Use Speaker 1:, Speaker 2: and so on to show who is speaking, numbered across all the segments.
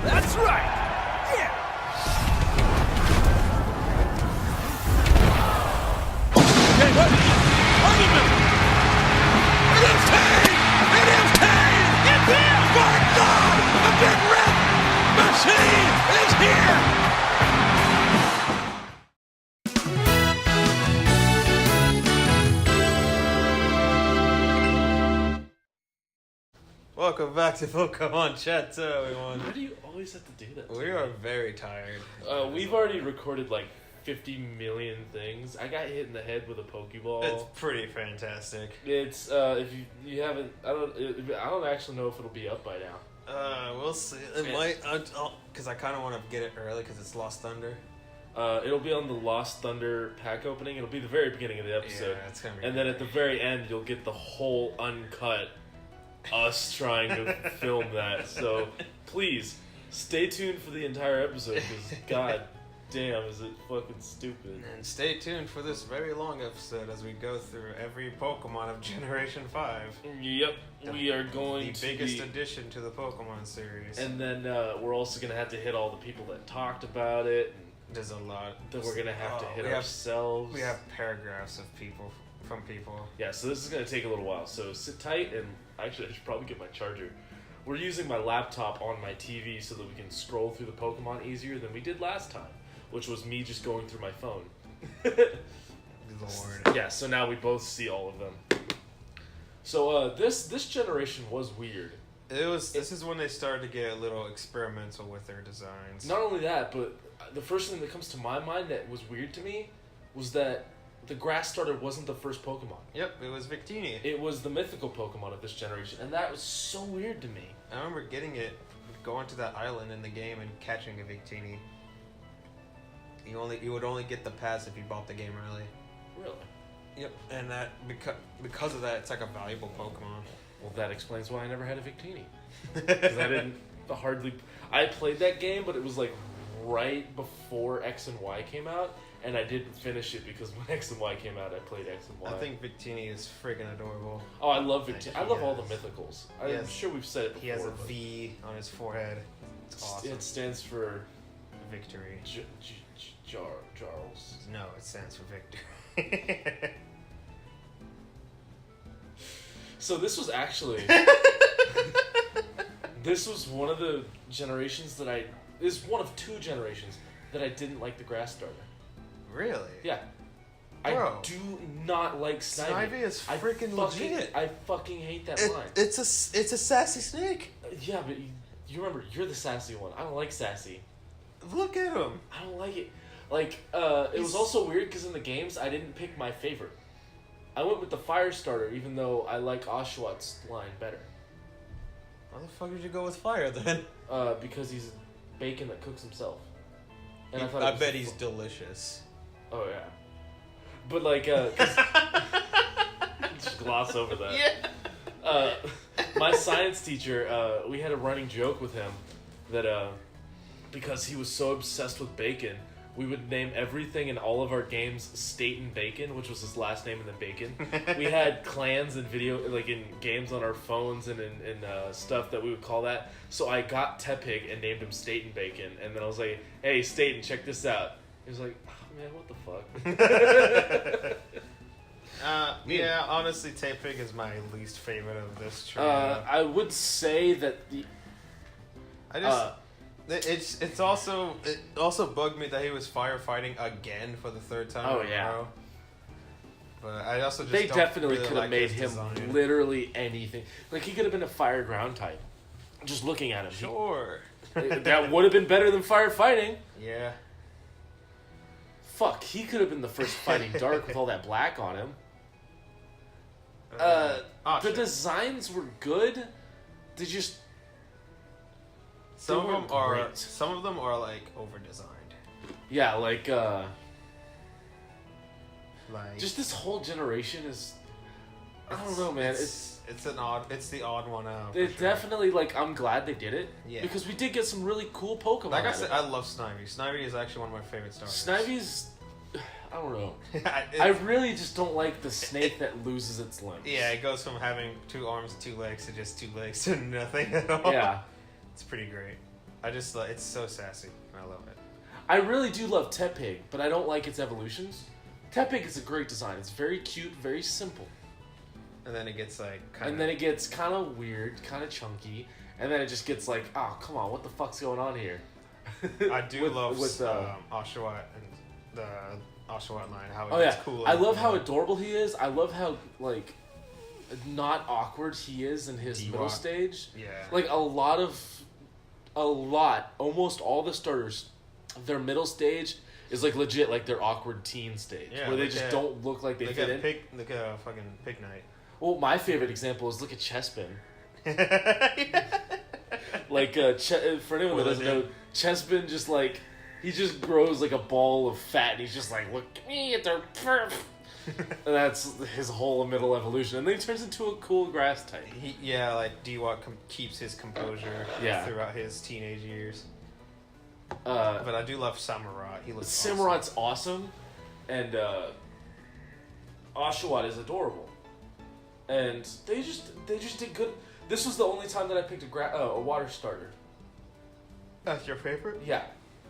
Speaker 1: That's right! Yeah! Okay, what? Wait a minute! It is Kane! It is Kane! It's him! My God! The big red machine is here!
Speaker 2: Welcome back to Pokémon Chat-eau, everyone.
Speaker 3: Why do you always have to do that?
Speaker 2: We are very tired.
Speaker 3: We've already recorded like 50 million things. I got hit in the head with a Pokeball.
Speaker 2: It's pretty fantastic.
Speaker 3: It's if you haven't, I don't actually know if it'll be up by now.
Speaker 2: We'll see. It might, because I kind of want to get it early because it's Lost Thunder.
Speaker 3: It'll be on the Lost Thunder pack opening. It'll be the very beginning of the episode.
Speaker 2: Yeah, it's gonna be.
Speaker 3: And then at the very end, you'll get the whole uncut us trying to film that. So please stay tuned for the entire episode because god damn is it fucking stupid.
Speaker 2: And stay tuned for this very long episode as we go through every Pokemon of Generation 5.
Speaker 3: Yep, we are going
Speaker 2: the
Speaker 3: to
Speaker 2: biggest addition to the Pokemon series.
Speaker 3: and then we're also gonna have to hit all the people that talked about it. And
Speaker 2: there's a lot
Speaker 3: that we're gonna have to hit
Speaker 2: we
Speaker 3: ourselves.
Speaker 2: We have paragraphs of people from people.
Speaker 3: Yeah, so this is gonna take a little while. So sit tight, and actually I should probably get my charger. We're using my laptop on my TV so that we can scroll through the Pokemon easier than we did last time, which was me just going through my phone.
Speaker 2: Lord.
Speaker 3: Yeah, so now we both see all of them. So this generation was weird.
Speaker 2: This is when they started to get a little experimental with their designs.
Speaker 3: Not only that, but the first thing that comes to my mind that was weird to me was that the grass starter wasn't the first Pokemon.
Speaker 2: Yep, it was Victini.
Speaker 3: It was the mythical Pokemon of this generation, and that was so weird to me.
Speaker 2: I remember getting it, going to that island in the game and catching a Victini. You would only get the pass if you bought the game early.
Speaker 3: Really?
Speaker 2: Yep, and that because of that, it's like a valuable Pokemon.
Speaker 3: Well, that explains why I never had a Victini. Because I didn't I played that game, but it was like right before X and Y came out, and I didn't finish it because when X and Y came out, I played X and Y.
Speaker 2: I think Victini is friggin' adorable.
Speaker 3: Oh, I love Victini. I love all the mythicals. I'm sure we've said it before.
Speaker 2: He has a V on his forehead. It's awesome.
Speaker 3: It stands for
Speaker 2: victory.
Speaker 3: Charles.
Speaker 2: No, it stands for victory.
Speaker 3: So this was actually... This was one of the generations that this is one of two generations that I didn't like the grass starter.
Speaker 2: Really?
Speaker 3: Yeah.
Speaker 2: Bro.
Speaker 3: I do not like Snivy.
Speaker 2: Snivy is freaking legit.
Speaker 3: I fucking hate that line.
Speaker 2: It's a sassy snake.
Speaker 3: Yeah, but you remember, you're the sassy one. I don't like sassy.
Speaker 2: Look at him.
Speaker 3: I don't like it. Like, it was also weird because in the games, I didn't pick my favorite. I went with the fire starter, even though I like Oshawtt's line better.
Speaker 2: Why the fuck did you go with fire then?
Speaker 3: Because he's bacon that cooks himself. And
Speaker 2: I bet he's delicious.
Speaker 3: Oh, yeah. But, like, just gloss over that.
Speaker 2: Yeah.
Speaker 3: My science teacher, we had a running joke with him that, because he was so obsessed with bacon, we would name everything in all of our games Staten Bacon, which was his last name and then Bacon. We had clans and in games on our phones and in stuff that we would call that. So I got Tepig and named him Staten Bacon, and then I was like, "Hey, Staten, check this out." He was like, "Oh, man, what the fuck?"
Speaker 2: Yeah, honestly, Tepig is my least favorite of this trio.
Speaker 3: I would say that
Speaker 2: it also bugged me that he was firefighting again for the third time in a row. But I also just
Speaker 3: they
Speaker 2: don't
Speaker 3: definitely
Speaker 2: really
Speaker 3: could have
Speaker 2: like
Speaker 3: made
Speaker 2: his
Speaker 3: him
Speaker 2: design.
Speaker 3: literally anything. Like, he could have been a fire ground type. Just looking at him.
Speaker 2: Sure.
Speaker 3: That would have been better than firefighting.
Speaker 2: Yeah.
Speaker 3: Fuck, he could have been the first fighting dark with all that black on him. The designs were good. They just...
Speaker 2: Some of them are like over designed.
Speaker 3: Yeah, like
Speaker 2: just
Speaker 3: this whole generation is, I don't know, man. It's
Speaker 2: the odd one out.
Speaker 3: It definitely, like, I'm glad they did it.
Speaker 2: Yeah.
Speaker 3: Because we did get some really cool Pokemon.
Speaker 2: Like I said, I love Snivy. Snivy is actually one of my favorite starters.
Speaker 3: Snivy's, I don't know. I really just don't like the snake that loses its limbs.
Speaker 2: Yeah, it goes from having 2 arms and 2 legs to just 2 legs to nothing at all.
Speaker 3: Yeah.
Speaker 2: It's pretty great. I just it's so sassy. I love it.
Speaker 3: I really do love Tepig, but I don't like its evolutions. Tepig is a great design. It's very cute, very simple.
Speaker 2: And then it gets like
Speaker 3: kind of weird, kind of chunky, and then it just gets like, oh, come on, what the fuck's going on here?
Speaker 2: I do love Oshawott and the Oshawott line. How it's cool.
Speaker 3: I love how adorable he is. I love how like not awkward he is in his middle stage.
Speaker 2: Yeah.
Speaker 3: Like almost all the starters, their middle stage is like legit like their awkward teen stage, where they just don't look like they fit in.
Speaker 2: Look at fucking Pig Knight.
Speaker 3: Well, my favorite example is look at Chespin. Like, for anyone that doesn't know, Chespin just like, he just grows like a ball of fat and he's just like, look at me, it's a perf. And that's his whole middle evolution. And then he turns into a cool grass type.
Speaker 2: Like D-Walk keeps his composure throughout his teenage years. But I do love Samurott. He looks
Speaker 3: Samurott's awesome. And Oshawott is adorable. And they just did good. This was the only time that I picked a water starter.
Speaker 2: That's your favorite?
Speaker 3: Yeah.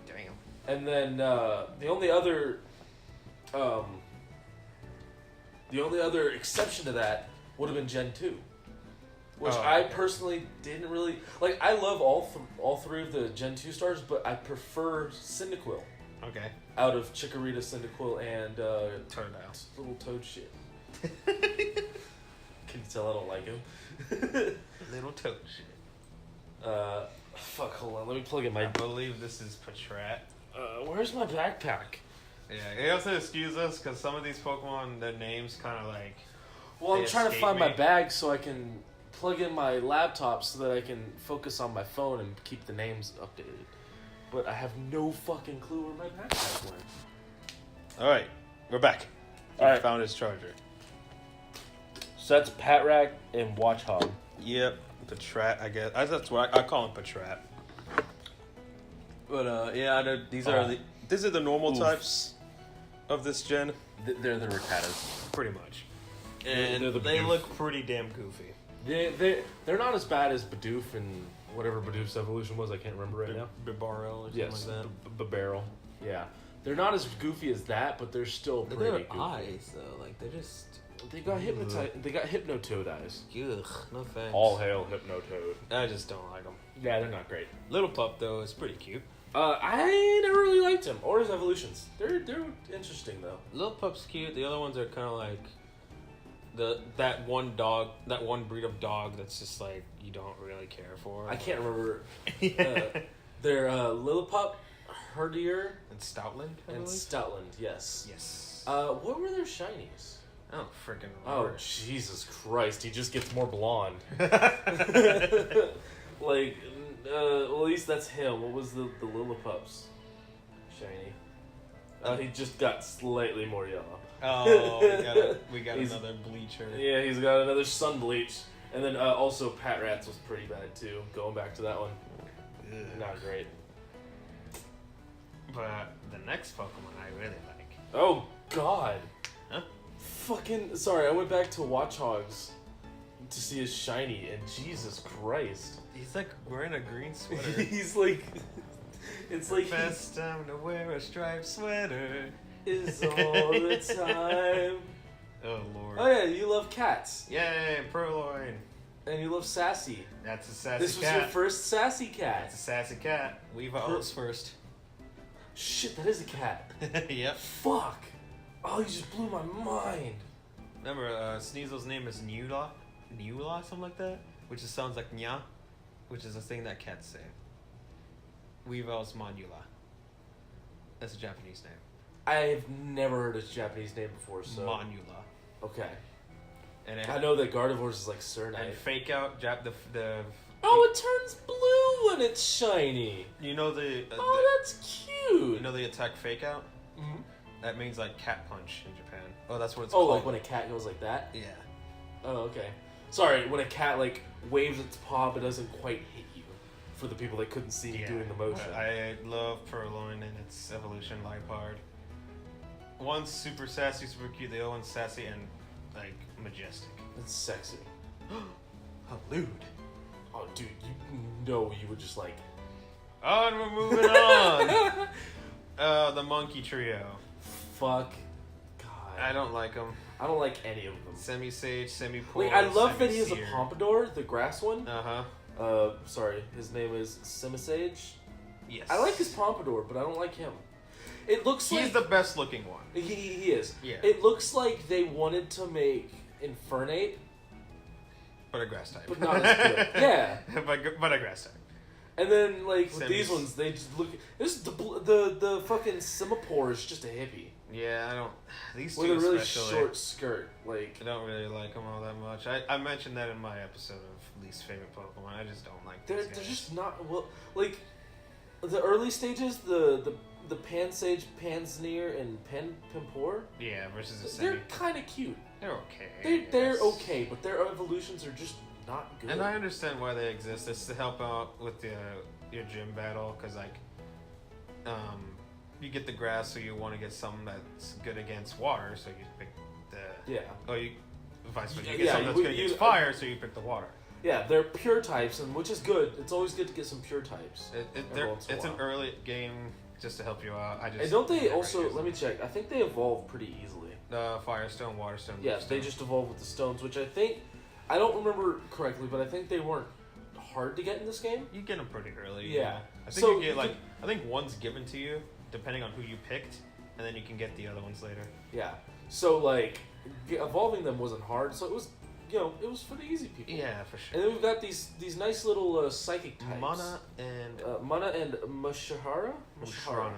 Speaker 2: Damn.
Speaker 3: And then the only other exception to that would have been Gen 2. Which I personally didn't really... Like, I love all three of the Gen 2 stars, but I prefer Cyndaquil.
Speaker 2: Okay.
Speaker 3: Out of Chikorita, Cyndaquil, and...
Speaker 2: Totodile.
Speaker 3: Little toad shit. Can you tell I don't like him?
Speaker 2: Little toad shit.
Speaker 3: Fuck, hold on. Let me plug in my...
Speaker 2: I believe this is Patrat.
Speaker 3: Where's my backpack?
Speaker 2: Yeah, you also excuse us, because some of these Pokemon, their names kind of like...
Speaker 3: Well, I'm trying to find my bag so I can plug in my laptop so that I can focus on my phone and keep the names updated. But I have no fucking clue where my backpack went.
Speaker 2: Alright, we're back.
Speaker 3: Alright.
Speaker 2: Found his charger.
Speaker 3: So that's Patrat and Watchog.
Speaker 2: Yep, Patrat, I guess. That's what I call him, Patrat. But, these are the normal types of this gen.
Speaker 3: They're the Rattatas.
Speaker 2: Pretty much. And they look pretty damn goofy.
Speaker 3: They're not as bad as Bidoof and whatever Bidoof's evolution was. I can't remember right now.
Speaker 2: Bibarel or something like that.
Speaker 3: Bibarel. Yeah. They're not as goofy as that, but they're still pretty goofy.
Speaker 2: Eyes, though. Like, they're just...
Speaker 3: They got hypnotized. They got Hypnotoad eyes.
Speaker 2: Ugh, no thanks.
Speaker 3: All hail Hypnotoad.
Speaker 2: I just don't like them.
Speaker 3: Yeah, they're not great.
Speaker 2: Little Pup, though, is pretty cute.
Speaker 3: I never really liked him or his evolutions. They're interesting though.
Speaker 2: Little Pup's cute. The other ones are kind of like that one breed of dog that's just like you don't really care for.
Speaker 3: I can't remember. They're Lillipup, Herdier,
Speaker 2: and Stoutland.
Speaker 3: And Stoutland, yes.
Speaker 2: Yes.
Speaker 3: What were their shinies?
Speaker 2: I don't freaking remember.
Speaker 3: Oh Jesus Christ! He just gets more blonde. Like. Well, at least that's him. What was the Lillipup's shiny? He just got slightly more yellow.
Speaker 2: Oh, we got another bleacher.
Speaker 3: Yeah, he's got another sun bleach. And then also Patrat's was pretty bad too. Going back to that one. Ugh. Not great.
Speaker 2: But the next Pokemon I really like.
Speaker 3: Oh, God.
Speaker 2: Huh?
Speaker 3: Fucking... Sorry, I went back to Watchog's to see his shiny, and Jesus Christ.
Speaker 2: He's like wearing a green sweater.
Speaker 3: He's like... It's like...
Speaker 2: Best time to wear a striped sweater
Speaker 3: is all the time.
Speaker 2: Oh, Lord.
Speaker 3: Oh, yeah, you love cats.
Speaker 2: Yay, Purloin.
Speaker 3: And you love Sassy.
Speaker 2: That's a sassy cat.
Speaker 3: This was your first Sassy cat.
Speaker 2: That's a sassy cat. Weavile first.
Speaker 3: Shit, that is a cat.
Speaker 2: Yep.
Speaker 3: Fuck. Oh, you just blew my mind.
Speaker 2: Remember, Sneasel's name is Nula, something like that? Which just sounds like nya, which is a thing that cats say. Weavile's Manula. That's a Japanese name.
Speaker 3: I've never heard a Japanese name before, so...
Speaker 2: Manula.
Speaker 3: Okay.
Speaker 2: And
Speaker 3: I know that Gardevoir's is like Surname.
Speaker 2: And Fake Out, the...
Speaker 3: Oh, it turns blue when it's shiny.
Speaker 2: You know the...
Speaker 3: that's cute.
Speaker 2: You know the attack Fake Out?
Speaker 3: Mm-hmm.
Speaker 2: That means like cat punch in Japan. Oh, that's what it's
Speaker 3: called.
Speaker 2: called.
Speaker 3: Oh, like when a cat goes like that?
Speaker 2: Yeah.
Speaker 3: Oh, okay. Sorry, when a cat like waves its paw but doesn't quite hit you. For the people that couldn't see me doing the motion.
Speaker 2: I love Purloin and its evolution, Liepard. One's super sassy, super cute. The other one's sassy and like majestic.
Speaker 3: It's sexy.
Speaker 2: Halud.
Speaker 3: Oh, dude, you know you would just like...
Speaker 2: On, we're moving on. The monkey trio.
Speaker 3: Fuck. God.
Speaker 2: I don't like them.
Speaker 3: I don't like any of them.
Speaker 2: Semi-sage, semi-poor,
Speaker 3: Wait, I love that he has a
Speaker 2: semi-seer.
Speaker 3: pompadour, the grass one.
Speaker 2: Uh-huh.
Speaker 3: Sorry, his name is Simisage.
Speaker 2: Yes.
Speaker 3: I like his pompadour, but I don't like him. It looks
Speaker 2: He's
Speaker 3: like...
Speaker 2: the best looking one.
Speaker 3: He is.
Speaker 2: Yeah.
Speaker 3: It looks like they wanted to make Infernape,
Speaker 2: But a grass type.
Speaker 3: but not as good. Yeah.
Speaker 2: but a grass type.
Speaker 3: And then, like, with
Speaker 2: Semis.
Speaker 3: these ones, they just look... The fucking Simipour is just a hippie.
Speaker 2: Yeah, I don't... These
Speaker 3: With
Speaker 2: two
Speaker 3: a really
Speaker 2: especially,
Speaker 3: short skirt. Like...
Speaker 2: I don't really like them all that much. I mentioned that in my episode of least favorite Pokemon. I just don't like
Speaker 3: They're
Speaker 2: these guys.
Speaker 3: just not... Well, like, the early stages, the Pansage, Pansneer, and Pimpor,
Speaker 2: Yeah, versus a
Speaker 3: they're
Speaker 2: semi.
Speaker 3: kind of cute.
Speaker 2: They're okay.
Speaker 3: They're
Speaker 2: yes.
Speaker 3: okay, but their evolutions are just not good.
Speaker 2: And I understand why they exist. It's to help out with your gym battle, because, like, you get the grass, so you want to get something that's good against water, so you pick the...
Speaker 3: Yeah.
Speaker 2: Oh, you... Vice versa. You
Speaker 3: Yeah,
Speaker 2: get something that's
Speaker 3: you-
Speaker 2: good against
Speaker 3: you-
Speaker 2: fire, so you pick the water.
Speaker 3: Yeah, they're pure types, and which is good. It's always good to get some pure types. Once in a
Speaker 2: It's an
Speaker 3: while.
Speaker 2: early game just to help you out.
Speaker 3: And don't they
Speaker 2: never
Speaker 3: also...
Speaker 2: use
Speaker 3: Let me
Speaker 2: them.
Speaker 3: check. I think they evolve pretty easily.
Speaker 2: Firestone, Waterstone.
Speaker 3: Yeah, they
Speaker 2: Bluestone.
Speaker 3: just evolve with the stones, which I think... I don't remember correctly, but I think they weren't hard to get in this game.
Speaker 2: You get them pretty early.
Speaker 3: Yeah.
Speaker 2: I think
Speaker 3: So
Speaker 2: you get
Speaker 3: you
Speaker 2: like
Speaker 3: can-
Speaker 2: I think one's given to you depending on who you picked, and then you can get the other ones later.
Speaker 3: Yeah. So, like, evolving them wasn't hard, so it was, it was for the easy people.
Speaker 2: Yeah, for
Speaker 3: And
Speaker 2: sure.
Speaker 3: then we've got these nice little psychic types.
Speaker 2: Mana and
Speaker 3: Mana and Mushahara?
Speaker 2: Mushrana.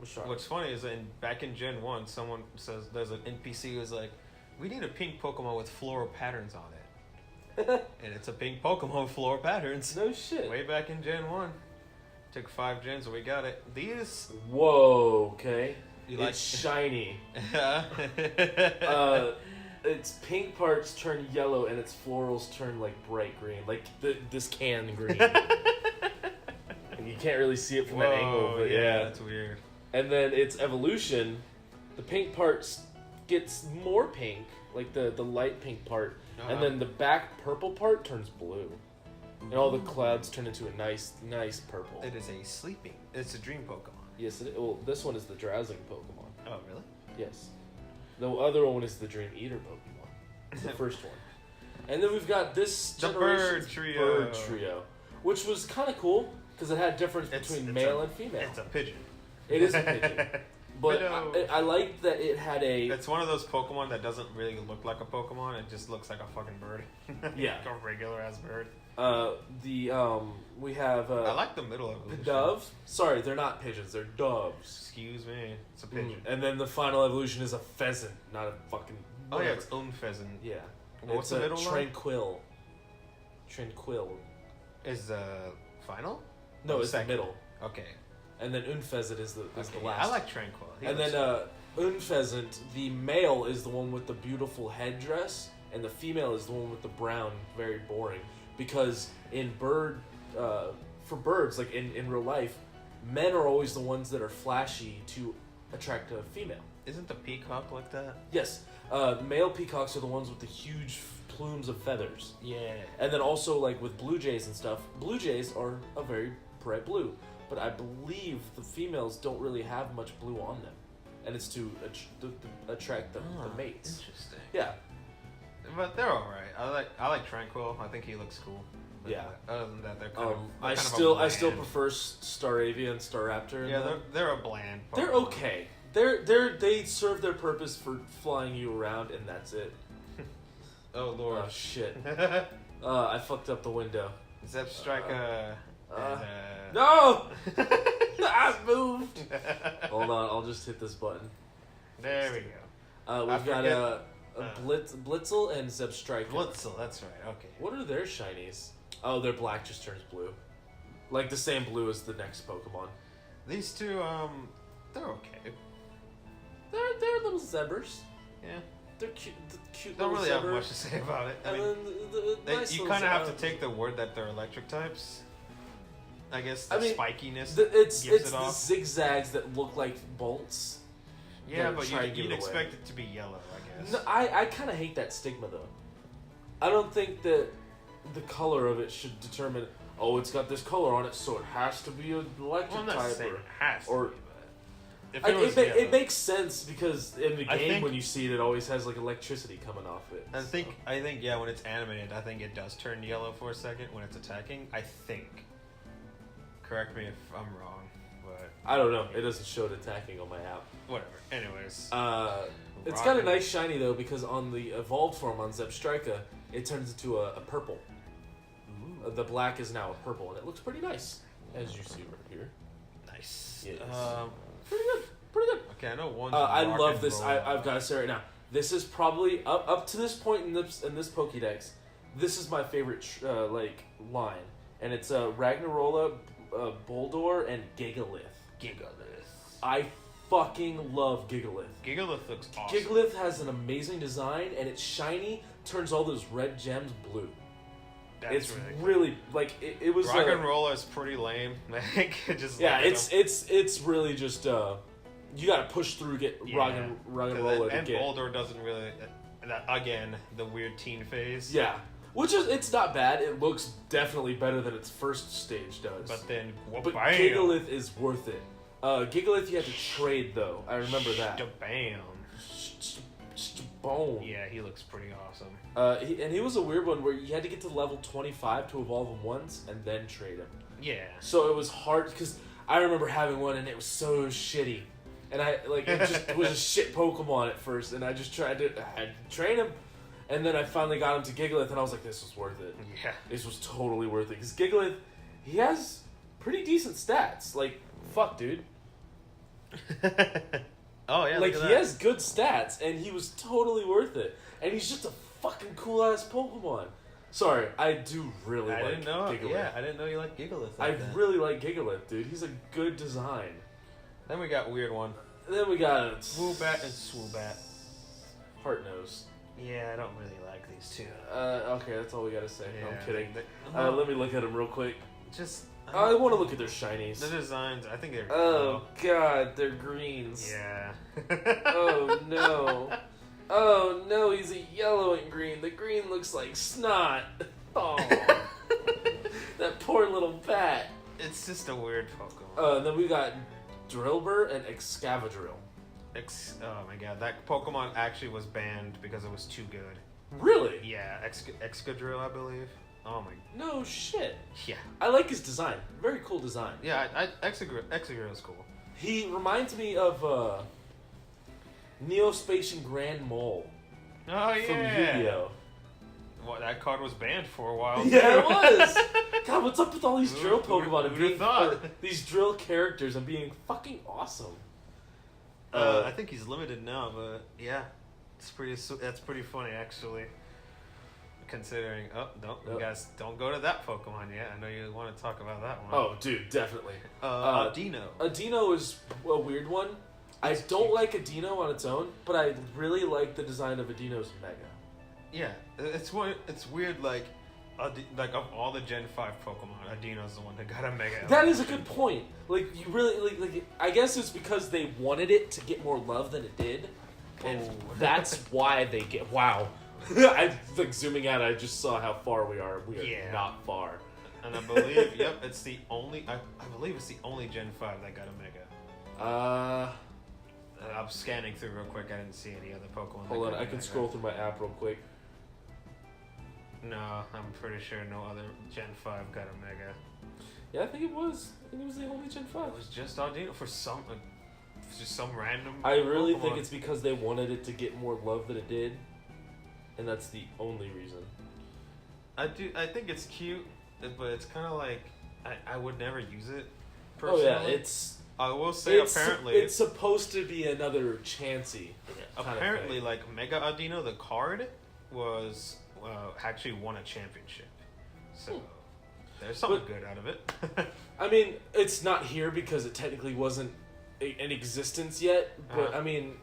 Speaker 3: Mushahara.
Speaker 2: What's funny is that back in Gen 1, someone says there's an NPC who's like, we need a pink Pokemon with floral patterns on it. And it's a pink Pokemon with floral patterns.
Speaker 3: No shit.
Speaker 2: Way back in Gen 1. Took 5 gens, we got it. These...
Speaker 3: Whoa, okay.
Speaker 2: You
Speaker 3: It's
Speaker 2: like...
Speaker 3: shiny.
Speaker 2: Yeah.
Speaker 3: Its pink parts turn yellow and its florals turn, like, bright green. Like, this can green. And you can't really see it from that angle, but yeah.
Speaker 2: That's weird.
Speaker 3: And then its evolution, the pink part gets more pink, like the light pink part, and then the back purple part turns blue. And all the clouds turn into a nice purple.
Speaker 2: It is a sleeping. It's a dream Pokemon.
Speaker 3: Yes, well, this one is the drowsing Pokemon.
Speaker 2: Oh, really?
Speaker 3: Yes. The other one is the Dream Eater Pokemon. The first one. And then we've got this
Speaker 2: The
Speaker 3: generation's
Speaker 2: Bird Trio.
Speaker 3: Bird Trio, which was kind of cool because it had difference between male and female.
Speaker 2: It's a pigeon.
Speaker 3: It is a pigeon. But
Speaker 2: Hello.
Speaker 3: I like that it had a...
Speaker 2: It's one of those Pokemon that doesn't really look like a Pokemon. It just looks like a fucking bird.
Speaker 3: Yeah.
Speaker 2: Like a regular ass bird.
Speaker 3: We have
Speaker 2: I like the middle evolution.
Speaker 3: doves. Sorry, they're not pigeons. They're doves.
Speaker 2: Excuse me. It's a pigeon.
Speaker 3: And then the final evolution is a pheasant, not a fucking.
Speaker 2: Oh yeah,
Speaker 3: whatever.
Speaker 2: it's own pheasant.
Speaker 3: Yeah.
Speaker 2: What's
Speaker 3: it's
Speaker 2: the
Speaker 3: a
Speaker 2: middle one?
Speaker 3: Tranquil. Tranquil.
Speaker 2: Is the final?
Speaker 3: No,
Speaker 2: Oh,
Speaker 3: it's
Speaker 2: second.
Speaker 3: the middle.
Speaker 2: Okay.
Speaker 3: And then Unpheasant is the
Speaker 2: Okay,
Speaker 3: last.
Speaker 2: I like Tranquil. He
Speaker 3: And
Speaker 2: looks
Speaker 3: then Unpheasant, the male is the one with the beautiful headdress, and the female is the one with the brown, very boring. Because in for birds, like in real life, men are always the ones that are flashy to attract a female.
Speaker 2: Isn't the peacock like that?
Speaker 3: Yes, male peacocks are the ones with the huge plumes of feathers.
Speaker 2: Yeah.
Speaker 3: And then also, like, with blue jays and stuff, blue jays are a very bright blue. But I believe the females don't really have much blue on them. And it's to attract the mates.
Speaker 2: Interesting.
Speaker 3: Yeah.
Speaker 2: But they're alright. I like Tranquil. I think he looks cool. But
Speaker 3: Yeah.
Speaker 2: Other than that, they're kind of.
Speaker 3: I
Speaker 2: kind of a
Speaker 3: still
Speaker 2: bland-
Speaker 3: prefer Staravia and Staraptor.
Speaker 2: Yeah, they're a bland.
Speaker 3: they're
Speaker 2: Pokemon.
Speaker 3: okay. They serve their purpose for flying you around, and that's it.
Speaker 2: Oh lord.
Speaker 3: Oh shit. I fucked up the window.
Speaker 2: Zepstrika.
Speaker 3: No! I moved. Hold on, I'll just hit this button.
Speaker 2: There we go.
Speaker 3: We've got Blitzel and Zebstrika.
Speaker 2: Blitzel, that's right. Okay.
Speaker 3: What are their shinies? Oh, their black just turns blue. Like the same blue as the next Pokemon.
Speaker 2: These two, they're okay.
Speaker 3: They're little zebras.
Speaker 2: Yeah.
Speaker 3: They're cute. The cute
Speaker 2: Don't
Speaker 3: little
Speaker 2: really have
Speaker 3: zebra.
Speaker 2: much to say about it. I
Speaker 3: And
Speaker 2: mean,
Speaker 3: then the nice
Speaker 2: you
Speaker 3: little
Speaker 2: kind of have
Speaker 3: zebra.
Speaker 2: to take the word that they're electric types. I guess the
Speaker 3: I mean,
Speaker 2: spikiness
Speaker 3: It's
Speaker 2: gives it
Speaker 3: the
Speaker 2: off.
Speaker 3: zigzags that look like bolts.
Speaker 2: Yeah,
Speaker 3: that
Speaker 2: but
Speaker 3: try and give
Speaker 2: you'd
Speaker 3: it away.
Speaker 2: expect it to be yellow, I guess.
Speaker 3: No, I kind of hate that stigma though. I don't think that the color of it should determine. oh, it's got this color on it, so it has to be an electric
Speaker 2: Well, I'm not
Speaker 3: type.
Speaker 2: saying
Speaker 3: Or,
Speaker 2: it has to
Speaker 3: or-
Speaker 2: be, but if
Speaker 3: it makes sense because in the
Speaker 2: I
Speaker 3: game
Speaker 2: think-
Speaker 3: when you see it, it always has like electricity coming off it.
Speaker 2: I
Speaker 3: so.
Speaker 2: think yeah, when it's animated, I think it does turn yellow for a second when it's attacking. I think. Correct me if I'm wrong, but
Speaker 3: I don't know. It doesn't show it attacking on my app.
Speaker 2: whatever. Anyways,
Speaker 3: It's got a nice shiny though because on the evolved form on Zebstrika, it turns into a purple. The black is now a purple, and it looks pretty nice, as you see right here.
Speaker 2: nice.
Speaker 3: Yes.
Speaker 2: Pretty
Speaker 3: good. Pretty good.
Speaker 2: Okay, I know one.
Speaker 3: I love this. I've got to say right now, this is probably up to this point in this Pokédex. This is my favorite line, and it's Ragnarola, Boldor, and Gigalith. I fucking love Gigalith.
Speaker 2: Gigalith looks awesome.
Speaker 3: Gigalith has an amazing design, and it's shiny. Turns all those red gems blue.
Speaker 2: That's
Speaker 3: It's
Speaker 2: really
Speaker 3: really like it was.
Speaker 2: Rock and Roller is pretty lame. Like just
Speaker 3: Yeah,
Speaker 2: look at them.
Speaker 3: it's really just you gotta push through Rock and Roller to
Speaker 2: and
Speaker 3: get.
Speaker 2: Boulder doesn't really. Again, the weird teen phase.
Speaker 3: Yeah, which is it's not bad. It looks definitely better than its first stage does.
Speaker 2: But then,
Speaker 3: But
Speaker 2: bam,
Speaker 3: Gigalith is worth it. Gigalith you have to trade though. I remember that.
Speaker 2: Bam.
Speaker 3: Boom.
Speaker 2: Yeah, he looks pretty awesome.
Speaker 3: And he was a weird one where you had to get to level 25 to evolve him once and then trade him.
Speaker 2: Yeah.
Speaker 3: So it was hard because I remember having one and it was so shitty, and it was a shit Pokemon at first, and I just had to train him, and then I finally got him to Gigalith, and I was like, this was worth it.
Speaker 2: Yeah.
Speaker 3: This was totally worth it because Gigalith, he has pretty decent stats. Like fuck, dude.
Speaker 2: Oh yeah.
Speaker 3: Like
Speaker 2: look at
Speaker 3: he
Speaker 2: that.
Speaker 3: has good stats, and he was totally worth it. And he's just a fucking cool ass Pokemon. Sorry, I do really
Speaker 2: I
Speaker 3: like
Speaker 2: didn't know.
Speaker 3: Gigalith.
Speaker 2: Yeah, I didn't know you liked Gigalith.
Speaker 3: I
Speaker 2: Like that.
Speaker 3: really like Gigalith, dude. He's a good design.
Speaker 2: Then we got weird one.
Speaker 3: Then we got
Speaker 2: Woobat and Swoobat.
Speaker 3: Heart Nose.
Speaker 2: Yeah, I don't really like these two.
Speaker 3: Okay, that's all we gotta say. No,
Speaker 2: Yeah.
Speaker 3: I'm kidding.
Speaker 2: No.
Speaker 3: Let me look at them real quick.
Speaker 2: Just.
Speaker 3: I want to look at their shinies.
Speaker 2: The designs, I think they're.
Speaker 3: Oh god, they're greens.
Speaker 2: Yeah.
Speaker 3: Oh no. Oh no, he's a yellow and green. The green looks like snot. Oh. That poor little bat.
Speaker 2: It's just a weird Pokemon.
Speaker 3: Then we got Drillbur and Excavadrill.
Speaker 2: Oh my god, that Pokemon actually was banned because it was too good.
Speaker 3: Really?
Speaker 2: Yeah, Excadrill, I believe. Oh my.
Speaker 3: No shit.
Speaker 2: Yeah.
Speaker 3: I like his design. Very cool design.
Speaker 2: Yeah, Excadrill is cool.
Speaker 3: He reminds me of Neospatian Grand Mole
Speaker 2: Oh yeah.
Speaker 3: from Yu-Gi-Oh!
Speaker 2: Well, that card was banned for a while.
Speaker 3: Yeah, it
Speaker 2: too.
Speaker 3: was. God, what's up with all these
Speaker 2: Who-
Speaker 3: drill
Speaker 2: who-
Speaker 3: Pokemon and
Speaker 2: who'da
Speaker 3: being
Speaker 2: thought?
Speaker 3: these drill characters and being fucking awesome?
Speaker 2: I think he's limited now, but yeah, that's pretty funny actually. Considering, you guys don't go to that Pokemon yet. I know you want to talk about that one.
Speaker 3: Oh, dude, definitely.
Speaker 2: Adino.
Speaker 3: Adino is a weird one. I don't like Adino on its own, but I really like the design of Adino's Mega.
Speaker 2: Yeah, it's weird. Like of all the Gen 5 Pokemon, Adino's the one that got a Mega.
Speaker 3: That is a good point. Like you really like. I guess it's because they wanted it to get more love than it did, and that's why they get. Wow, I like zooming out. I just saw how far we are. We are not far.
Speaker 2: And I believe, it's the only. I believe it's the only Gen 5 that got a Mega. I'm scanning through real quick. I didn't see any other Pokemon.
Speaker 3: Hold on,
Speaker 2: that got
Speaker 3: I
Speaker 2: a
Speaker 3: can
Speaker 2: Mega.
Speaker 3: scroll through my app real quick.
Speaker 2: No, I'm pretty sure no other Gen 5 got a Mega.
Speaker 3: Yeah, I think it was. I think it was the only Gen 5.
Speaker 2: It was just Audino for just some random.
Speaker 3: I really think
Speaker 2: Pokemon.
Speaker 3: it's because they wanted it to get more love than it did, and that's the only reason.
Speaker 2: I think it's cute, but it's kind of like I would never use it. Personally.
Speaker 3: Oh yeah,
Speaker 2: I will say apparently
Speaker 3: it's supposed to be another Chansey.
Speaker 2: Apparently, like Mega Audino, the card was actually won a championship. So there's something good out of it.
Speaker 3: I mean, it's not here because it technically wasn't in existence yet. But I mean,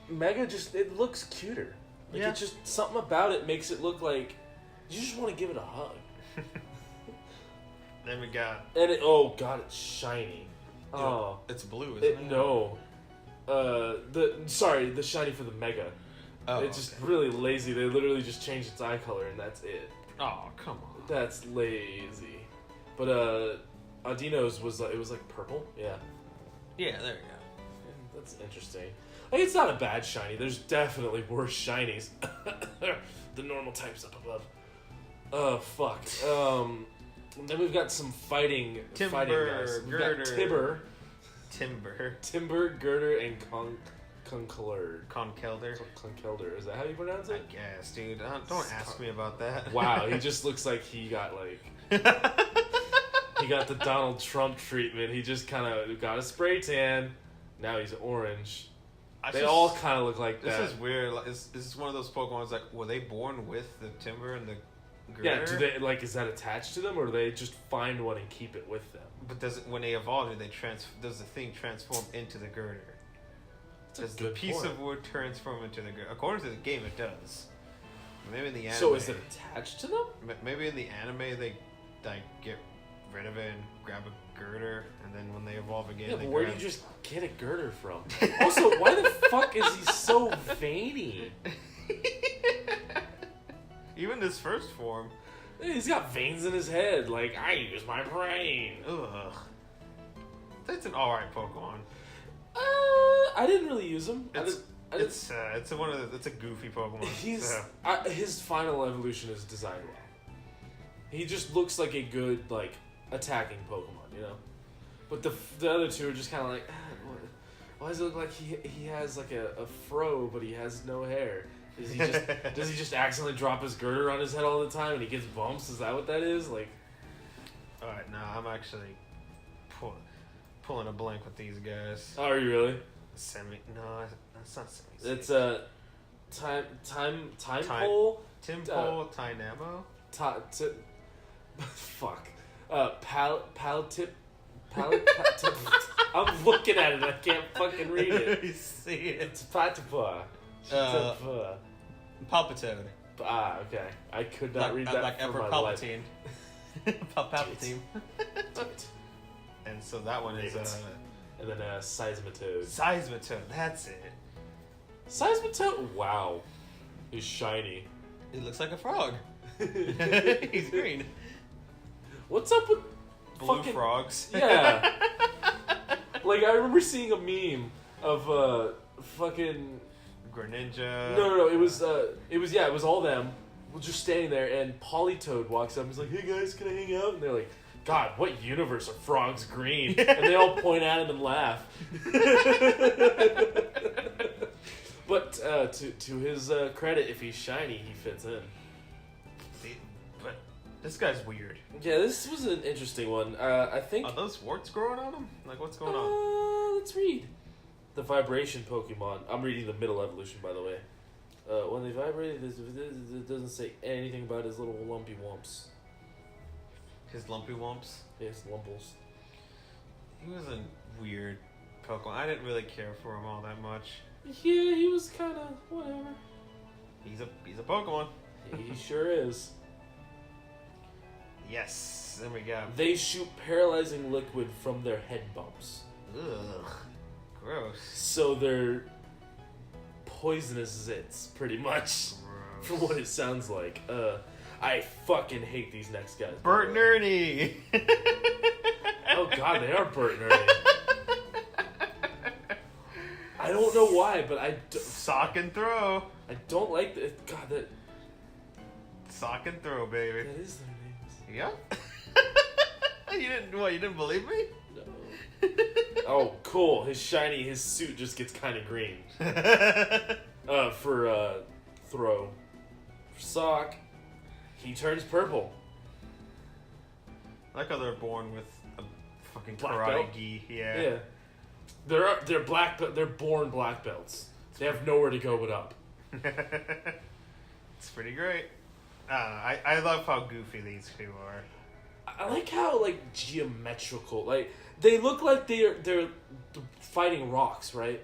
Speaker 3: Mega it looks cuter. Like
Speaker 2: Yeah.
Speaker 3: it just something about it makes it look like you just want to give it a hug.
Speaker 2: Then we got.
Speaker 3: And oh god, it's shiny. Oh,
Speaker 2: It's blue, isn't it?
Speaker 3: no. The shiny for the Mega.
Speaker 2: Oh,
Speaker 3: It's just really lazy. They literally just changed its eye color and that's it.
Speaker 2: Oh, come on.
Speaker 3: That's lazy. But Audino's was it was like purple. Yeah.
Speaker 2: Yeah, there you
Speaker 3: That's interesting. Like, it's not a bad shiny. There's definitely worse shinies. The normal types up above. Fuck. Then we've got some fighting
Speaker 2: Timber,
Speaker 3: guys. We've got
Speaker 2: Girder.
Speaker 3: Timber, Girder, and Conkeldurr.
Speaker 2: Conkelder.
Speaker 3: Is that how you pronounce
Speaker 2: I
Speaker 3: it?
Speaker 2: guess, dude. Don't ask me about that.
Speaker 3: Wow, he just looks like he got like he got the Donald Trump treatment. He just kind of got a spray tan. Now he's orange. They all kind of look like that.
Speaker 2: This is weird. Like, this is one of those Pokemon. Like, were they born with the Timber and the Girder?
Speaker 3: Yeah. Do they like? Is that attached to them, or do they just find one and keep it with them?
Speaker 2: But when they evolve, does the thing transform into the Girder? Does the piece of wood transform into the Girder? According to the game, it does. Maybe in the anime.
Speaker 3: So is it attached to them?
Speaker 2: Maybe in the anime they like get rid of it and grab a Girder, and then when they evolve again,
Speaker 3: Yeah,
Speaker 2: they
Speaker 3: but where
Speaker 2: grab...
Speaker 3: do you just get a Girder from? Also, why the fuck is he so veiny?
Speaker 2: Even his first form.
Speaker 3: He's got veins in his head. Like, I use my brain.
Speaker 2: Ugh. That's an alright Pokemon.
Speaker 3: I didn't really use him.
Speaker 2: It's a goofy Pokemon.
Speaker 3: His final evolution is designed well. He just looks like a good like attacking Pokemon, you know. But the other two are just kind of like, why does it look like he has like a fro, but he has no hair? Does he just accidentally drop his Girder on his head all the time and he gets bumps? Is that what that is? Like,
Speaker 2: all right, now I'm actually pulling a blank with these guys.
Speaker 3: Oh, are you really?
Speaker 2: No, that's not semi.
Speaker 3: It's a time pole.
Speaker 2: Timpo, Tynamo.
Speaker 3: Fuck. Paltip. I'm looking at it. I can't fucking read it.
Speaker 2: You see it?
Speaker 3: It's Patipa.
Speaker 2: Palpitoad.
Speaker 3: Okay. I could not read that
Speaker 2: like
Speaker 3: for
Speaker 2: Emperor
Speaker 3: my life.
Speaker 2: Palpatine. Palpatine. And so that one is
Speaker 3: and then Seismitoad.
Speaker 2: Seismitoad. That's it.
Speaker 3: Seismitoad. Wow. He's shiny.
Speaker 2: It looks like a frog. He's green.
Speaker 3: What's up with
Speaker 2: blue frogs?
Speaker 3: Yeah. Like, I remember seeing a meme of fucking
Speaker 2: Greninja.
Speaker 3: No. It was all them. We're just standing there, and Politoad walks up and he's like, "Hey guys, can I hang out?" And they're like, "God, what universe are frogs green?" And they all point at him and laugh. But to his credit, if he's shiny, he fits in.
Speaker 2: But this guy's weird.
Speaker 3: Yeah, this was an interesting one. I think...
Speaker 2: Are those warts growing on him? Like, what's going on?
Speaker 3: Let's read. The vibration Pokemon. I'm reading the middle evolution, by the way. When they vibrate, it doesn't say anything about his little lumpy wumps.
Speaker 2: His lumpy wumps?
Speaker 3: Yeah, his lumples.
Speaker 2: He was a weird Pokemon. I didn't really care for him all that much.
Speaker 3: Yeah, he was kind of whatever.
Speaker 2: He's a Pokemon.
Speaker 3: He sure is.
Speaker 2: Yes, there we go.
Speaker 3: They shoot paralyzing liquid from their head bumps.
Speaker 2: Ugh, gross.
Speaker 3: So they're poisonous zits, pretty much.
Speaker 2: Gross.
Speaker 3: From what it sounds like. I fucking hate these next guys.
Speaker 2: Bert and Ernie.
Speaker 3: Oh god, they are Bert and Ernie. I don't know why, but
Speaker 2: sock and throw.
Speaker 3: I don't like that. God, that
Speaker 2: sock and throw, baby.
Speaker 3: That is their names.
Speaker 2: Yep. You didn't believe me?
Speaker 3: No. Oh, cool. His suit just gets kind of green. For throw. For sock, he turns purple.
Speaker 2: I like how they're born with a fucking
Speaker 3: Black
Speaker 2: karate
Speaker 3: belt?
Speaker 2: gi. Yeah.
Speaker 3: Yeah. They're born black belts. They have nowhere to go but up.
Speaker 2: It's pretty great. I love how goofy these two are.
Speaker 3: I like how like geometrical, like they look like they're fighting rocks, right?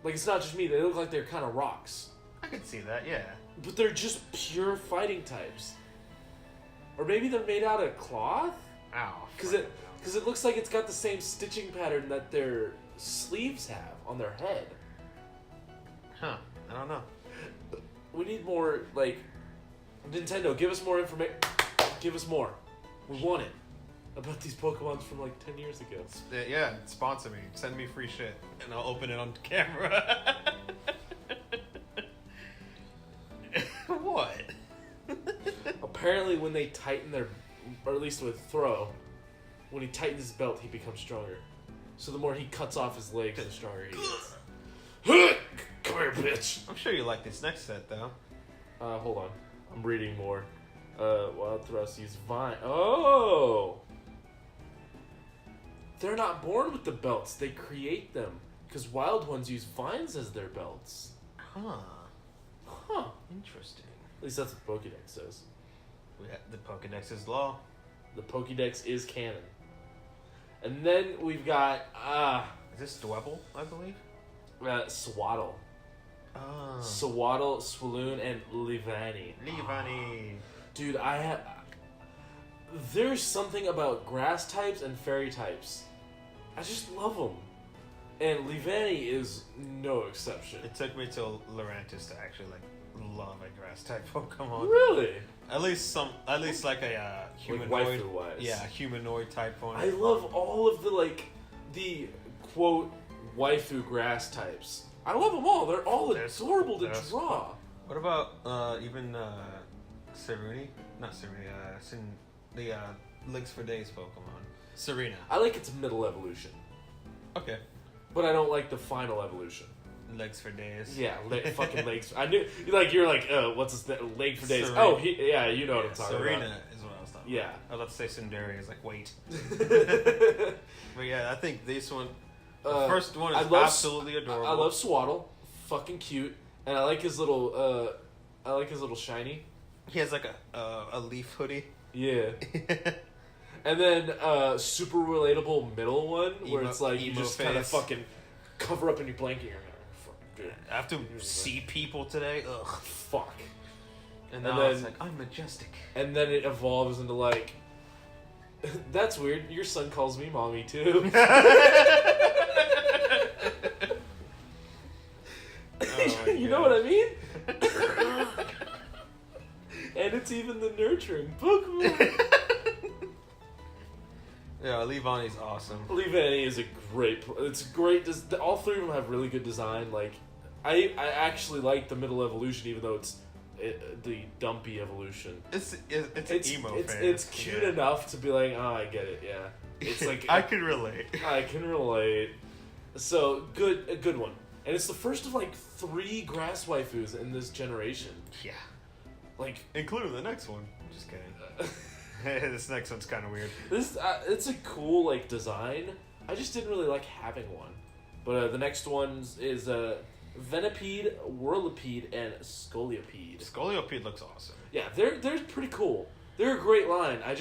Speaker 3: Like it's not just me. They look like they're kind of rocks.
Speaker 2: I can see that, yeah.
Speaker 3: But they're just pure fighting types. Or maybe they're made out of cloth.
Speaker 2: Ow.
Speaker 3: Because it looks like it's got the same stitching pattern that their sleeves have on their head.
Speaker 2: Huh. I don't know.
Speaker 3: We need more, like, Nintendo, give us more information. Give us more. We want it. about these Pokemons from like 10 years ago.
Speaker 2: Yeah, sponsor me. Send me free shit, and I'll open it on camera. What?
Speaker 3: Apparently, when they tighten their, or at least with Throw, when he tightens his belt, he becomes stronger. So the more he cuts off his legs, the stronger he gets. Come here, bitch.
Speaker 2: I'm sure you like this next set, though.
Speaker 3: Hold on. I'm reading more. Wild Thrust use Vine. Oh! They're not born with the belts. They create them. Because wild ones use vines as their belts.
Speaker 2: Huh.
Speaker 3: Huh.
Speaker 2: Interesting.
Speaker 3: At least that's what Pokédex says.
Speaker 2: The Pokédex is law.
Speaker 3: The Pokédex is canon. And then we've got,
Speaker 2: Is this Dwebble, I believe?
Speaker 3: Swaddle.
Speaker 2: Oh.
Speaker 3: Swaddle, Swaloon, and Livani.
Speaker 2: Livani.
Speaker 3: Dude, there's something about grass types and fairy types. I just love them. And Livani is no exception.
Speaker 2: It took me till Lurantis to actually love a grass type Pokemon.
Speaker 3: Really?
Speaker 2: At least like a humanoid.
Speaker 3: Like waifu-wise.
Speaker 2: Yeah, humanoid type one.
Speaker 3: I love all of the quote waifu grass types. I love them all. They're all adorable to draw.
Speaker 2: What about even Saruni? Not Saruni. The Legs for Days Pokemon. Serena.
Speaker 3: I like its middle evolution,
Speaker 2: Okay.
Speaker 3: but I don't like the final evolution.
Speaker 2: Legs for Days.
Speaker 3: Yeah, fucking legs. I knew you're like, what's his leg for days?
Speaker 2: Serena.
Speaker 3: Oh, yeah, you know what I'm talking
Speaker 2: Serena
Speaker 3: about.
Speaker 2: is what I was talking
Speaker 3: Yeah.
Speaker 2: about. I was about to say Sundari. I was like, wait. But yeah, I think this one, the first one is absolutely adorable.
Speaker 3: I love Swaddle, fucking cute, and I like his little shiny.
Speaker 2: He has like a leaf hoodie.
Speaker 3: Yeah. And then super relatable middle one where it's like you just kind of fucking cover up in your blanket. You're like,
Speaker 2: I have to see people today. Ugh.
Speaker 3: fuck.
Speaker 2: And then it's like, I'm majestic.
Speaker 3: And then it evolves into like, that's weird. Your son calls me mommy too. You know what I mean? And it's even the nurturing Pokemon.
Speaker 2: Yeah, Livani's awesome.
Speaker 3: Livani is a great. It's great. All three of them have really good design. Like, I actually like the middle evolution, even though it's the dumpy evolution.
Speaker 2: It's an emo phase.
Speaker 3: It's cute enough to be like, oh, I get it. Yeah, it's like
Speaker 2: I can relate.
Speaker 3: I can relate. So a good one, and it's the first of like 3 grass waifus in this generation.
Speaker 2: Yeah,
Speaker 3: like
Speaker 2: including the next one. Just kidding. This next one's kind of weird.
Speaker 3: This it's a cool like design. I just didn't really like having one. But the next one is Venipede, Whirlipede, and Scolipede.
Speaker 2: Scolipede looks awesome.
Speaker 3: Yeah, they're pretty cool. They're a great line. I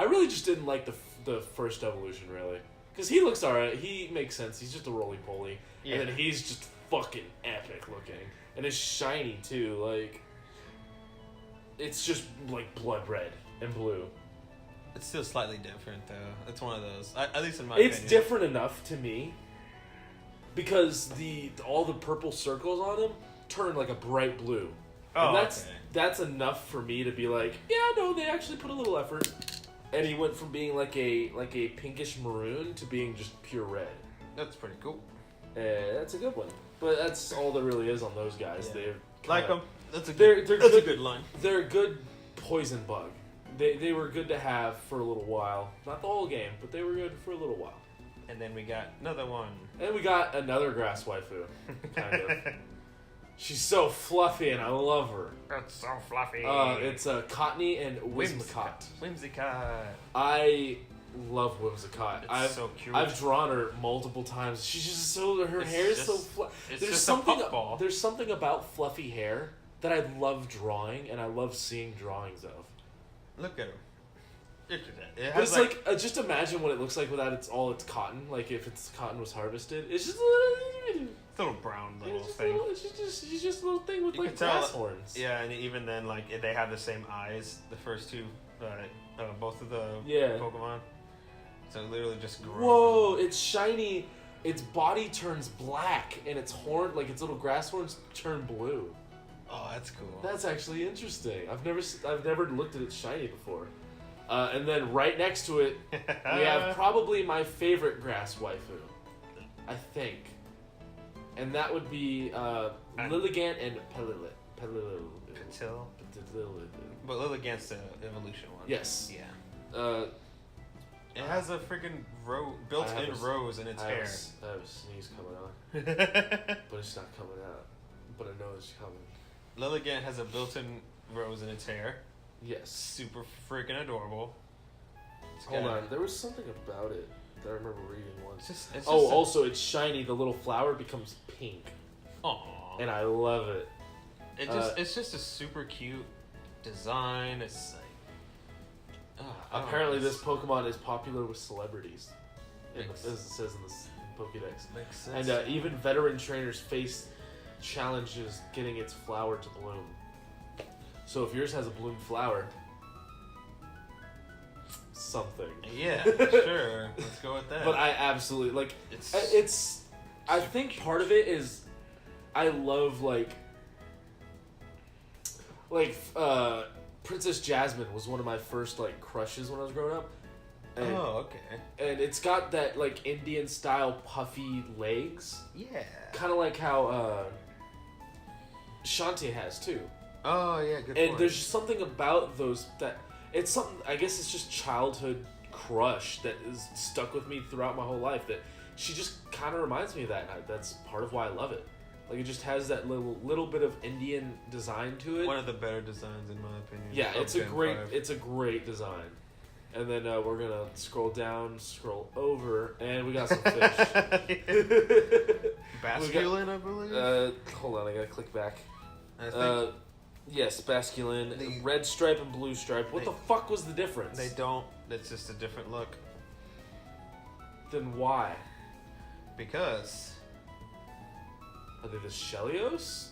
Speaker 3: really just didn't like the first evolution really, because he looks alright. He makes sense. He's just a roly poly, and then he's just fucking epic looking, and it's shiny too. Like, it's just like blood red and blue.
Speaker 2: It's still slightly different though. It's one of those. At least in my
Speaker 3: It's
Speaker 2: opinion.
Speaker 3: different enough to me because all the purple circles on him turn like a bright blue.
Speaker 2: Oh,
Speaker 3: and
Speaker 2: okay.
Speaker 3: That's enough for me to be like, yeah, no, they actually put a little effort. And he went from being like a pinkish maroon to being just pure red.
Speaker 2: That's pretty cool.
Speaker 3: That's a good one. But that's all there really is on those guys.
Speaker 2: Yeah.
Speaker 3: They're
Speaker 2: Like them. That's a good line.
Speaker 3: They're a good poison bug. They were good to have for a little while. Not the whole game, but they were good for a little while.
Speaker 2: And then we got another one.
Speaker 3: And we got another grass waifu, kind of. She's so fluffy, and I love her.
Speaker 2: That's so fluffy.
Speaker 3: It's Cottony and Whimsicott.
Speaker 2: Whimsicott.
Speaker 3: I love Whimsicott.
Speaker 2: It's so cute.
Speaker 3: I've drawn her multiple times. She's just her hair is so fluffy.
Speaker 2: There's something.
Speaker 3: There's something about fluffy hair that I love drawing, and I love seeing drawings of.
Speaker 2: Look at her. Look at that.
Speaker 3: But it's like just imagine what it looks like without its cotton. Like if its cotton was harvested, it's just
Speaker 2: a little brown little thing.
Speaker 3: She's just a little thing with
Speaker 2: You
Speaker 3: like
Speaker 2: can
Speaker 3: grass
Speaker 2: tell,
Speaker 3: horns.
Speaker 2: Yeah, and even then, like they have the same eyes. The first two, both of the Pokemon. So it literally just grows.
Speaker 3: Whoa! It's shiny. Its body turns black, and its horn, like its little grass horns, turn blue.
Speaker 2: Oh, that's cool.
Speaker 3: That's actually interesting. I've never looked at it shiny before. And then right next to it, we have probably my favorite grass waifu, I think. And that would be Lilligant and Pelillit.
Speaker 2: Patil. But Lilligant's the evolution one.
Speaker 3: Yes.
Speaker 2: Yeah. It has a freaking built-in rose in its hair.
Speaker 3: I have a sneeze coming on, but it's not coming out. But I know it's coming.
Speaker 2: Lilligant has a built-in rose in its hair.
Speaker 3: Yes.
Speaker 2: Super freaking adorable.
Speaker 3: Hold on, there was something about it that I remember reading once.
Speaker 2: It's
Speaker 3: also it's shiny. The little flower becomes pink.
Speaker 2: Aww.
Speaker 3: And I love it.
Speaker 2: It's just a super cute design. It's like
Speaker 3: apparently this Pokemon is popular with celebrities, as it says in the Pokédex.
Speaker 2: Makes sense.
Speaker 3: And even veteran trainers face challenges getting its flower to bloom. So if yours has a bloomed flower, something.
Speaker 2: Yeah, sure. Let's go with that.
Speaker 3: But I absolutely like it's. I think part of it is I love like Princess Jasmine was one of my first like crushes when I was growing up. And,
Speaker 2: okay.
Speaker 3: And it's got that like Indian style puffy legs.
Speaker 2: Yeah.
Speaker 3: Kind of like how Shantae has too.
Speaker 2: Oh yeah, good
Speaker 3: And
Speaker 2: point.
Speaker 3: there's just something about those that it's something. I guess it's just childhood crush that is stuck with me throughout my whole life. That she just kind of reminds me of that. And that's part of why I love it. Like it just has that little bit of Indian design to it.
Speaker 2: One of the better designs in my opinion.
Speaker 3: Yeah, it's a great design. And then we're gonna scroll down, scroll over, and we got some fish.
Speaker 2: Basculin, I believe.
Speaker 3: Hold on, I gotta click back.
Speaker 2: I think
Speaker 3: Yes, Basculin, red stripe and blue stripe. What the fuck was the difference?
Speaker 2: they don't. It's just a different look.
Speaker 3: Then why?
Speaker 2: Because
Speaker 3: Are they the Shelios?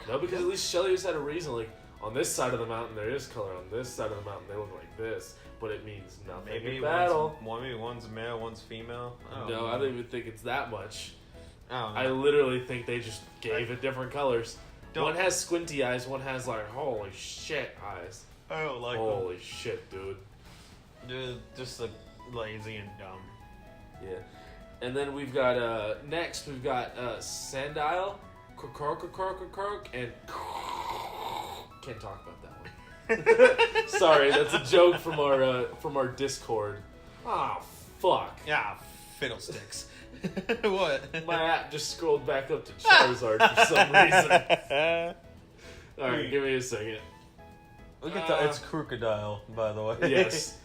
Speaker 3: No, because at least Shelios had a reason. Like, on this side of the mountain there is color. On this side of the mountain they look like this. But it means nothing
Speaker 2: maybe
Speaker 3: in battle.
Speaker 2: maybe one's male, one's female.
Speaker 3: I don't even think it's that much.
Speaker 2: I don't know.
Speaker 3: I literally think they just gave it different colors. One has squinty eyes, one has like, holy shit eyes.
Speaker 2: I don't like
Speaker 3: Holy shit, dude.
Speaker 2: them. Just like lazy and dumb.
Speaker 3: Yeah. And then we've got, next we've got Sandile, Kork, and can't talk about that one. Sorry, that's a joke from our Discord. Oh, fuck.
Speaker 2: Yeah, fiddlesticks. What?
Speaker 3: My app just scrolled back up to Charizard for some reason. Alright, give me a second.
Speaker 2: Look at that. It's Crocodile, by the way.
Speaker 3: Yes.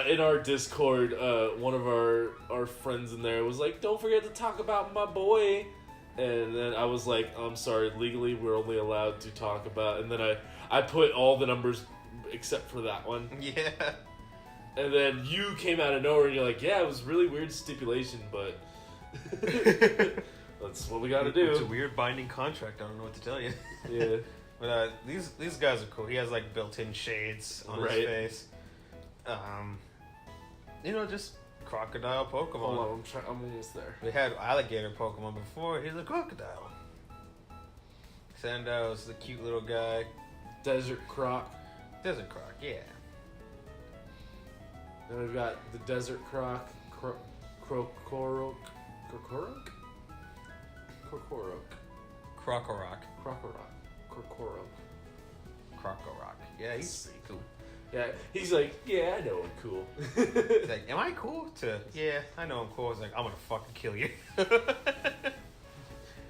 Speaker 3: In our Discord, one of our friends in there was like, don't forget to talk about my boy. And then I was like, I'm sorry, legally we're only allowed to talk about... And then I put all the numbers except for that one.
Speaker 2: Yeah.
Speaker 3: And then you came out of nowhere and you're like, yeah, it was really weird stipulation, but... that's what we gotta do.
Speaker 2: It's a weird binding contract. I don't know what to tell you.
Speaker 3: Yeah.
Speaker 2: But these guys are cool. He has like built-in shades on his face. Just crocodile Pokemon.
Speaker 3: Hold on, I'm almost there.
Speaker 2: We had alligator Pokemon before. He's a crocodile. Sando's the cute little guy.
Speaker 3: Desert Croc.
Speaker 2: Desert Croc, yeah.
Speaker 3: Then we've got the Desert Croc, Krokorok.
Speaker 2: Yeah, he's cool.
Speaker 3: Yeah, he's like, yeah, I know I'm cool.
Speaker 2: He's like, am I cool? Yeah, I know I'm cool. He's like, I'm gonna fucking kill you.
Speaker 3: Dad,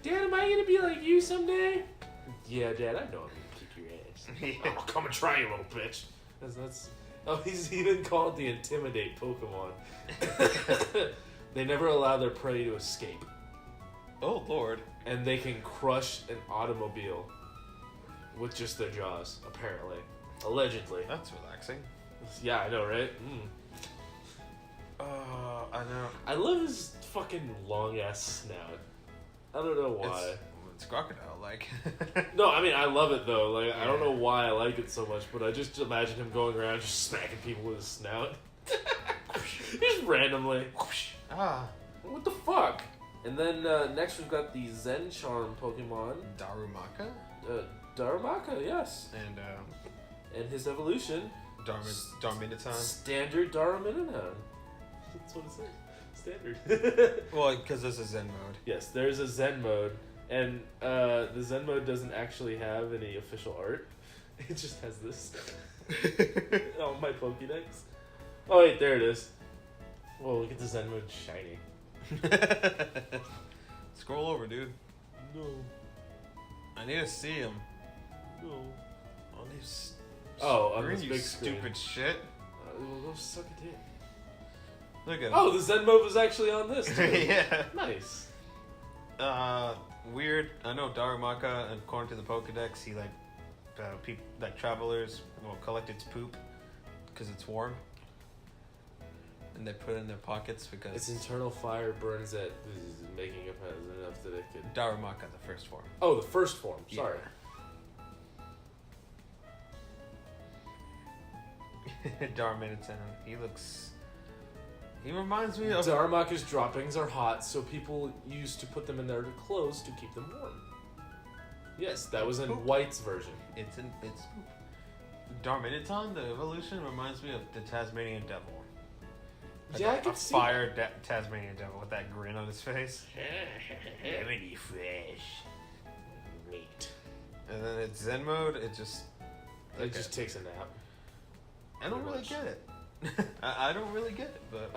Speaker 3: am I gonna be like you someday? Yeah, Dad, I know I'm gonna kick your ass.
Speaker 2: Yeah.
Speaker 3: Oh, come and try, you little bitch. Oh, he's even called the Intimidate Pokemon. They never allow their prey to escape.
Speaker 2: Oh, Lord.
Speaker 3: And they can crush an automobile with just their jaws, apparently. Allegedly.
Speaker 2: That's relaxing.
Speaker 3: Yeah, I know, right?
Speaker 2: I know.
Speaker 3: I love his fucking long-ass snout. I don't know why.
Speaker 2: It's crocodile-like.
Speaker 3: No, I mean, I love it, though. Like, I don't know why I like it so much, but I just imagine him going around just smacking people with his snout. Just randomly. What the fuck? And then next we've got the Zen Charm Pokemon.
Speaker 2: Darumaka?
Speaker 3: Darumaka, yes.
Speaker 2: And
Speaker 3: his evolution,
Speaker 2: Darmanitan.
Speaker 3: Standard Darmanitan. That's what it says. Standard.
Speaker 2: Well, because this is Zen mode.
Speaker 3: Yes, there's a Zen mode, and the Zen mode doesn't actually have any official art. It just has this. Oh, my Pokédex. Oh wait, there it is. Whoa, look at the Zen mode shiny.
Speaker 2: Scroll over, dude.
Speaker 3: No.
Speaker 2: I need to see him.
Speaker 3: No.
Speaker 2: On these.
Speaker 3: On
Speaker 2: screen,
Speaker 3: this
Speaker 2: you
Speaker 3: big screen.
Speaker 2: stupid shit.
Speaker 3: Well, go suck a dick.
Speaker 2: Look at.
Speaker 3: Oh, the Zen mode was actually on this too.
Speaker 2: Yeah.
Speaker 3: Nice.
Speaker 2: Weird. I know Darumaka, according to the Pokédex, he travelers will collect its poop because it's warm, and they put it in their pockets because
Speaker 3: Its internal fire burns it, making it enough that it could.
Speaker 2: Darumaka, the first form.
Speaker 3: Oh, the first form. Sorry.
Speaker 2: Darmanitan. He reminds me of.
Speaker 3: Darumaka's droppings are hot, so people used to put them in their clothes to keep them warm. Yes, that was in White's version.
Speaker 2: It's Darmanitan. The evolution reminds me of the Tasmanian Devil.
Speaker 3: Yeah, I can see
Speaker 2: fire Tasmanian Devil with that grin on his face. Really fresh meat. And then it's Zen mode. It just
Speaker 3: takes a nap.
Speaker 2: I don't really get it. I don't really get it, but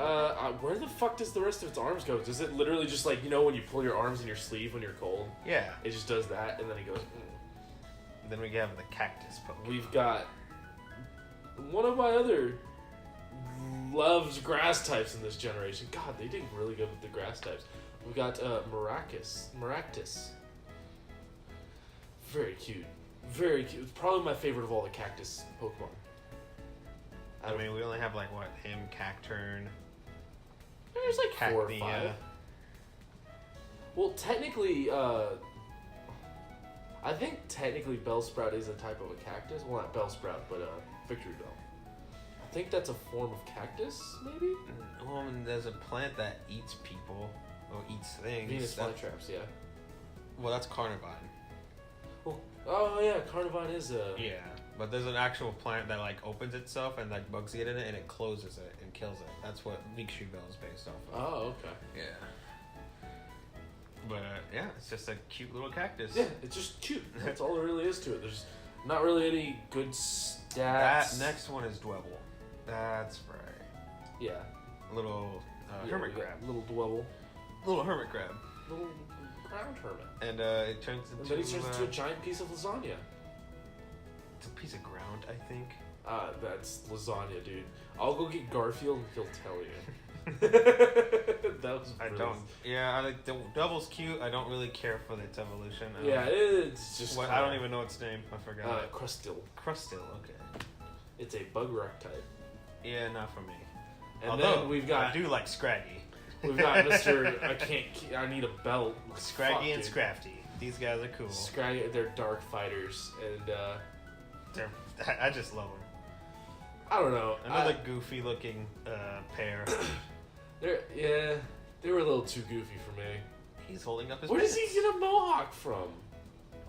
Speaker 3: where the fuck does the rest of its arms go? Does it literally just like, you know, when you pull your arms in your sleeve when you're cold?
Speaker 2: Yeah.
Speaker 3: It just does that, and then it goes.
Speaker 2: Then we have the cactus Pokemon.
Speaker 3: We've got one of my other loves grass types in this generation. God, they did really good with the grass types. We've got Maractus. Very cute. Very cute. It's probably my favorite of all the cactus Pokemon.
Speaker 2: I mean, we only have like what, him, Cacturn.
Speaker 3: There's like 4 or 5.
Speaker 2: Cacnea.
Speaker 3: Well, technically, I think technically Bellsprout is a type of a cactus. Well, not Bellsprout, but Victory Bell. I think that's a form of cactus, maybe?
Speaker 2: Well, and there's a plant that eats people, or eats things.
Speaker 3: Venus flytraps, yeah.
Speaker 2: Well, that's Carnivine.
Speaker 3: Well, oh yeah, Carnivine is a...
Speaker 2: Yeah, but there's an actual plant that like opens itself and like bugs get in it and it closes it and kills it. That's what Victory Bell is based off of.
Speaker 3: Oh, okay.
Speaker 2: Yeah. But yeah, it's just a cute little cactus.
Speaker 3: Yeah, it's just cute. That's all there really is to it. There's not really any good stats.
Speaker 2: That next one is Dwebble. That's right.
Speaker 3: Yeah.
Speaker 2: Little hermit crab.
Speaker 3: Little Dwebble.
Speaker 2: Little hermit crab.
Speaker 3: Little ground hermit.
Speaker 2: And it turns into...
Speaker 3: And then he turns into a giant piece of lasagna.
Speaker 2: It's a piece of ground, I think.
Speaker 3: That's lasagna, dude. I'll go get Garfield and he'll tell you. That was brilliant.
Speaker 2: I don't. Yeah, I like Double's cute. I don't really care for its evolution.
Speaker 3: Yeah, it's just.
Speaker 2: I don't even know its name. I forgot.
Speaker 3: Crustil.
Speaker 2: Crustil. Okay.
Speaker 3: It's a bug rock type.
Speaker 2: Yeah, not for me.
Speaker 3: And
Speaker 2: although,
Speaker 3: then we've got.
Speaker 2: I do like Scraggy.
Speaker 3: We've got Mr. I need a belt.
Speaker 2: Scraggy and Scrafty. These guys are cool.
Speaker 3: Scraggy, they're dark fighters, and
Speaker 2: I just love them.
Speaker 3: I don't know.
Speaker 2: Another goofy looking pair.
Speaker 3: They were a little too goofy for me.
Speaker 2: He's holding up his
Speaker 3: Where
Speaker 2: pants.
Speaker 3: does he get a mohawk from?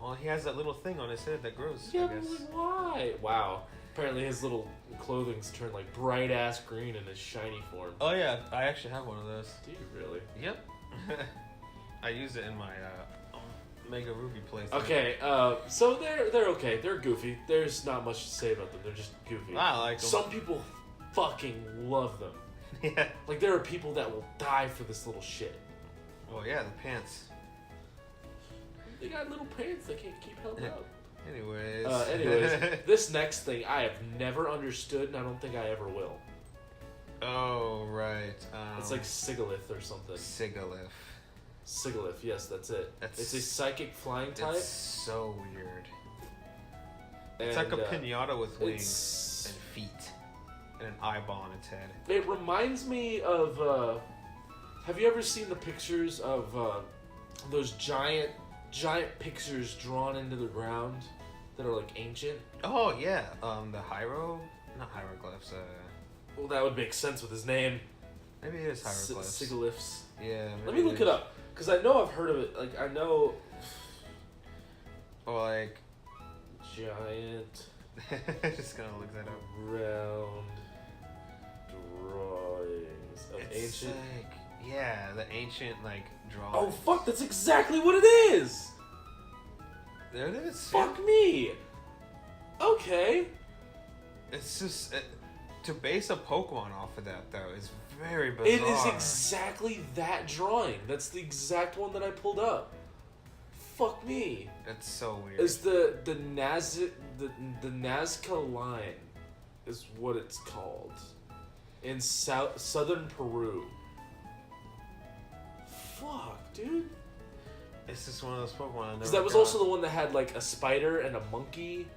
Speaker 2: Well, he has that little thing on his head that grows,
Speaker 3: Yeah,
Speaker 2: I guess.
Speaker 3: but why? Wow. Apparently his little clothing's turned like bright ass green in his shiny form.
Speaker 2: Oh yeah, I actually have one of those.
Speaker 3: Do you really?
Speaker 2: Yep. I used it in my Mega Ruby playthrough.
Speaker 3: Okay, so they're okay. They're goofy. There's not much to say about them. They're just goofy.
Speaker 2: I like them.
Speaker 3: Some people fucking love them.
Speaker 2: Yeah.
Speaker 3: Like, there are people that will die for this little shit.
Speaker 2: Well, yeah, the pants.
Speaker 3: They got little pants. They can't keep held up.
Speaker 2: Anyways.
Speaker 3: This next thing I have never understood, and I don't think I ever will.
Speaker 2: Oh, right.
Speaker 3: It's like Sigalith or something. Sigalith, yes, that's it. It's a psychic flying type.
Speaker 2: It's so weird. It's like a pinata with wings and feet. And an eyeball on its head.
Speaker 3: It reminds me of, have you ever seen the pictures of those giant pictures drawn into the ground that are like ancient?
Speaker 2: Oh yeah, the not hieroglyphs.
Speaker 3: Well, that would make sense with his name.
Speaker 2: Maybe it is hieroglyphs.
Speaker 3: Sigiliths.
Speaker 2: Yeah.
Speaker 3: Let me look it up because I know I've heard of it. Like I know.
Speaker 2: Or like
Speaker 3: Giant
Speaker 2: Just gonna look that up.
Speaker 3: Round drawings of
Speaker 2: It's
Speaker 3: ancient.
Speaker 2: like, yeah, the ancient like drawing.
Speaker 3: Oh fuck! That's exactly what it is.
Speaker 2: There it is.
Speaker 3: Fuck me. Okay.
Speaker 2: It's just to base a Pokemon off of that though is very bizarre.
Speaker 3: It is exactly that drawing. That's the exact one that I pulled up. Fuck me.
Speaker 2: It's so weird.
Speaker 3: Is the Nazca line is what it's called in southern Peru. Fuck, dude.
Speaker 2: It's just one of those Pokemon I never
Speaker 3: Because that was
Speaker 2: got.
Speaker 3: also the one that had like a spider and a monkey,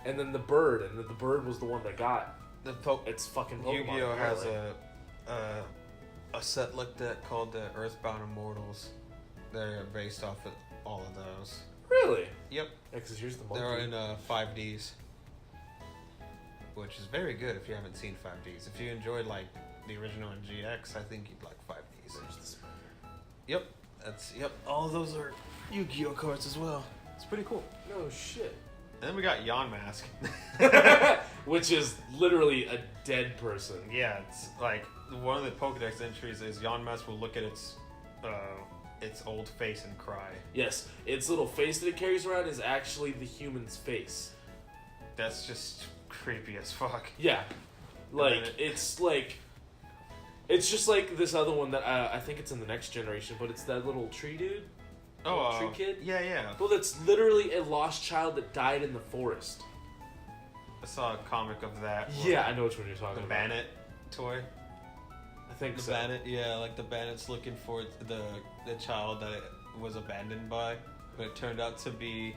Speaker 3: and then the bird, and the bird was the one that got its fucking Pokemon.
Speaker 2: Yu-Gi-Oh has
Speaker 3: apparently.
Speaker 2: a set like that called the Earthbound Immortals. They're based off of all of those.
Speaker 3: Really?
Speaker 2: Yep.
Speaker 3: Yeah, because here's the monkey.
Speaker 2: They're in 5Ds, which is very good if you haven't seen 5Ds. If you enjoyed like the original in GX, I think you'd like 5Ds.
Speaker 3: There's the spider.
Speaker 2: Yep. All of those are Yu-Gi-Oh cards as well. It's pretty cool.
Speaker 3: No shit.
Speaker 2: And then we got Yonmask.
Speaker 3: Which is literally a dead person.
Speaker 2: Yeah, it's like one of the Pokedex entries is Yonmask will look at its old face and cry.
Speaker 3: Yes, its little face that it carries around is actually the human's face.
Speaker 2: That's just creepy as fuck.
Speaker 3: Yeah, like
Speaker 2: then
Speaker 3: it's just like this other one that I think it's in the next generation, but it's that little tree dude.
Speaker 2: Oh,
Speaker 3: tree kid.
Speaker 2: Yeah.
Speaker 3: Well, that's literally a lost child that died in the forest.
Speaker 2: I saw a comic of that.
Speaker 3: Yeah, I know which one you're
Speaker 2: The
Speaker 3: talking about.
Speaker 2: Bannet toy.
Speaker 3: I think
Speaker 2: The
Speaker 3: so.
Speaker 2: Bannet, yeah, like the Bannet's looking for the child that it was abandoned by, but it turned out to be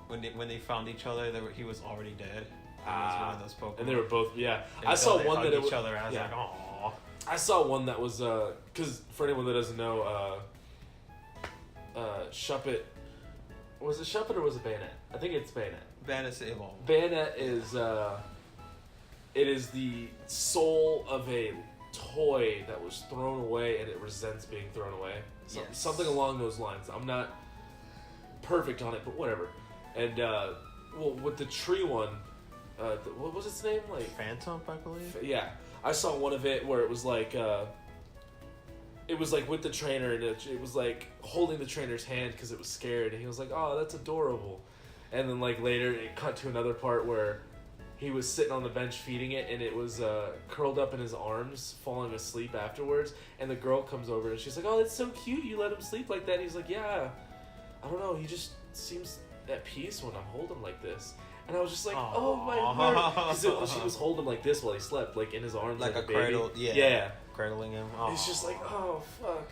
Speaker 2: when they found each other, he was already dead. It was one of those Pokemon.
Speaker 3: And they were both, yeah.
Speaker 2: Until
Speaker 3: I saw
Speaker 2: they
Speaker 3: one
Speaker 2: hugged
Speaker 3: that it
Speaker 2: each
Speaker 3: was,
Speaker 2: other. I was
Speaker 3: yeah.
Speaker 2: like, aww.
Speaker 3: I saw one that was because for anyone that doesn't know, Shuppet, was it Shuppet or was it Bayonet? I think it's Bayonet.
Speaker 2: Bannet's evolved.
Speaker 3: Bayonet is it is the soul of a toy that was thrown away and it resents being thrown away.
Speaker 2: Yes.
Speaker 3: Something along those lines. I'm not perfect on it, but whatever. And well, with the tree one, what was its name? Like
Speaker 2: Phantom, I believe.
Speaker 3: yeah, I saw one of it where it was like with the trainer and it was like holding the trainer's hand because it was scared and he was like, oh, that's adorable. And then like later it cut to another part where he was sitting on the bench feeding it and it was curled up in his arms falling asleep afterwards, and the girl comes over and she's like, oh, that's so cute, you let him sleep like that. And he's like, yeah, I don't know, he just seems at peace when I'm holding him like this. And I was just like,
Speaker 2: Aww.
Speaker 3: oh my heart. 'Cause she was holding him like this while he slept, like in his arms,
Speaker 2: Like a
Speaker 3: baby.
Speaker 2: cradle, yeah.
Speaker 3: Yeah.
Speaker 2: Cradling him.
Speaker 3: It's just like, oh fuck.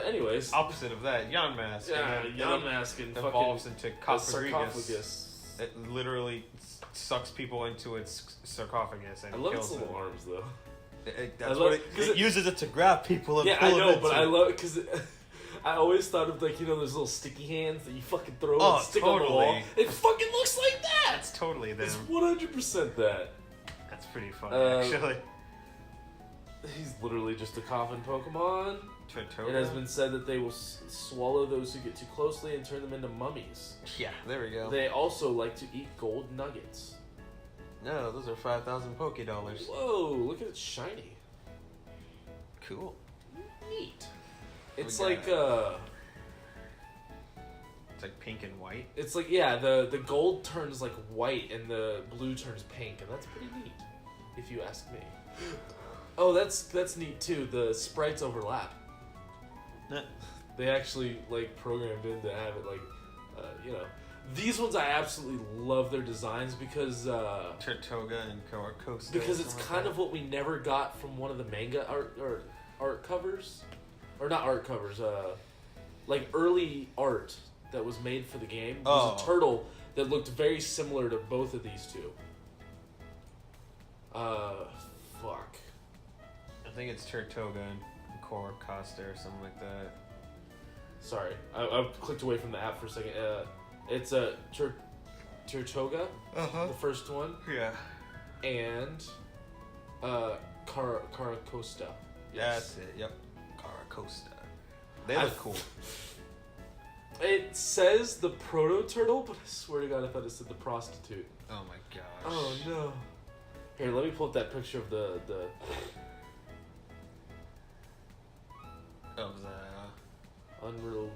Speaker 3: Anyways.
Speaker 2: Opposite of that, Yonmask.
Speaker 3: Yeah, Yonmask and
Speaker 2: evolves
Speaker 3: fucking
Speaker 2: into
Speaker 3: a
Speaker 2: sarcophagus.
Speaker 3: sarcophagus.
Speaker 2: It literally sucks people into its sarcophagus and
Speaker 3: I love
Speaker 2: kills
Speaker 3: its little
Speaker 2: them.
Speaker 3: arms though.
Speaker 2: That's
Speaker 3: I love-
Speaker 2: what it
Speaker 3: 'cause it
Speaker 2: uses it to grab people and
Speaker 3: Yeah,
Speaker 2: pull
Speaker 3: I
Speaker 2: them
Speaker 3: know,
Speaker 2: into.
Speaker 3: but I love it because I always thought of like, you know, those little sticky hands that you fucking throw
Speaker 2: Oh,
Speaker 3: and stick on the
Speaker 2: totally.
Speaker 3: wall. It fucking looks like that.
Speaker 2: That's totally them.
Speaker 3: It's 100% that.
Speaker 2: That's pretty funny,
Speaker 3: Uh,
Speaker 2: actually.
Speaker 3: He's literally just a coffin Pokemon.
Speaker 2: Tortoga?
Speaker 3: It has been said that they will swallow those who get too closely and turn them into mummies.
Speaker 2: Yeah, there we go.
Speaker 3: They also like to eat gold nuggets.
Speaker 2: No, those are 5,000 Poké Dollars.
Speaker 3: Whoa, look at it shiny.
Speaker 2: Cool.
Speaker 3: Neat. It's
Speaker 2: We
Speaker 3: like
Speaker 2: got It's like pink and white.
Speaker 3: it's like yeah, the gold turns like white and the blue turns pink, and that's pretty neat, if you ask me. Oh, that's neat too. The sprites overlap.
Speaker 2: Nah.
Speaker 3: They actually like programmed in to have it like, you know, these ones I absolutely love their designs because
Speaker 2: Tortoga and Costa.
Speaker 3: because it's kind of what we never got from one of the manga art covers, or not art covers, like early art that was made for the game. Was a turtle that looked very similar to both of these two. Fuck.
Speaker 2: I think it's Tortoga and Costa or something like that.
Speaker 3: Sorry, I clicked away from the app for a second. It's a Tortoga, the first one,
Speaker 2: Yeah.
Speaker 3: and Caracosta.
Speaker 2: That's it. Yep. Costa. They look cool.
Speaker 3: It says the proto turtle, but I swear to God, I thought it said the prostitute.
Speaker 2: Oh my gosh.
Speaker 3: Oh no. Here, let me pull up that picture of the
Speaker 2: Of the
Speaker 3: unreleased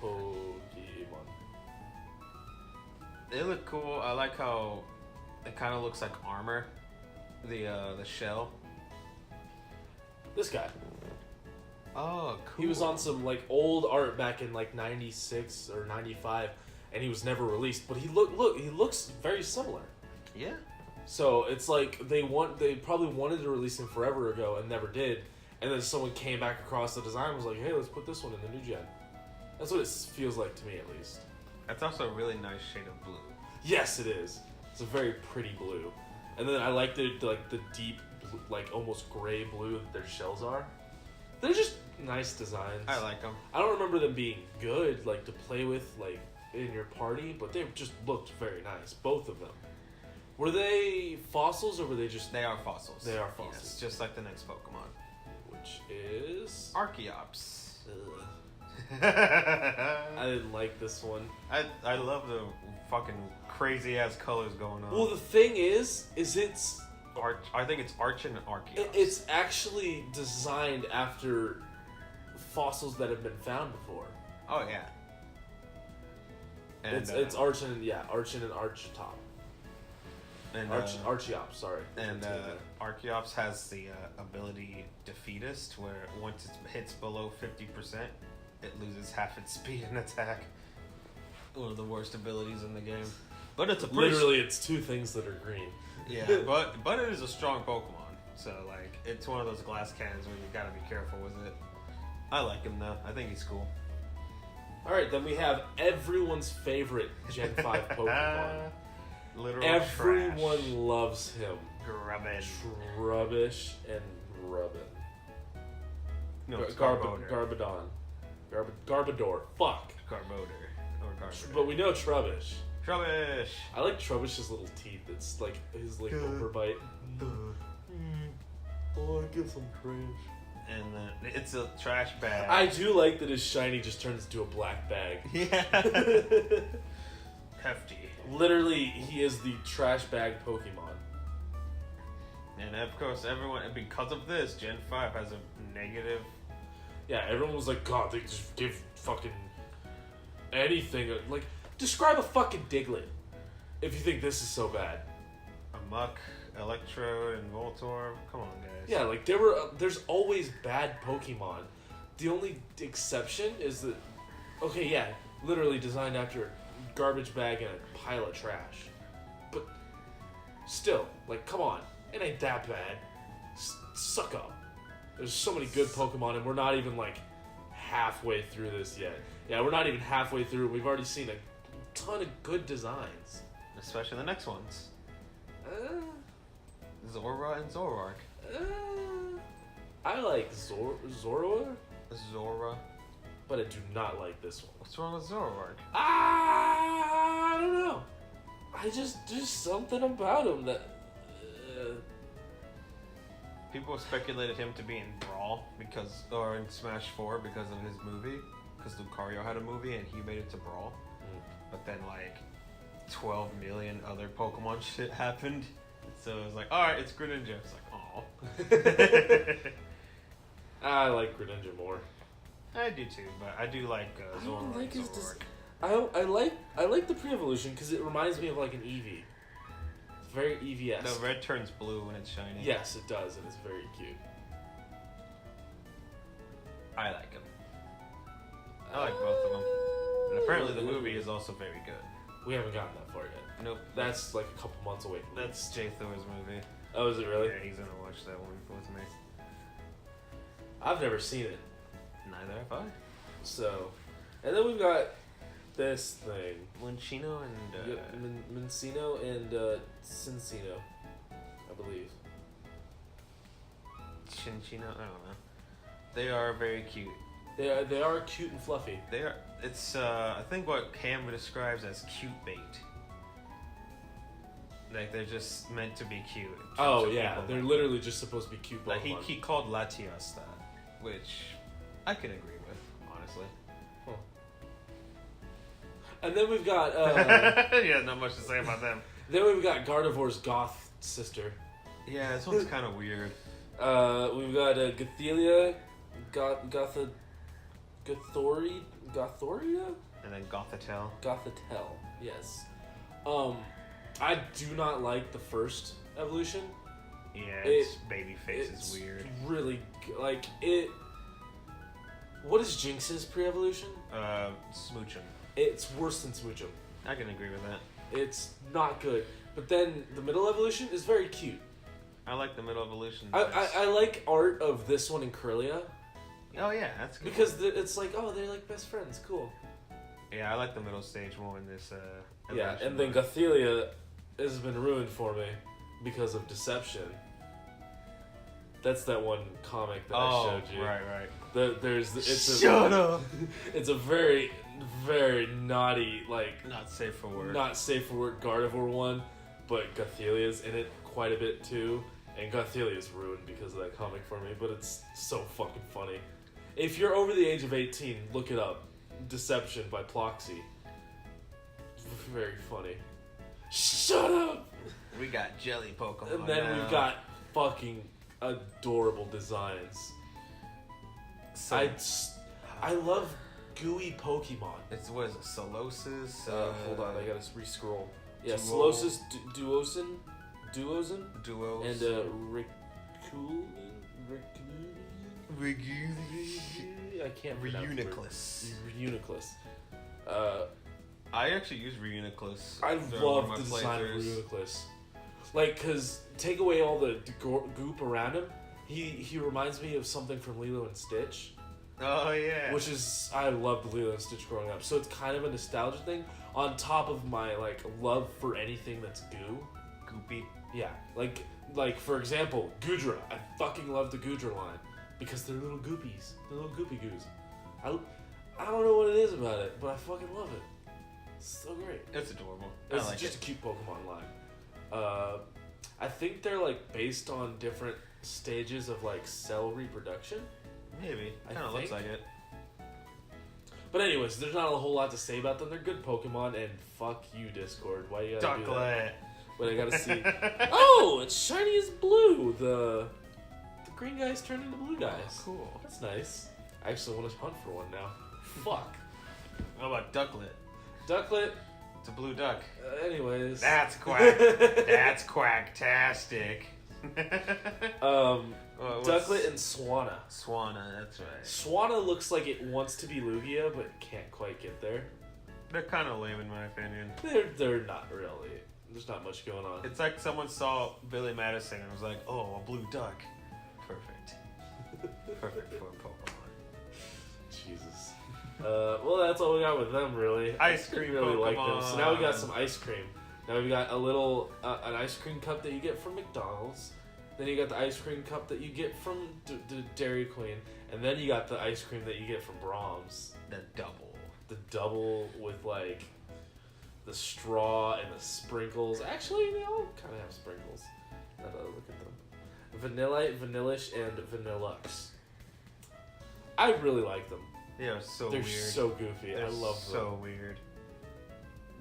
Speaker 3: Pokemon.
Speaker 2: They look cool. I like how it kind of looks like armor. The shell.
Speaker 3: This guy.
Speaker 2: Oh, cool.
Speaker 3: He was on some like old art back in like '96 or '95, and he was never released. But he looks very similar.
Speaker 2: Yeah.
Speaker 3: So it's like they probably wanted to release him forever ago and never did, and then someone came back across the design and was like, hey, let's put this one in the new gen. That's what it feels like to me, at least.
Speaker 2: That's also a really nice shade of blue.
Speaker 3: Yes, it is. It's a very pretty blue, and then I like the deep, like almost gray blue that their shells are. They're just nice designs.
Speaker 2: I like them.
Speaker 3: I don't remember them being good, like to play with, like in your party, but they just looked very nice, both of them. Were they fossils or were they just?
Speaker 2: They are fossils.
Speaker 3: They are fossils.
Speaker 2: Yes, just like the next Pokemon.
Speaker 3: Which is
Speaker 2: Archeops.
Speaker 3: I didn't like this one.
Speaker 2: I love the fucking crazy ass colors going on.
Speaker 3: Well, the thing is it's
Speaker 2: I think it's Archon and Archeops.
Speaker 3: it's actually designed after fossils that have been found before.
Speaker 2: Oh yeah. And,
Speaker 3: It's Archon and Archeotop.
Speaker 2: And
Speaker 3: Archeops, sorry.
Speaker 2: And Archeops has the ability Defeatist, where once it hits below 50%, it loses half its speed and attack. One of the worst abilities in the game. But it's a pretty
Speaker 3: Literally, it's two things that are green.
Speaker 2: Yeah, but it is a strong Pokemon. So like, it's one of those glass cannons where you gotta be careful with it. I like him though. I think he's cool.
Speaker 3: All right, then we have everyone's favorite Gen 5 Pokemon.
Speaker 2: Literal
Speaker 3: Everyone
Speaker 2: trash.
Speaker 3: loves him.
Speaker 2: Grubbin.
Speaker 3: Trubbish and Rubbin.
Speaker 2: No, it's
Speaker 3: Garbodor. Garbodor. Fuck.
Speaker 2: Garbodor. Or Garbodor.
Speaker 3: But we know Trubbish.
Speaker 2: Trubbish.
Speaker 3: I like Trubbish's little teeth. It's like his like overbite. Oh, I get some trash.
Speaker 2: And then it's a trash bag.
Speaker 3: I do like that his shiny just turns into a black bag.
Speaker 2: Yeah. Hefty.
Speaker 3: Literally, he is the trash bag Pokemon.
Speaker 2: And of course, everyone, because of this, Gen 5 has a negative.
Speaker 3: Yeah, everyone was like, God, they just give fucking anything. Like, describe a fucking Diglett if you think this is so bad.
Speaker 2: A Muck, Electrode, and Voltorb. Come on, guys.
Speaker 3: Yeah, like there's always bad Pokemon. The only exception is that, okay, yeah, literally designed after a garbage bag and a pile of trash. But still, like, come on, it ain't that bad. Suck up. There's so many good Pokemon, and we're not even like halfway through this yet. Yeah, we're not even halfway through. We've already seen a ton of good designs.
Speaker 2: Especially the next ones. Zorra and Zoroark.
Speaker 3: I like Zoroark,
Speaker 2: Zorra.
Speaker 3: but I do not like this one.
Speaker 2: What's wrong with Zoroark?
Speaker 3: I don't know. There's something about him that.
Speaker 2: People speculated him to be in Brawl or in Smash 4 because of his movie. Because Lucario had a movie and he made it to Brawl. But then, like, 12 million other Pokemon shit happened. So it was like, alright, it's Greninja. It's like, aw.
Speaker 3: I like Greninja more.
Speaker 2: I do too, but I do like Zoroark.
Speaker 3: I like his
Speaker 2: Zoroark.
Speaker 3: I like the pre-evolution because it reminds me of like an Eevee. It's very Eevee-esque.
Speaker 2: The red turns blue when it's shiny.
Speaker 3: Yes, it does, and it's very cute.
Speaker 2: I like him. I like both of them. And apparently the movie is also very good.
Speaker 3: We haven't gotten that far yet.
Speaker 2: Nope.
Speaker 3: That's like a couple months away.
Speaker 2: That's Jay Thor's movie.
Speaker 3: Oh, is it really?
Speaker 2: Yeah, he's gonna watch that one with me.
Speaker 3: I've never seen it.
Speaker 2: Neither have I.
Speaker 3: So, and then we've got this thing.
Speaker 2: Minccino and
Speaker 3: Minccino and Cinccino, I believe.
Speaker 2: Chinchino, I don't know. They are very cute.
Speaker 3: They are cute and fluffy.
Speaker 2: They are. It's I think what Cam describes as cute bait. Like they're just meant to be cute.
Speaker 3: Oh yeah, they're literally just supposed to be cute Pokemon.
Speaker 2: Like he called Latias that, which I can agree with, honestly.
Speaker 3: And then we've got
Speaker 2: Yeah, not much to say about them.
Speaker 3: then we've got Gardevoir's goth sister.
Speaker 2: Yeah, this one's kind of weird.
Speaker 3: We've got Gothelia, Gothoria?
Speaker 2: And then Gothitelle.
Speaker 3: Gothitelle, yes. I do not like the first evolution.
Speaker 2: Yeah, its baby face is weird.
Speaker 3: Really, like, it... What is Jinx's pre-evolution?
Speaker 2: Smoochum.
Speaker 3: It's worse than Smoochum.
Speaker 2: I can agree with that.
Speaker 3: It's not good. But then the middle evolution is very cute.
Speaker 2: I like the middle evolution.
Speaker 3: I like art of this one in Corellia.
Speaker 2: Oh yeah, that's good.
Speaker 3: Because it's like, oh, they're like best friends. Cool.
Speaker 2: Yeah, I like the middle stage more in this.
Speaker 3: Yeah, and then Gothelia has been ruined for me because of Deception. That's that one comic that I showed you.
Speaker 2: Right.
Speaker 3: Shut up. It's a very, very naughty, like
Speaker 2: Not safe for work.
Speaker 3: not safe for work Gardevoir one, but Gothelia's in it quite a bit too. And Gothelia's ruined because of that comic for me, but it's so fucking funny. If you're over the age of 18, look it up. Deception by Ploxy. Very funny. Shut up!
Speaker 2: We got jelly Pokemon.
Speaker 3: And then
Speaker 2: now.
Speaker 3: we've got fucking adorable designs.
Speaker 2: So,
Speaker 3: I love gooey Pokemon.
Speaker 2: It's what is it? Solosis.
Speaker 3: Hold on, I gotta re-scroll. Yeah,
Speaker 2: Duo-
Speaker 3: Solosis, Duosin,
Speaker 2: Duos.
Speaker 3: and I can't pronounce the word. Reuniclus.
Speaker 2: I actually use Reuniclus.
Speaker 3: I
Speaker 2: during one
Speaker 3: love
Speaker 2: of my
Speaker 3: the design of
Speaker 2: playthroughs.
Speaker 3: Reuniclus. Like, cause take away all the goop around him, he reminds me of something from Lilo and Stitch.
Speaker 2: Oh yeah.
Speaker 3: Which is, I loved Lilo and Stitch growing up. So it's kind of a nostalgia thing on top of my like love for anything that's goo.
Speaker 2: Goopy.
Speaker 3: Yeah, like for example, Goodra. I fucking love the Goodra line because they're little goopies. They're little goopy goos. I don't know what it is about it, but I fucking love it. It's so great.
Speaker 2: It's adorable.
Speaker 3: It's
Speaker 2: I like
Speaker 3: just
Speaker 2: it.
Speaker 3: a cute Pokemon line. I think they're like based on different stages of like cell reproduction.
Speaker 2: Maybe.
Speaker 3: I
Speaker 2: Kind of looks
Speaker 3: think.
Speaker 2: like it.
Speaker 3: But anyways, there's not a whole lot to say about them. They're good Pokemon, and fuck you, Discord. Why you gotta do that?
Speaker 2: Ducklet.
Speaker 3: But I gotta see. Oh, it's shiny as blue. The green guys turn into blue guys.
Speaker 2: Oh, cool.
Speaker 3: That's nice. I actually want to hunt for one now. Fuck.
Speaker 2: What about Ducklet?
Speaker 3: Ducklet.
Speaker 2: It's a blue duck.
Speaker 3: Anyways.
Speaker 2: That's quack. That's quacktastic.
Speaker 3: Ducklet and Swanna.
Speaker 2: Swanna, that's right.
Speaker 3: Swanna looks like it wants to be Lugia, but can't quite get there.
Speaker 2: They're kind of lame in my opinion.
Speaker 3: They're not really. There's not much going on.
Speaker 2: It's like someone saw Billy Madison and was like, "Oh, a blue duck, perfect, perfect for a Pokemon."
Speaker 3: Jesus. Well, that's all we got with them, really.
Speaker 2: Ice
Speaker 3: I didn't
Speaker 2: cream
Speaker 3: really like them. So now we got
Speaker 2: Pokemon.
Speaker 3: some ice cream. Now we've got a little an ice cream cup that you get from McDonald's. Then you got the ice cream cup that you get from Dairy Queen, and then you got the ice cream that you get from Brahms.
Speaker 2: The double.
Speaker 3: The double with like the straw and the sprinkles. Actually, they all kind of have sprinkles. Now that I look at them, Vanillite, Vanillish, and Vanillux. I really like them.
Speaker 2: They are so
Speaker 3: They're
Speaker 2: weird.
Speaker 3: so goofy.
Speaker 2: They're
Speaker 3: I love them.
Speaker 2: so weird.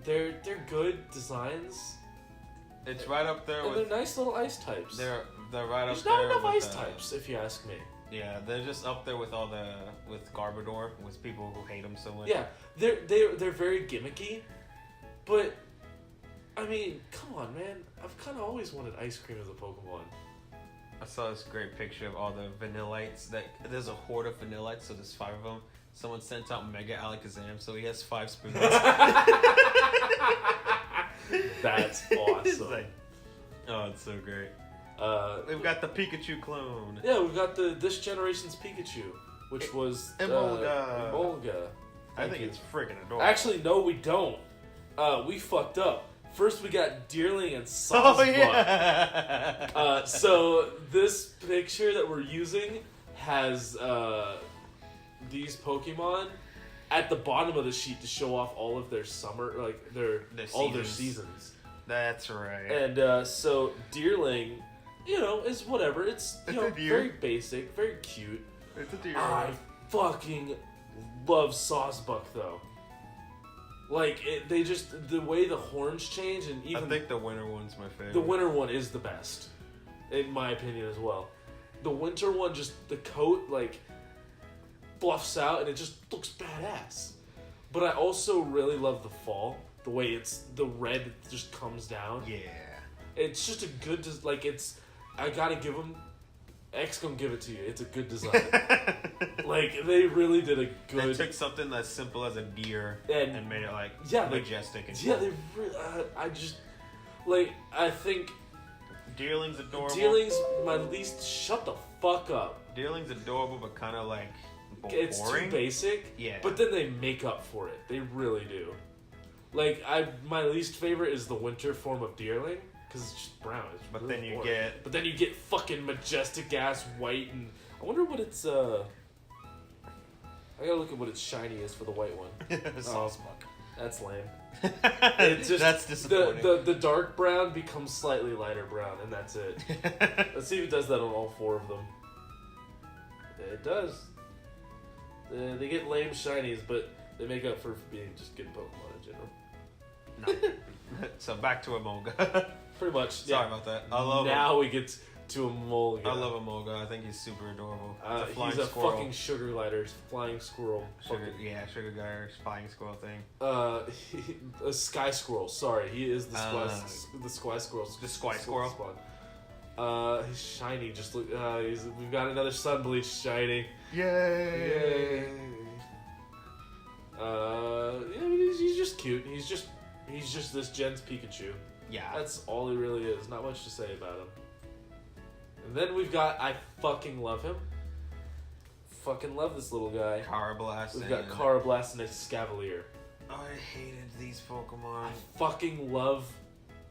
Speaker 3: They're good designs.
Speaker 2: It's right up there
Speaker 3: And
Speaker 2: with.
Speaker 3: they're nice little ice types.
Speaker 2: They're right
Speaker 3: There's
Speaker 2: up
Speaker 3: not
Speaker 2: there.
Speaker 3: enough
Speaker 2: with,
Speaker 3: ice types, if you ask me.
Speaker 2: Yeah, they're just up there with all with Garbodor, with people who hate them so much.
Speaker 3: Yeah, they're very gimmicky, but I mean, come on, man. I've kind of always wanted ice cream as a Pokemon.
Speaker 2: I saw this great picture of all the Vanillites. There's a horde of Vanillites, so there's 5 of them. Someone sent out Mega Alakazam, so he has 5 spoons.
Speaker 3: That's
Speaker 2: It's
Speaker 3: awesome.
Speaker 2: like, oh, it's so great. We've got the Pikachu clone.
Speaker 3: Yeah, we've got this generation's Pikachu, which was
Speaker 2: Emolga.
Speaker 3: Emolga.
Speaker 2: I think it's freaking adorable.
Speaker 3: Actually, no, we don't. We fucked up. First, we got Deerling and Sawsbuck.
Speaker 2: oh yeah.
Speaker 3: So this picture that we're using has these Pokemon at the bottom of the sheet to show off all of their summer, like their seasons.
Speaker 2: That's right.
Speaker 3: And so Deerling, is whatever. It's
Speaker 2: It's a deer.
Speaker 3: very basic, very cute.
Speaker 2: It's a deer.
Speaker 3: I fucking love Sawsbuck though. Like they just the way the horns change and even
Speaker 2: I think the winter one's my favorite.
Speaker 3: the winter one is the best, in my opinion as well. The winter one, just the coat like buffs out and it just looks badass. But I also really love the fall. The way it's the red just comes down.
Speaker 2: Yeah.
Speaker 3: It's just a good it's. I gotta give them. X gonna give it to you. It's a good design. Like they really did a good.
Speaker 2: They took something as simple as a deer and made it like majestic and
Speaker 3: yeah,
Speaker 2: cool.
Speaker 3: they. I just like. I think
Speaker 2: Deerling's adorable.
Speaker 3: Deerling's my least. Shut the fuck up.
Speaker 2: Deerling's adorable, but kind of like boring.
Speaker 3: It's too basic.
Speaker 2: Yeah.
Speaker 3: But then they make up for it. They really do. Like my least favorite is the winter form of Deerling. Because it's just brown. It's
Speaker 2: but
Speaker 3: really
Speaker 2: then you
Speaker 3: boring.
Speaker 2: get...
Speaker 3: But then you get fucking majestic ass white and... I wonder what it's, I gotta look at what its shiny is for the white one.
Speaker 2: Sawsbuck.
Speaker 3: That's lame. It's just,
Speaker 2: that's disappointing.
Speaker 3: The dark brown becomes slightly lighter brown, and that's it. Let's see if it does that on all four of them. It does. They get lame shinies, but they make up for being just good Pokemon in general.
Speaker 2: No. So back to Emolga.
Speaker 3: Pretty much.
Speaker 2: Sorry about that. I love him.
Speaker 3: Now we get to Emolga.
Speaker 2: I love Emolga. I think he's super adorable.
Speaker 3: He's a fucking sugar glider, flying squirrel.
Speaker 2: Sugar glider, flying squirrel thing.
Speaker 3: A sky squirrel. Sorry, he is the sky squirrel.
Speaker 2: The sky squirrel.
Speaker 3: He's shiny. Just look. We've got another sun bleach shiny.
Speaker 2: Yay!
Speaker 3: Yeah, he's just cute. He's just this gen's Pikachu.
Speaker 2: Yeah.
Speaker 3: That's all he really is. Not much to say about him. And then we've got, I fucking love him. Fucking love this little guy.
Speaker 2: Carablast.
Speaker 3: We've got Carablast and Escavalier.
Speaker 2: Oh, I hated these Pokemon.
Speaker 3: I fucking love...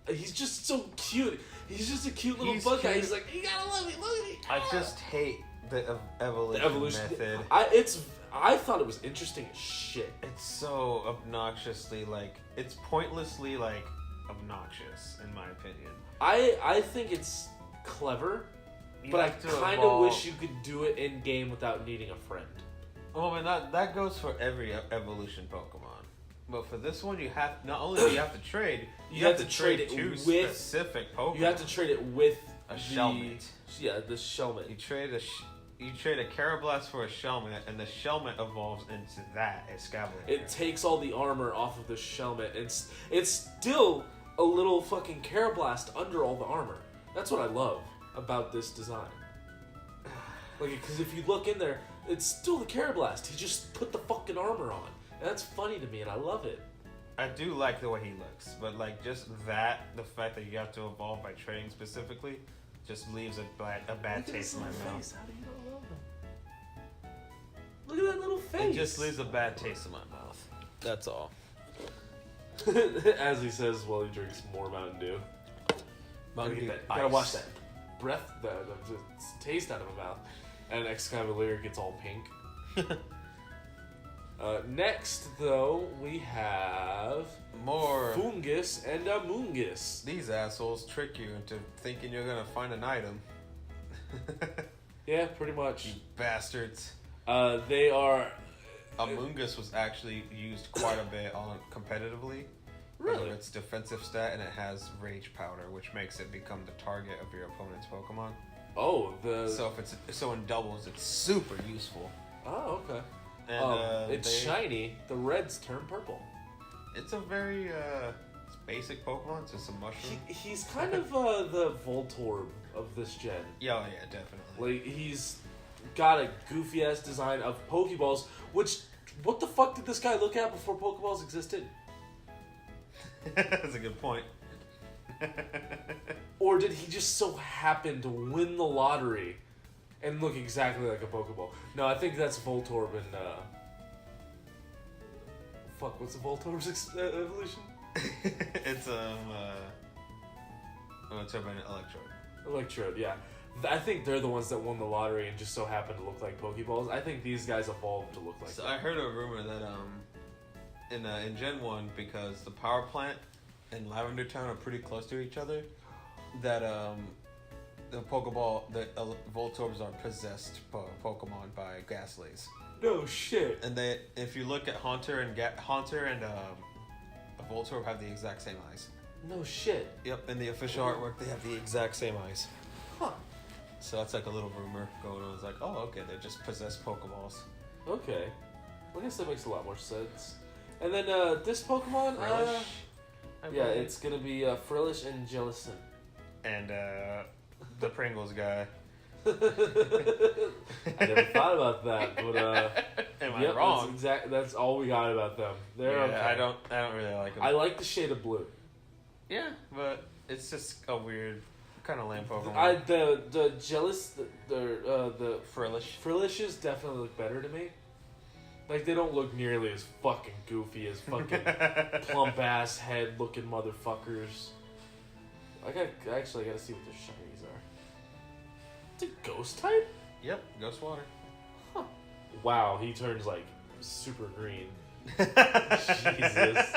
Speaker 3: He's just so cute. He's just a cute little bug guy. He's like, you gotta love me, look at me.
Speaker 2: I just hate the evolution method.
Speaker 3: I thought it was interesting as shit.
Speaker 2: It's so obnoxiously, like... It's pointlessly, like, obnoxious, in my opinion.
Speaker 3: I think it's clever, but I kind of wish you could do it in game without needing a friend.
Speaker 2: Well, and that goes for every evolution Pokemon. But for this one, you have not only do you have to trade, you have to trade it two specific Pokemon.
Speaker 3: You have to trade it with
Speaker 2: a Shelmet.
Speaker 3: Yeah, the Shelmet.
Speaker 2: You trade a Carablast for a Shelmet, and the Shelmet evolves into that Escavalier.
Speaker 3: It takes all the armor off of the Shelmet. It's still a little fucking Carablast under all the armor. That's what I love about this design. Like, because if you look in there, it's still the Carablast. He just put the fucking armor on. And that's funny to me, and I love it.
Speaker 2: I do like the way he looks, but like just the fact that you have to evolve by trading specifically, just leaves a bad taste in my mouth.
Speaker 3: How do you not love him? Look at that little face.
Speaker 2: It just leaves a bad taste in my mouth. That's all.
Speaker 3: As he says while he drinks more Mountain Dew.
Speaker 2: Mountain Dew
Speaker 3: Gotta watch that breath, the taste out of my mouth. And Excavalier gets all pink. Next, though, we have
Speaker 2: more
Speaker 3: Fungus and Amoongus.
Speaker 2: These assholes trick you into thinking you're gonna find an item.
Speaker 3: Yeah, pretty much.
Speaker 2: You bastards.
Speaker 3: They are...
Speaker 2: Amoongus was actually used quite a bit on competitively.
Speaker 3: Really?
Speaker 2: Its defensive stat, and it has Rage Powder, which makes it become the target of your opponent's Pokemon.
Speaker 3: Oh,
Speaker 2: So in doubles, it's super useful.
Speaker 3: Oh, okay.
Speaker 2: And
Speaker 3: it's shiny. The reds turn purple.
Speaker 2: It's a very it's basic Pokemon. It's just a mushroom.
Speaker 3: He's kind of the Voltorb of this gen.
Speaker 2: Yeah, definitely.
Speaker 3: Like, he's got a goofy ass design of Pokeballs. Which, what the fuck did this guy look at before Pokeballs existed?
Speaker 2: That's a good point.
Speaker 3: Or did he just so happen to win the lottery and look exactly like a Pokeball? No, I think that's Voltorb and fuck, what's the Voltorb's evolution?
Speaker 2: It's Turban Electrode.
Speaker 3: Electrode, yeah. I think they're the ones that won the lottery and just so happened to look like Pokeballs. I think these guys evolved to look like
Speaker 2: So I heard a rumor that in Gen 1, because the power plant and Lavender Town are pretty close to each other, that the Pokeball, the Voltorbs are possessed Pokemon by Ghastlies.
Speaker 3: No shit.
Speaker 2: And if you look at Haunter and a Voltorb have the exact same eyes.
Speaker 3: No shit.
Speaker 2: Yep, in the official artwork, they have the exact same eyes.
Speaker 3: Huh.
Speaker 2: So that's like a little rumor going on. It's like, oh, okay, they're just possessed Pokeballs.
Speaker 3: Okay. Well, I guess that makes a lot more sense. And then this Pokemon, yeah, it's gonna be Frillish and Jellicent.
Speaker 2: And the Pringles guy.
Speaker 3: I never thought about that, but
Speaker 2: Am I wrong?
Speaker 3: That's all we got about them. They're okay.
Speaker 2: I don't really like them.
Speaker 3: I like the shade of blue.
Speaker 2: Yeah, but it's just a weird kind of lame Pokemon.
Speaker 3: The the
Speaker 2: Frillishes
Speaker 3: definitely look better to me. Like, they don't look nearly as fucking goofy as fucking plump ass head looking motherfuckers. I gotta see what their shinies are. It's a ghost type?
Speaker 2: Yep, Ghost Water.
Speaker 3: Huh. Wow, he turns like super green. Jesus.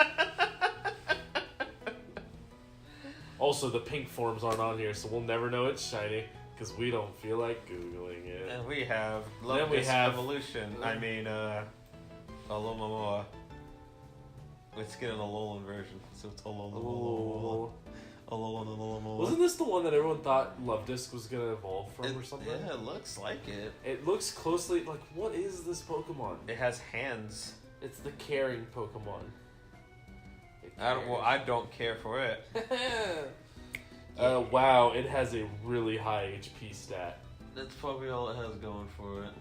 Speaker 3: Also, the pink forms aren't on here, so we'll never know it's shiny because we don't feel like Googling it.
Speaker 2: And we have Evolution. I mean, Alomomoa. Let's get an Alolan version. So it's Alolan.
Speaker 3: Wasn't this the one that everyone thought Luvdisc was gonna evolve from or something?
Speaker 2: Yeah, it looks like it.
Speaker 3: It looks closely like, what is this Pokemon?
Speaker 2: It has hands.
Speaker 3: It's the caring Pokemon.
Speaker 2: I don't care for it.
Speaker 3: Wow, it has a really high HP stat.
Speaker 2: That's probably all it has going for it.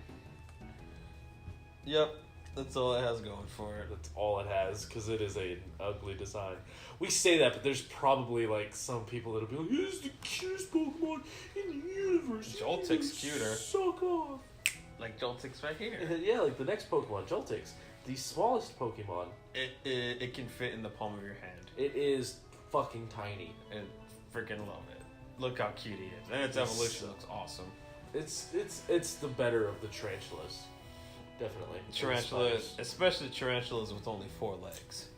Speaker 2: Yep, that's all it has going for it.
Speaker 3: That's all it has, because it is an ugly design. We say that, but there's probably like some people that'll be like, "It's the cutest Pokemon in the universe."
Speaker 2: Joltik's cuter.
Speaker 3: Suck off.
Speaker 2: Like Joltik's right here.
Speaker 3: Yeah, like the next Pokemon, Joltik's, the smallest Pokemon.
Speaker 2: It can fit in the palm of your hand.
Speaker 3: It is fucking tiny.
Speaker 2: And freaking love it. Look how cute he is. And its evolution looks awesome.
Speaker 3: It's the better of the tarantulas. Definitely.
Speaker 2: Tarantulas, especially tarantulas with only 4 legs.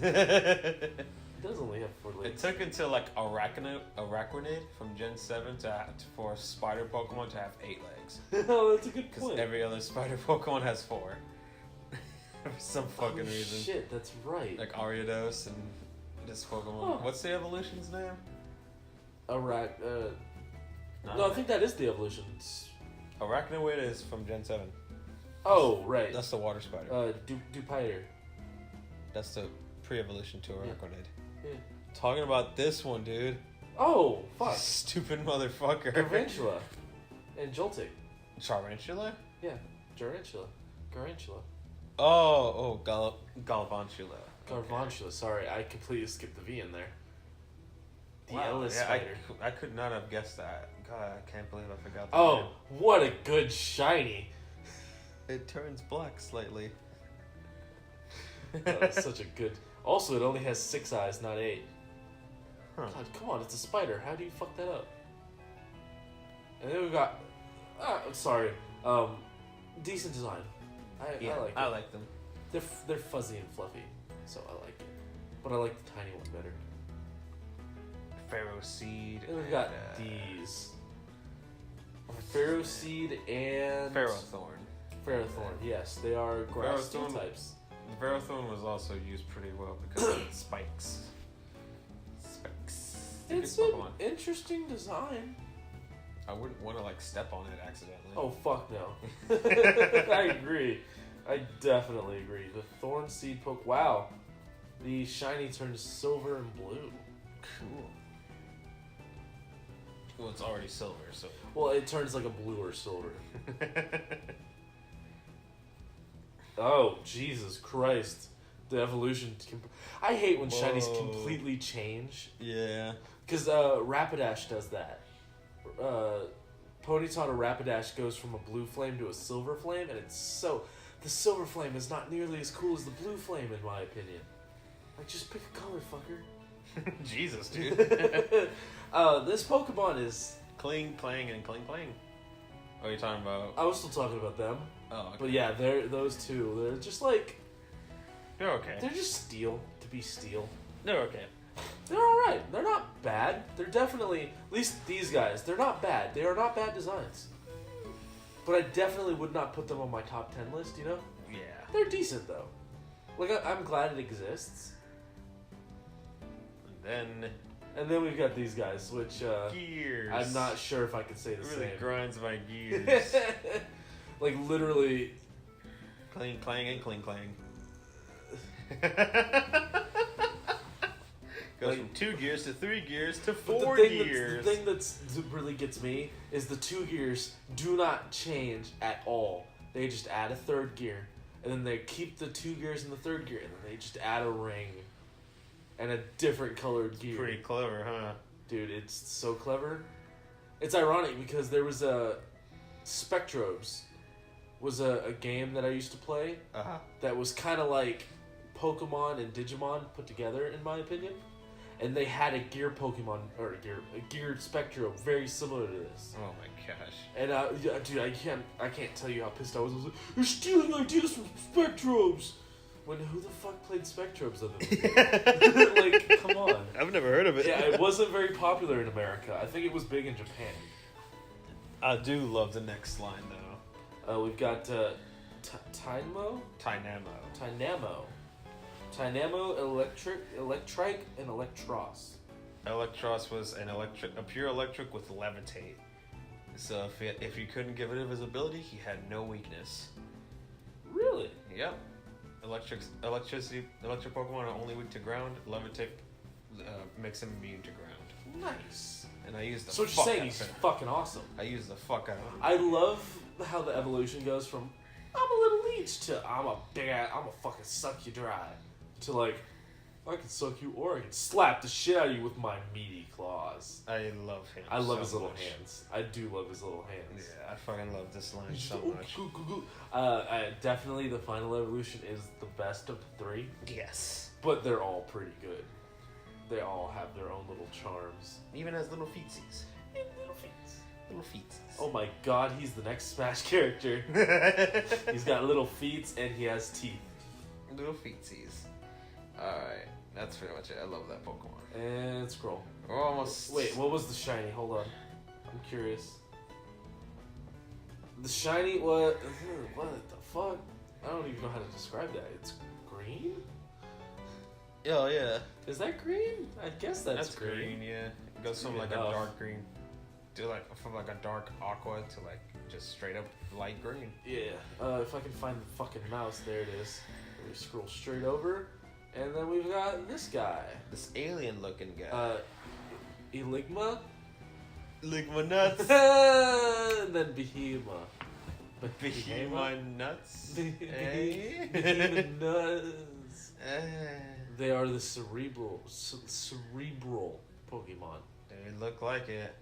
Speaker 3: It does only have 4 legs.
Speaker 2: It took until like Araquanid from Gen 7 for spider Pokemon to have 8 legs.
Speaker 3: Oh, that's a good
Speaker 2: Because
Speaker 3: point.
Speaker 2: every other spider Pokemon has 4. For some fucking reason.
Speaker 3: Shit, that's right.
Speaker 2: Like Ariados and this Pokemon.
Speaker 3: Huh.
Speaker 2: What's the evolution's name?
Speaker 3: No, I think that is the evolution.
Speaker 2: Arachnoid is from Gen 7.
Speaker 3: Oh, right.
Speaker 2: That's the water spider.
Speaker 3: Dupiter.
Speaker 2: That's the pre-evolution to Araquanid.
Speaker 3: Yeah.
Speaker 2: Talking about this one, dude.
Speaker 3: Oh, fuck.
Speaker 2: Stupid motherfucker.
Speaker 3: Garantula. And Joltik.
Speaker 2: Tarantula?
Speaker 3: Yeah, Garantula.
Speaker 2: Galvantula.
Speaker 3: Garvantula, sorry, I completely skipped the V in there. The
Speaker 2: Wow,
Speaker 3: Ellis
Speaker 2: yeah,
Speaker 3: spider.
Speaker 2: I could not have guessed that. God, I can't believe I forgot that.
Speaker 3: Oh, what a good shiny.
Speaker 2: It turns black slightly.
Speaker 3: That's such a good... Also, it only has 6 eyes, not 8.
Speaker 2: Huh.
Speaker 3: God, come on, it's a spider. How do you fuck that up? And then we've got... decent design. I like it.
Speaker 2: I like them.
Speaker 3: They're fuzzy and fluffy, so I like it. But I like the tiny one better.
Speaker 2: Pharaoh Seed.
Speaker 3: And we've got these. Pharaoh Seed and...
Speaker 2: Ferrothorn.
Speaker 3: Ferrothorn, yes. They are grass steel types.
Speaker 2: The Ferrothorn was also used pretty well because of its spikes.
Speaker 3: It's an interesting design.
Speaker 2: I wouldn't want to step on it accidentally.
Speaker 3: Oh, fuck no. I agree. I definitely agree. The Thorn Seed poke. Wow. The shiny turns silver and blue.
Speaker 2: Cool. Well, it's already silver, so...
Speaker 3: Well, it turns like a blue or silver. Oh, Jesus Christ. The evolution... I hate when shinies completely change.
Speaker 2: Yeah.
Speaker 3: Because Rapidash does that. Ponyta to Rapidash goes from a blue flame to a silver flame, and it's so... The silver flame is not nearly as cool as the blue flame, in my opinion. Like, just pick a color, fucker.
Speaker 2: Jesus, dude.
Speaker 3: This Pokemon is...
Speaker 2: Cling, clang, and cling, clang. What are you talking about?
Speaker 3: I was still talking about them.
Speaker 2: Oh, okay.
Speaker 3: But yeah, those two. They're just like...
Speaker 2: They're okay.
Speaker 3: They're just steel to be steel.
Speaker 2: They're okay.
Speaker 3: They're alright. alright. They're not bad. They're definitely, at least these guys, they're not bad. They are not bad designs. But I definitely would not put them on my top 10 list, you know?
Speaker 2: Yeah.
Speaker 3: They're decent, though. Like, I'm glad it exists.
Speaker 2: And
Speaker 3: then we've got these guys, which,
Speaker 2: gears.
Speaker 3: I'm not sure if I could say the
Speaker 2: It really
Speaker 3: same.
Speaker 2: grinds my gears.
Speaker 3: Like, literally...
Speaker 2: Clang, clang, and cling, clang. Goes from 2 gears to 3 gears to 4 gears.
Speaker 3: The thing that really gets me is the 2 gears do not change at all. They just add a 3rd gear, and then they keep the 2 gears in the 3rd gear, and then they just add a ring and a different colored gear.
Speaker 2: Pretty clever, huh?
Speaker 3: Dude, it's so clever. It's ironic because there was a Spectrobes was a game that I used to play that was kind of like Pokemon and Digimon put together, in my opinion. And they had a gear Pokemon, or a geared Spectro very similar to this.
Speaker 2: Oh my gosh.
Speaker 3: And yeah, dude, I can't tell you how pissed I was. I was like, you're stealing ideas from Spectrobes! When who the fuck played Spectrobes other than me? Like, come on.
Speaker 2: I've never heard of it.
Speaker 3: Yeah, it wasn't very popular in America. I think it was big in Japan.
Speaker 2: I do love the next line though.
Speaker 3: We've got Tynamo?
Speaker 2: Tynamo.
Speaker 3: Tynamo, Electrike, and Electros.
Speaker 2: Electros was a pure electric with levitate. So if you couldn't give it invisibility, he had no weakness.
Speaker 3: Really?
Speaker 2: Yep. Electric Pokemon are only weak to ground. Levitate makes him immune to ground.
Speaker 3: Nice.
Speaker 2: And I used the
Speaker 3: So what you're saying, he's fucking awesome.
Speaker 2: I used the fuck out of him.
Speaker 3: I love how the evolution goes from I'm a little leech to I'm a big ass, I'm gonna fucking suck you dry, to like I can suck you or I can slap the shit out of you with my meaty claws.
Speaker 2: I love him.
Speaker 3: I love
Speaker 2: so
Speaker 3: his little
Speaker 2: much.
Speaker 3: hands. I do love his little hands.
Speaker 2: Yeah, I fucking love this line so much.
Speaker 3: Definitely the final evolution is the best of the 3.
Speaker 2: Yes.
Speaker 3: But they're all pretty good. They all have their own little charms.
Speaker 2: Even as little feetsies.
Speaker 3: Little feet.
Speaker 2: Little feetsies.
Speaker 3: Oh my god, he's the next Smash character. He's got little feet and he has teeth.
Speaker 2: Little feetsies. Alright, that's pretty much it. I love that Pokemon.
Speaker 3: And scroll.
Speaker 2: We're almost...
Speaker 3: Wait, what was the shiny? Hold on. I'm curious. The shiny, what the fuck? I don't even know how to describe that. It's green?
Speaker 2: Oh, yeah.
Speaker 3: Is that green? I guess that's
Speaker 2: green, yeah. It goes from like a dark green to like, from like a dark aqua to like just straight up light green.
Speaker 3: Yeah. If I can find the fucking mouse, there it is. We scroll straight over. And then we've got this guy.
Speaker 2: This alien looking guy.
Speaker 3: Eligma?
Speaker 2: Ligma nuts.
Speaker 3: And then Behemoth.
Speaker 2: Behemoth nuts.
Speaker 3: Behemoth nuts.
Speaker 2: Eh.
Speaker 3: They are the cerebral Pokemon.
Speaker 2: They look like it.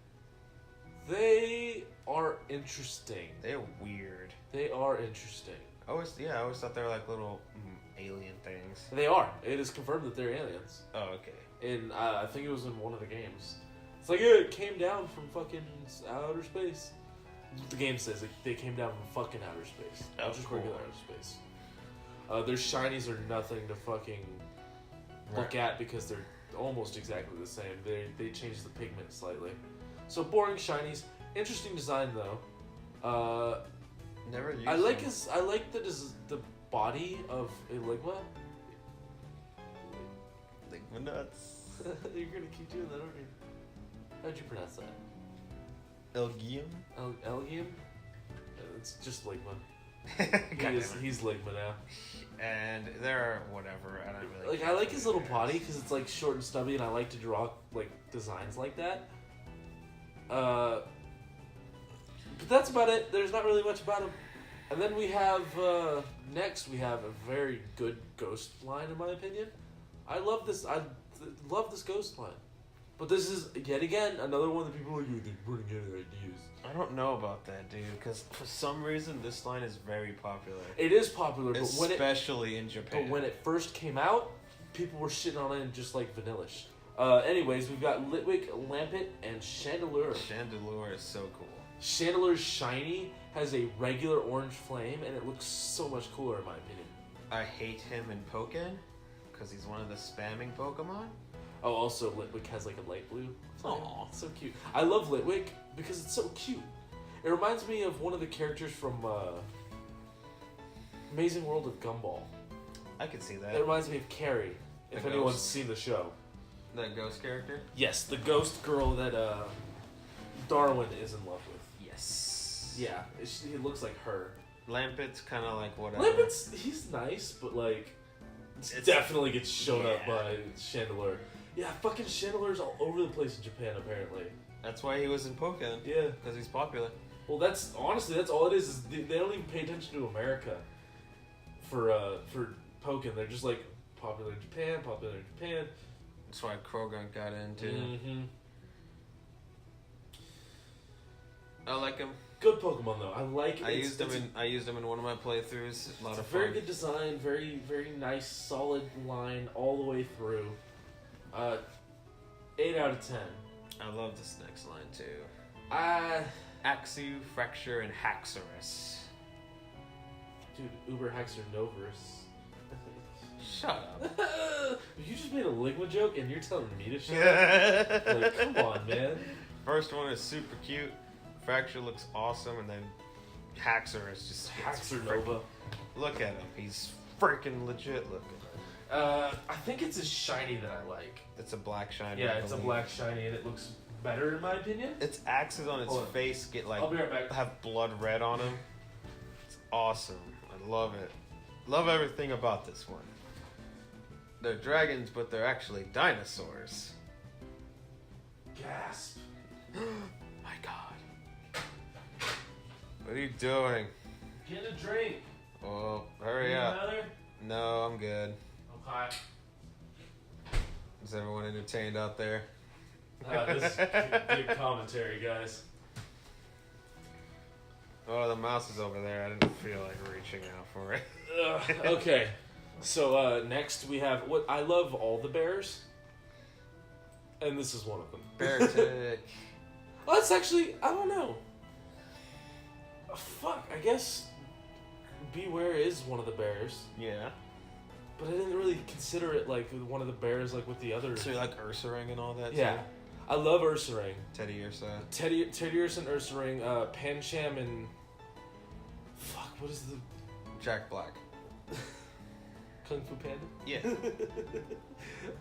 Speaker 3: They are interesting.
Speaker 2: They're weird.
Speaker 3: They are interesting.
Speaker 2: I always thought they were like little alien things.
Speaker 3: They are. It is confirmed that they're aliens.
Speaker 2: Oh, okay.
Speaker 3: And I think it was in one of the games. It's like, yeah, it came down from fucking outer space. The game says they came down from fucking outer space. Not just regular outer space. Their shinies are nothing to fucking look at because they're almost exactly the same. They changed the pigment slightly. So boring shinies. Interesting design though.
Speaker 2: Never used
Speaker 3: I like the body of Eligma.
Speaker 2: Ligma nuts.
Speaker 3: You're gonna keep doing that, aren't you? How'd you pronounce that?
Speaker 2: Elgium?
Speaker 3: Elgium? It's just Ligma. He's Ligma now.
Speaker 2: And they're whatever. I don't really
Speaker 3: like. I like his little body because it's like short and stubby, and I like to draw like designs like that. But that's about it. There's not really much about him. And then we have next we have a very good ghost line in my opinion. I love this. I love this ghost line. But this is yet again another one that people are like, they're running out of ideas.
Speaker 2: I don't know about that, dude, because for some reason this line is very popular.
Speaker 3: It is popular, but
Speaker 2: especially in Japan.
Speaker 3: But when it first came out, people were shitting on it just like Vanillish. Anyways, we've got Litwick, Lampet, and Chandelure.
Speaker 2: Chandelure is so cool.
Speaker 3: Chandelure's shiny has a regular orange flame, and it looks so much cooler in my opinion.
Speaker 2: I hate him in Pokken, because he's one of the spamming Pokemon.
Speaker 3: Oh, also Litwick has like a light blue.
Speaker 2: Aw.
Speaker 3: It's so cute. I love Litwick because it's so cute. It reminds me of one of the characters from Amazing World of Gumball.
Speaker 2: I could see
Speaker 3: It
Speaker 2: that.
Speaker 3: reminds me of Carrie, if
Speaker 2: The
Speaker 3: anyone's
Speaker 2: ghost?
Speaker 3: seen the show.
Speaker 2: That ghost character?
Speaker 3: Yes, the ghost girl that Darwin is in love with.
Speaker 2: Yes.
Speaker 3: Yeah, he looks like her.
Speaker 2: Lampet's kind of like whatever.
Speaker 3: Lampet's, he's nice, but like,
Speaker 2: It's-
Speaker 3: definitely gets shown up
Speaker 2: yeah.
Speaker 3: by Chandelure. Yeah, fucking Chandelure's all over the place in Japan, apparently.
Speaker 2: That's why he was in Pokemon.
Speaker 3: Yeah.
Speaker 2: Because he's popular.
Speaker 3: Well, that's honestly that's all it is they don't even pay attention to America for Pokemon. They're just like popular in Japan, popular in Japan.
Speaker 2: That's why Krogan got into.
Speaker 3: Mm-hmm.
Speaker 2: I like him.
Speaker 3: Good Pokemon though. I like.
Speaker 2: I used him in one of my playthroughs. A lot
Speaker 3: It's
Speaker 2: of
Speaker 3: a
Speaker 2: fun.
Speaker 3: very good design, very very nice, solid line all the way through. 8 out of 10.
Speaker 2: I love this next line too.
Speaker 3: Uh
Speaker 2: Axew, Fracture, and Haxorus.
Speaker 3: dude, Uber Hexer Noverse.
Speaker 2: Shut up.
Speaker 3: You just made a Ligma joke and you're telling me to shut up?
Speaker 2: Yeah.
Speaker 3: Like, come on, man.
Speaker 2: First one is super cute. Fracture looks awesome, and then Haxorus just gets
Speaker 3: Haxor
Speaker 2: frick-
Speaker 3: Nova.
Speaker 2: Look at him. He's freaking legit looking.
Speaker 3: I think it's a shiny that I like.
Speaker 2: It's a black shiny.
Speaker 3: Yeah,
Speaker 2: I
Speaker 3: it's a
Speaker 2: believe.
Speaker 3: black shiny and it looks better in my opinion.
Speaker 2: Its axes on its
Speaker 3: Hold on.
Speaker 2: face get like
Speaker 3: I'll be right back.
Speaker 2: have blood red on them. It's awesome. I love it. Love everything about this one. They're dragons, but they're actually dinosaurs.
Speaker 3: Gasp.
Speaker 2: My God. What are you doing?
Speaker 3: Get a drink.
Speaker 2: Oh, hurry
Speaker 3: Need
Speaker 2: up.
Speaker 3: another?
Speaker 2: No, I'm good.
Speaker 3: Okay.
Speaker 2: Is everyone entertained out there?
Speaker 3: This is good commentary, guys.
Speaker 2: Oh, the mouse is over there. I didn't feel like reaching out for it.
Speaker 3: Okay. So next we have what I love all the bears. And this is one of them.
Speaker 2: Beartic.
Speaker 3: Well, that's actually, I don't know. Fuck, I guess Beware is one of the bears.
Speaker 2: Yeah.
Speaker 3: But I didn't really consider it like one of the bears like with the other.
Speaker 2: So you like Ursaring and all that?
Speaker 3: Yeah.
Speaker 2: Too?
Speaker 3: I love Ursaring.
Speaker 2: Teddy Ursa.
Speaker 3: Teddy Ursa and Ursaring, Pancham and... Fuck, what is the...
Speaker 2: Jack Black.
Speaker 3: Kung Fu Panda?
Speaker 2: Yeah.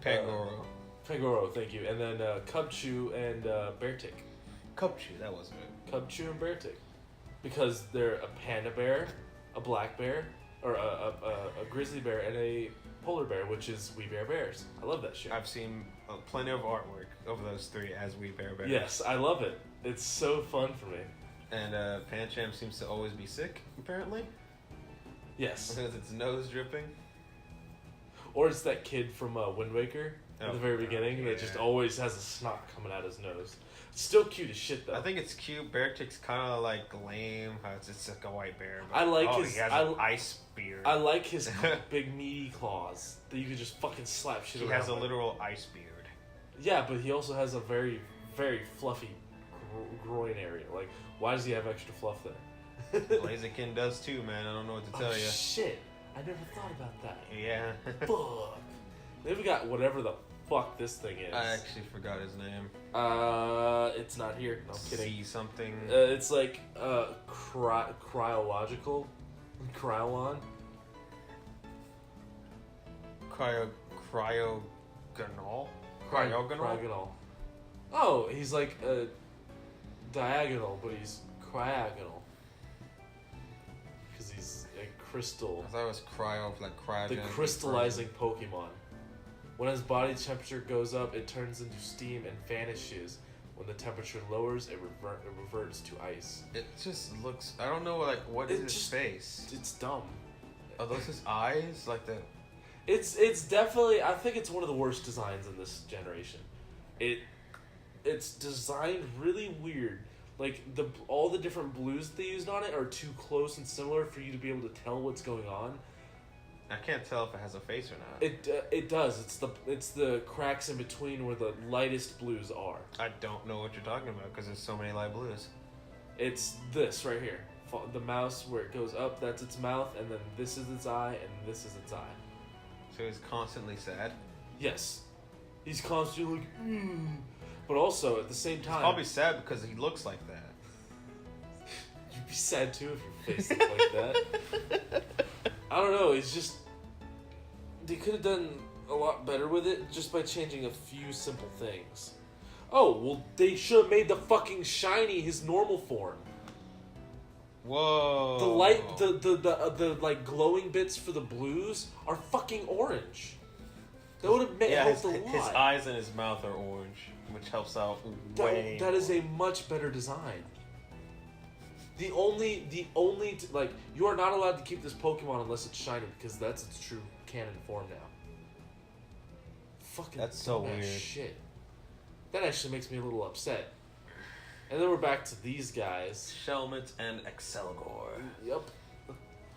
Speaker 2: Pangoro.
Speaker 3: Pangoro, thank you. And then Cubchoo and Beartic.
Speaker 2: Cubchoo, that wasn't it.
Speaker 3: Cubchoo and Beartic. Because they're a panda bear, a black bear, or a grizzly bear, and a polar bear, which is We Bear Bears. I love that shit.
Speaker 2: I've seen plenty of artwork of those three as We Bear Bears.
Speaker 3: Yes, I love it. It's so fun for me.
Speaker 2: And Pancham seems to always be sick, apparently.
Speaker 3: Yes.
Speaker 2: Because its nose dripping.
Speaker 3: Or it's that kid from Wind Waker at
Speaker 2: Oh,
Speaker 3: the very beginning that just
Speaker 2: yeah.
Speaker 3: always has a snot coming out his nose. It's still cute as shit, though.
Speaker 2: I think it's cute. Beartic's kind of like lame. How it's like a white bear. But,
Speaker 3: I like
Speaker 2: oh,
Speaker 3: his-
Speaker 2: he has
Speaker 3: I-
Speaker 2: an ice beard.
Speaker 3: I like his big meaty claws that you can just fucking slap shit
Speaker 2: He
Speaker 3: around
Speaker 2: has a
Speaker 3: with.
Speaker 2: literal ice beard.
Speaker 3: Yeah, but he also has a very, very fluffy groin area. Like, why does he have extra fluff there?
Speaker 2: Blaziken does too, man. I don't know what to tell
Speaker 3: Oh,
Speaker 2: you.
Speaker 3: shit. I never thought about that.
Speaker 2: Yeah.
Speaker 3: Fuck. Then we got whatever the fuck this thing is.
Speaker 2: I actually forgot his name.
Speaker 3: It's not here. No, I'm kidding.
Speaker 2: See something.
Speaker 3: It's like, cryological. Cryolon.
Speaker 2: Cryogonal? Cryogonal?
Speaker 3: Cryogonal. Oh, he's like diagonal, but he's cryogonal. Because he's a crystal.
Speaker 2: I thought it was cryo, like cryogenic.
Speaker 3: The crystallizing Pokemon. When his body temperature goes up, it turns into steam and vanishes. When the temperature lowers, it reverts to ice.
Speaker 2: It just looks. I don't know, like, what is
Speaker 3: It
Speaker 2: his
Speaker 3: just-
Speaker 2: face?
Speaker 3: It's dumb.
Speaker 2: Are those his eyes? Like the.
Speaker 3: It's definitely, I think it's one of the worst designs in this generation. It's designed really weird. Like all the different blues they used on it are too close and similar for you to be able to tell what's going on.
Speaker 2: I can't tell if it has a face or not.
Speaker 3: It does. It's the cracks in between where the lightest blues are.
Speaker 2: I don't know what you're talking about because there's so many light blues.
Speaker 3: It's this right here. The mouse where it goes up, that's its mouth, and then this is its eye, and this is its eye.
Speaker 2: So he's constantly sad.
Speaker 3: Yes. He's constantly like, but also at the same time,
Speaker 2: Probably sad because he looks like that.
Speaker 3: you'd be sad too if your face looked like that. I don't know. It's just they could have done a lot better with it just by changing a few simple things. Oh well, they should have made the fucking shiny his normal form.
Speaker 2: Whoa.
Speaker 3: The light, the like glowing bits for the blues are fucking orange. That would have helped a lot.
Speaker 2: His eyes and his mouth are orange, which helps out way.
Speaker 3: That is a much better design. The only like you are not allowed to keep this Pokemon unless it's shiny because that's its true canon form now. Fucking
Speaker 2: that's so weird.
Speaker 3: Shit. That actually makes me a little upset. And then we're back to these guys.
Speaker 2: Shelmet and Excelgor.
Speaker 3: Yep.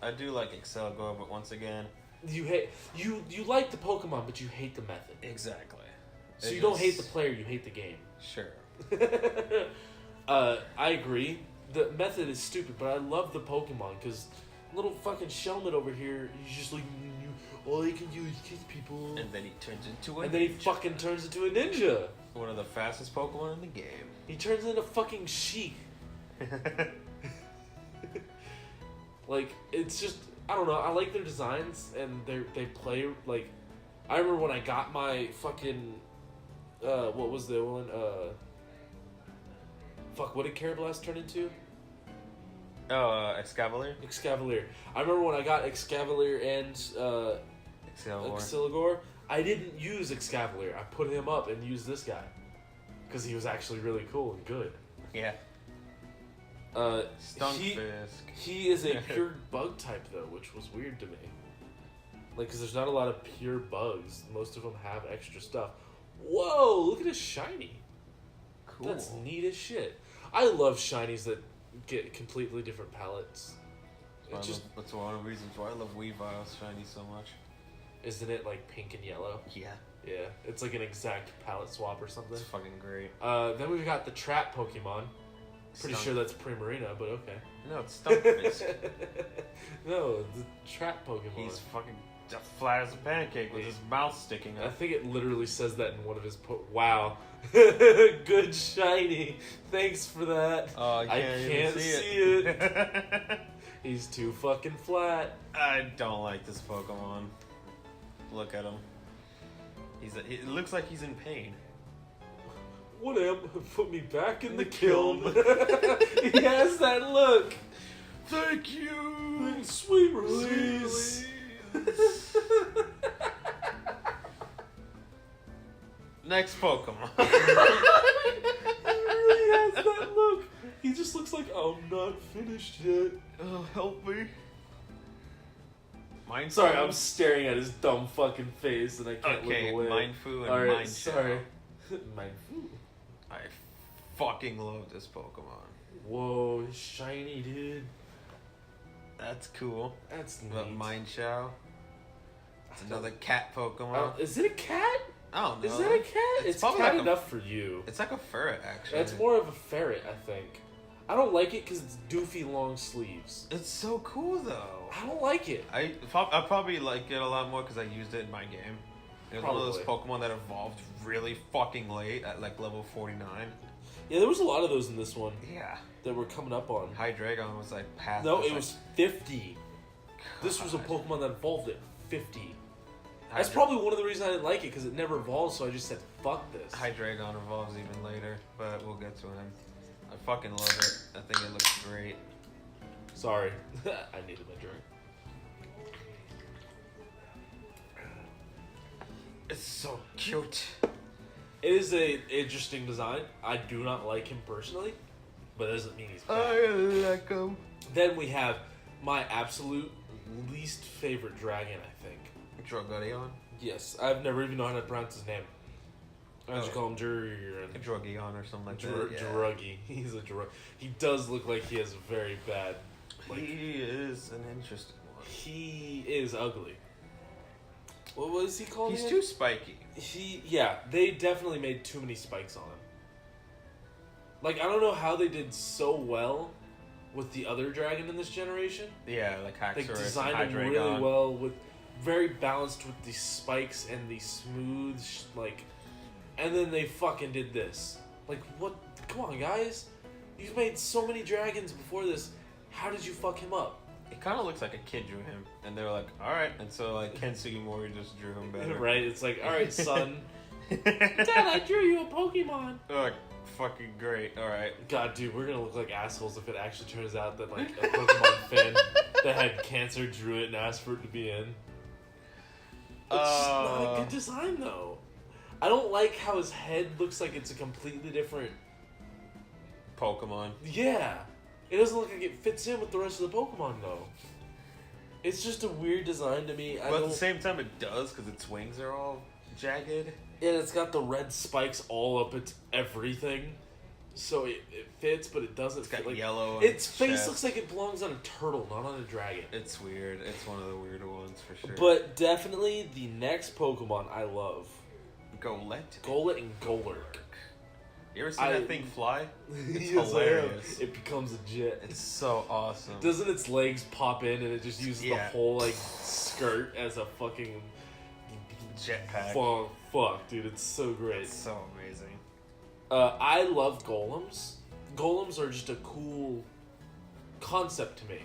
Speaker 2: I do like Excelgor, but once again,
Speaker 3: you like the Pokemon, but you hate the method.
Speaker 2: Exactly.
Speaker 3: So you don't hate the player, you hate the game.
Speaker 2: Sure.
Speaker 3: I agree. The method is stupid, but I love the Pokemon because little fucking Shelmet over here, he's just like, all he can do is kiss people.
Speaker 2: And then he turns into a
Speaker 3: And then he fucking turns into a ninja.
Speaker 2: One of the fastest Pokemon in the game.
Speaker 3: He turns into fucking Sheik. Like, it's just, I don't know, I like their designs and they play, like, I remember when I got my fucking, what was the one, what did Carablast turn into?
Speaker 2: Oh, Excavalier?
Speaker 3: Excavalier. I remember when I got Excavalier and, Excelgor, I didn't use Excavalier. I put him up and used this guy. Because he was actually really cool and good.
Speaker 2: Yeah. Stunfisk.
Speaker 3: He is a pure bug type, though, which was weird to me. Like, because there's not a lot of pure bugs. Most of them have extra stuff. Whoa, look at his shiny.
Speaker 2: Cool.
Speaker 3: That's neat as shit. I love shinies that get completely different palettes.
Speaker 2: That's one of the reasons why I love Weavile's shiny so much.
Speaker 3: Isn't it like pink and yellow?
Speaker 2: Yeah.
Speaker 3: Yeah, it's like an exact palette swap or something.
Speaker 2: It's fucking great.
Speaker 3: Then we've got the trap Pokemon. Pretty sure that's Primarina, but okay.
Speaker 2: No, it's Stunfisk.
Speaker 3: No, the trap Pokemon.
Speaker 2: He's fucking flat as a pancake with his mouth sticking
Speaker 3: I
Speaker 2: up.
Speaker 3: think it literally says that in one of his wow. Good shiny. Thanks for that.
Speaker 2: Oh, I can't
Speaker 3: see it. He's too fucking flat.
Speaker 2: I don't like this Pokemon. Look at him. It looks like he's in pain.
Speaker 3: What am? Put me back in the kiln. He has that look.
Speaker 2: Thank you.
Speaker 3: Sweet release.
Speaker 2: Next Pokemon.
Speaker 3: He really has that look. He just looks like, I'm not finished yet.
Speaker 2: Oh, help me.
Speaker 3: Sorry, I'm staring at his dumb fucking face and I can't look away.
Speaker 2: Mindfu and
Speaker 3: Alright,
Speaker 2: Mindshell.
Speaker 3: sorry. Mindfu.
Speaker 2: I fucking love this Pokemon.
Speaker 3: Whoa, it's shiny, dude.
Speaker 2: That's cool.
Speaker 3: That's neat.
Speaker 2: But Mindshell. It's another cat Pokemon.
Speaker 3: Is it a cat?
Speaker 2: I don't know.
Speaker 3: Is that a cat? It's
Speaker 2: probably
Speaker 3: cat
Speaker 2: like
Speaker 3: enough for you.
Speaker 2: It's like a ferret, actually.
Speaker 3: It's more of a ferret, I think. I don't like it because it's doofy long sleeves.
Speaker 2: It's so cool, though.
Speaker 3: I don't like it.
Speaker 2: I probably like it a lot more because I used it in my game. It was one of those Pokemon that evolved really fucking late at like level 49.
Speaker 3: Yeah, there was a lot of those in this one.
Speaker 2: Yeah.
Speaker 3: That we're coming up on.
Speaker 2: Hydreigon was like past.
Speaker 3: No, it was 50. This was a Pokemon that evolved at 50. That's probably one of the reasons I didn't like it, because it never evolved, so I just said, fuck this.
Speaker 2: Hydreigon evolves even later, but we'll get to him. I fucking love it. I think it looks great.
Speaker 3: Sorry. I needed my drink.
Speaker 2: It's so cute.
Speaker 3: It is a interesting design. I do not like him personally, but it doesn't mean he's bad.
Speaker 2: I like him.
Speaker 3: Then we have my absolute least favorite dragon, I think.
Speaker 2: Drogodeon?
Speaker 3: Yes, I've never even known how to pronounce his name. I just call him
Speaker 2: Drogeon or something like that. Yeah.
Speaker 3: Druggy. He's a drug. He does look like he has a very bad.
Speaker 2: He is an interesting one.
Speaker 3: He is ugly. What was he called?
Speaker 2: He's too spiky.
Speaker 3: They definitely made too many spikes on him. Like, I don't know how they did so well with the other dragon in this generation.
Speaker 2: Yeah, like Haxorus.
Speaker 3: They designed him really well, with very balanced with the spikes and the smooth, and then they fucking did this. Like, what? Come on, guys. You've made so many dragons before this. How did you fuck him up?
Speaker 2: It kind of looks like a kid drew him, and they were like, "All right," and so like Ken Sugimori just drew him better.
Speaker 3: Right? It's like, all right, son. Dad, I drew you a Pokemon.
Speaker 2: Like, fucking great. All right.
Speaker 3: God, dude, we're gonna look like assholes if it actually turns out that like a Pokemon fan that had cancer drew it and asked for it to be in. It's just not a good design, though. I don't like how his head looks like it's a completely different
Speaker 2: Pokemon.
Speaker 3: Yeah. It doesn't look like it fits in with the rest of the Pokemon, though. It's just a weird design to me.
Speaker 2: But at the same time, it does, because its wings are all jagged.
Speaker 3: And it's got the red spikes all up its everything. So it fits, but it doesn't.
Speaker 2: It's got
Speaker 3: like,
Speaker 2: yellow on
Speaker 3: its face
Speaker 2: chest.
Speaker 3: looks like it belongs on a turtle, not on a dragon.
Speaker 2: It's weird. It's one of the weirder ones, for sure.
Speaker 3: But definitely the next Pokemon I love. Golett and Golurk.
Speaker 2: You ever seen that thing fly? It's
Speaker 3: Yes,
Speaker 2: hilarious.
Speaker 3: It becomes a jet.
Speaker 2: It's so awesome.
Speaker 3: Doesn't its legs pop in and it just uses the whole like skirt as a fucking
Speaker 2: jetpack?
Speaker 3: Fuck, dude, it's so great.
Speaker 2: It's so amazing.
Speaker 3: I love golems. Golems are just a cool concept to me,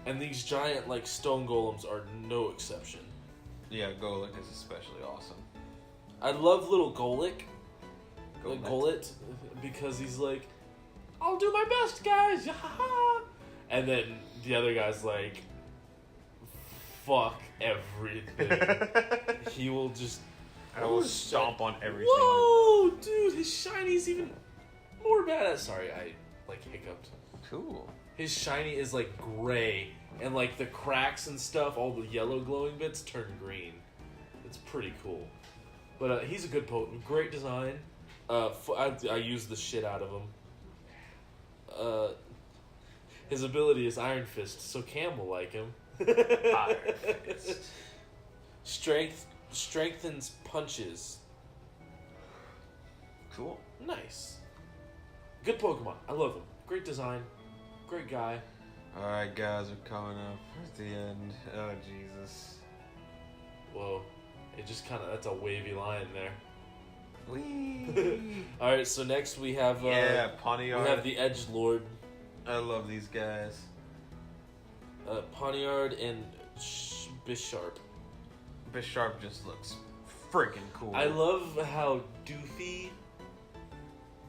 Speaker 3: and these giant like stone golems are no exception.
Speaker 2: Yeah, Golett is especially awesome.
Speaker 3: I love little Golett, because he's like, I'll do my best, guys, and then the other guy's like, fuck everything. He will just.
Speaker 2: I will stomp on everything.
Speaker 3: Whoa, dude, his shiny's even more badass. Sorry, I like hiccuped.
Speaker 2: Cool.
Speaker 3: His shiny is like gray, and like the cracks and stuff, all the yellow glowing bits turn green. It's pretty cool. But he's a good potent, great design. I use the shit out of him. His ability is Iron Fist, so Cam will like him.
Speaker 2: Iron Fist.
Speaker 3: Strengthens punches.
Speaker 2: Cool.
Speaker 3: Nice. Good Pokemon. I love him. Great design. Great guy.
Speaker 2: Alright, guys, we're coming up at the end. Oh, Jesus.
Speaker 3: Whoa. It just kind of, that's a wavy line there.
Speaker 2: Whee!
Speaker 3: Alright, so next we have...
Speaker 2: Pawniard.
Speaker 3: We have the Edgelord.
Speaker 2: I love these guys.
Speaker 3: Pawniard and Bisharp.
Speaker 2: Bisharp just looks freaking cool.
Speaker 3: I love how doofy...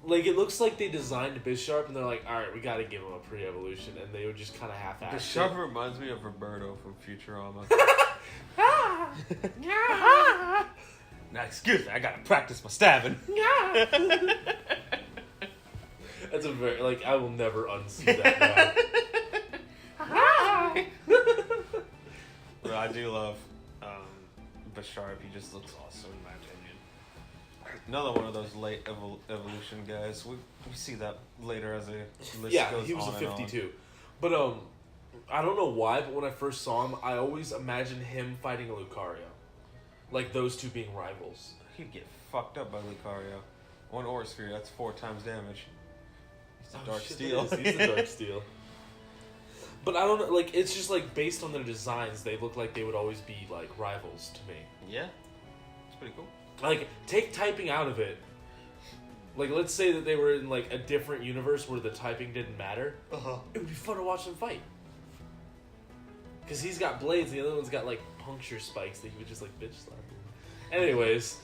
Speaker 3: Like, it looks like they designed Bisharp and they're like, alright, we gotta give him a pre-evolution, and they would just kind of half-ass
Speaker 2: Bisharp reminds me of Roberto from Futurama. Now, excuse me, I gotta practice my stabbing.
Speaker 3: That's a very, like, I will never unsee that now.
Speaker 2: But I do love Bisharp. He just looks awesome in my opinion. Another one of those late evolution guys. We see that later as a list
Speaker 3: Yeah,
Speaker 2: goes
Speaker 3: he was
Speaker 2: on
Speaker 3: a
Speaker 2: and on.
Speaker 3: 52. But, I don't know why, but when I first saw him, I always imagined him fighting a Lucario. Like, those two being rivals.
Speaker 2: He'd get fucked up by Lucario. One Aura Sphere, that's 4 times damage. He's a Dark Steel.
Speaker 3: He's a Dark Steel. But I don't know, like, it's just, like, based on their designs, they look like they would always be, like, rivals to me.
Speaker 2: Yeah. It's pretty cool.
Speaker 3: Like, take typing out of it. Like, let's say that they were in, like, a different universe where the typing didn't matter. It would be fun to watch them fight. Because he's got blades, and the other one's got, like, puncture spikes that he would just, like, bitch slap. Anyways.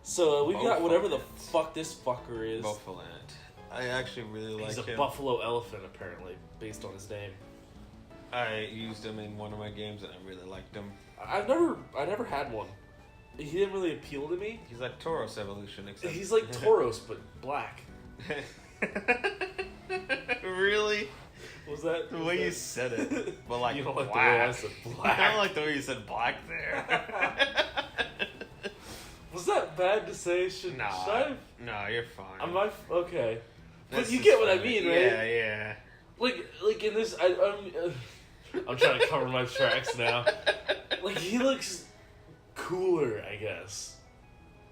Speaker 3: So, we've got whatever the fuck this fucker is.
Speaker 2: Bofalant. I actually really like him.
Speaker 3: He's a buffalo elephant, apparently, based on his name.
Speaker 2: I used him in one of my games, and I really liked him.
Speaker 3: I never had one. He didn't really appeal to me.
Speaker 2: He's like Tauros evolution, except...
Speaker 3: He's like Tauros, but black.
Speaker 2: Really?
Speaker 3: Was that...
Speaker 2: The way you said it. But like,
Speaker 3: you don't like
Speaker 2: black.
Speaker 3: the way I said black.
Speaker 2: I don't like the way you said black there.
Speaker 3: Was that bad to say? Should I?
Speaker 2: No, you're fine.
Speaker 3: Am I... Okay.
Speaker 2: This
Speaker 3: But you
Speaker 2: is
Speaker 3: get what I
Speaker 2: funny.
Speaker 3: mean, right?
Speaker 2: Yeah, yeah.
Speaker 3: Like in this... I'm trying to cover my tracks now. Like, he looks cooler, I guess.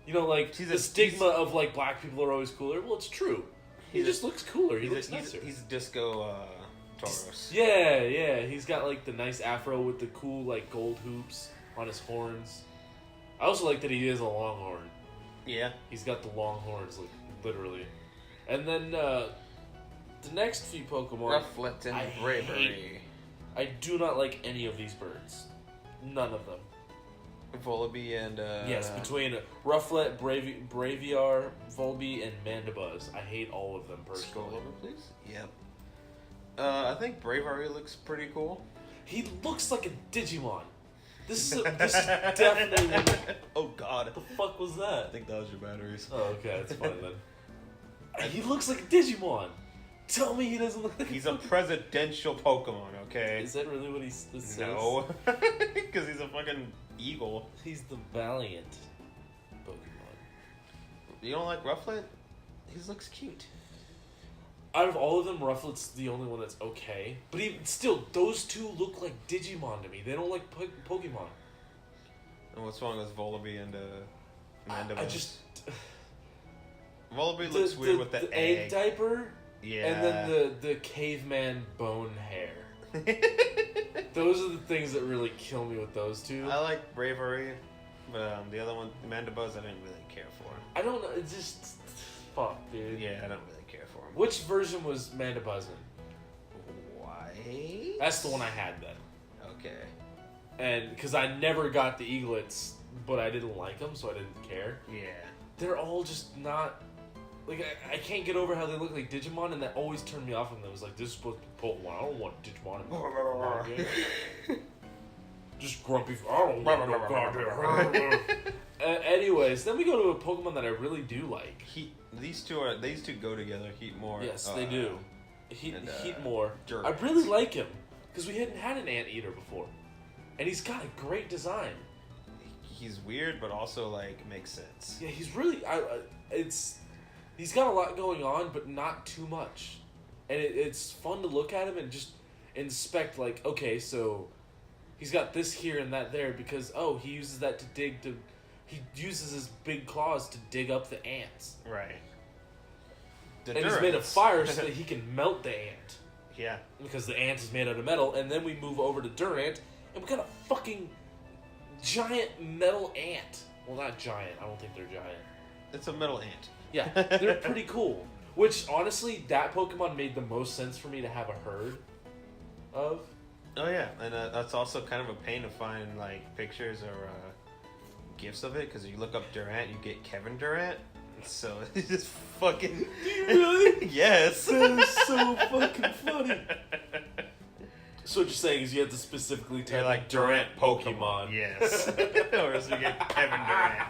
Speaker 3: You know, like, the stigma of, like, black people are always cooler. Well, it's true. He just looks cooler. He looks nicer.
Speaker 2: He's disco Tauros.
Speaker 3: Yeah. He's got, like, the nice afro with the cool, like, gold hoops on his horns. I also like that he is a longhorn.
Speaker 2: Yeah.
Speaker 3: He's got the long horns, like, literally. And then, the next few Pokemon...
Speaker 2: Rufflet and
Speaker 3: I
Speaker 2: Bravery.
Speaker 3: hate. I do not like any of these birds. None of them.
Speaker 2: Volibee and,
Speaker 3: Yes, between Rufflet, Braviar, Volibee, and Mandibuzz. I hate all of them, personally.
Speaker 2: Scroll over, please. Yep. I think Bravery looks pretty cool.
Speaker 3: He looks like a Digimon. This is definitely...
Speaker 2: Oh, God.
Speaker 3: What the fuck was that?
Speaker 2: I think that was your batteries.
Speaker 3: Oh, okay, that's fine then. He looks like a Digimon. Tell me he doesn't look like...
Speaker 2: He's a presidential Pokemon, okay?
Speaker 3: Is that really what he says?
Speaker 2: No. Because he's a fucking eagle.
Speaker 3: He's the valiant Pokemon.
Speaker 2: You don't like Rufflet? He looks cute.
Speaker 3: Out of all of them, Rufflet's the only one that's okay. But even still, those two look like Digimon to me. They don't like Pokemon.
Speaker 2: And what's wrong with Volibee and Mandibuzz?
Speaker 3: I just...
Speaker 2: Volibee looks weird with the
Speaker 3: egg diaper.
Speaker 2: Yeah.
Speaker 3: And then the caveman bone hair. Those are the things that really kill me with those two.
Speaker 2: I like Bravery, but the other one, Mandibuzz, I didn't really care for him.
Speaker 3: I don't know. It's just... Fuck, dude.
Speaker 2: Yeah, I don't really care for him.
Speaker 3: Which version was Mandibuzz in?
Speaker 2: Why?
Speaker 3: That's the one I had then.
Speaker 2: Okay.
Speaker 3: And because I never got the eaglets, but I didn't like them, so I didn't care.
Speaker 2: Yeah.
Speaker 3: They're all just not... Like, I can't get over how they look like Digimon, and that always turned me off from them. It was like, this is supposed to be Pokemon. I don't want Digimon in my Pokemon game. Just grumpy... I don't want no goddamn... Anyways, then we go to a Pokemon that I really do like.
Speaker 2: These two go together. Heatmore.
Speaker 3: Yes, they do. Heatmore.
Speaker 2: Durant.
Speaker 3: I really like him, because we hadn't had an Anteater before. And he's got a great design.
Speaker 2: He's weird, but also, like, makes sense.
Speaker 3: Yeah, he's really... He's got a lot going on, but not too much. And it's fun to look at him and just inspect, like, okay, so he's got this here and that there because, he uses that to dig to... He uses his big claws to dig up the ants.
Speaker 2: Right.
Speaker 3: And he's made of fire so that he can melt the ant.
Speaker 2: Yeah.
Speaker 3: Because the ant is made out of metal. And then we move over to Durant, and we got a fucking giant metal ant. Well, not giant. I don't think they're giant.
Speaker 2: It's a metal ant.
Speaker 3: Yeah, they're pretty cool. Which, honestly, that Pokemon made the most sense for me to have a herd of.
Speaker 2: Oh, yeah. And that's also kind of a pain to find, like, pictures or gifs of it. Because you look up Durant, you get Kevin Durant. So, it's just fucking...
Speaker 3: Do you really?
Speaker 2: Yes.
Speaker 3: That is so fucking funny. So what you're saying is you have to specifically type
Speaker 2: like Durant Pokemon. Yes. Or else you get Kevin Durant.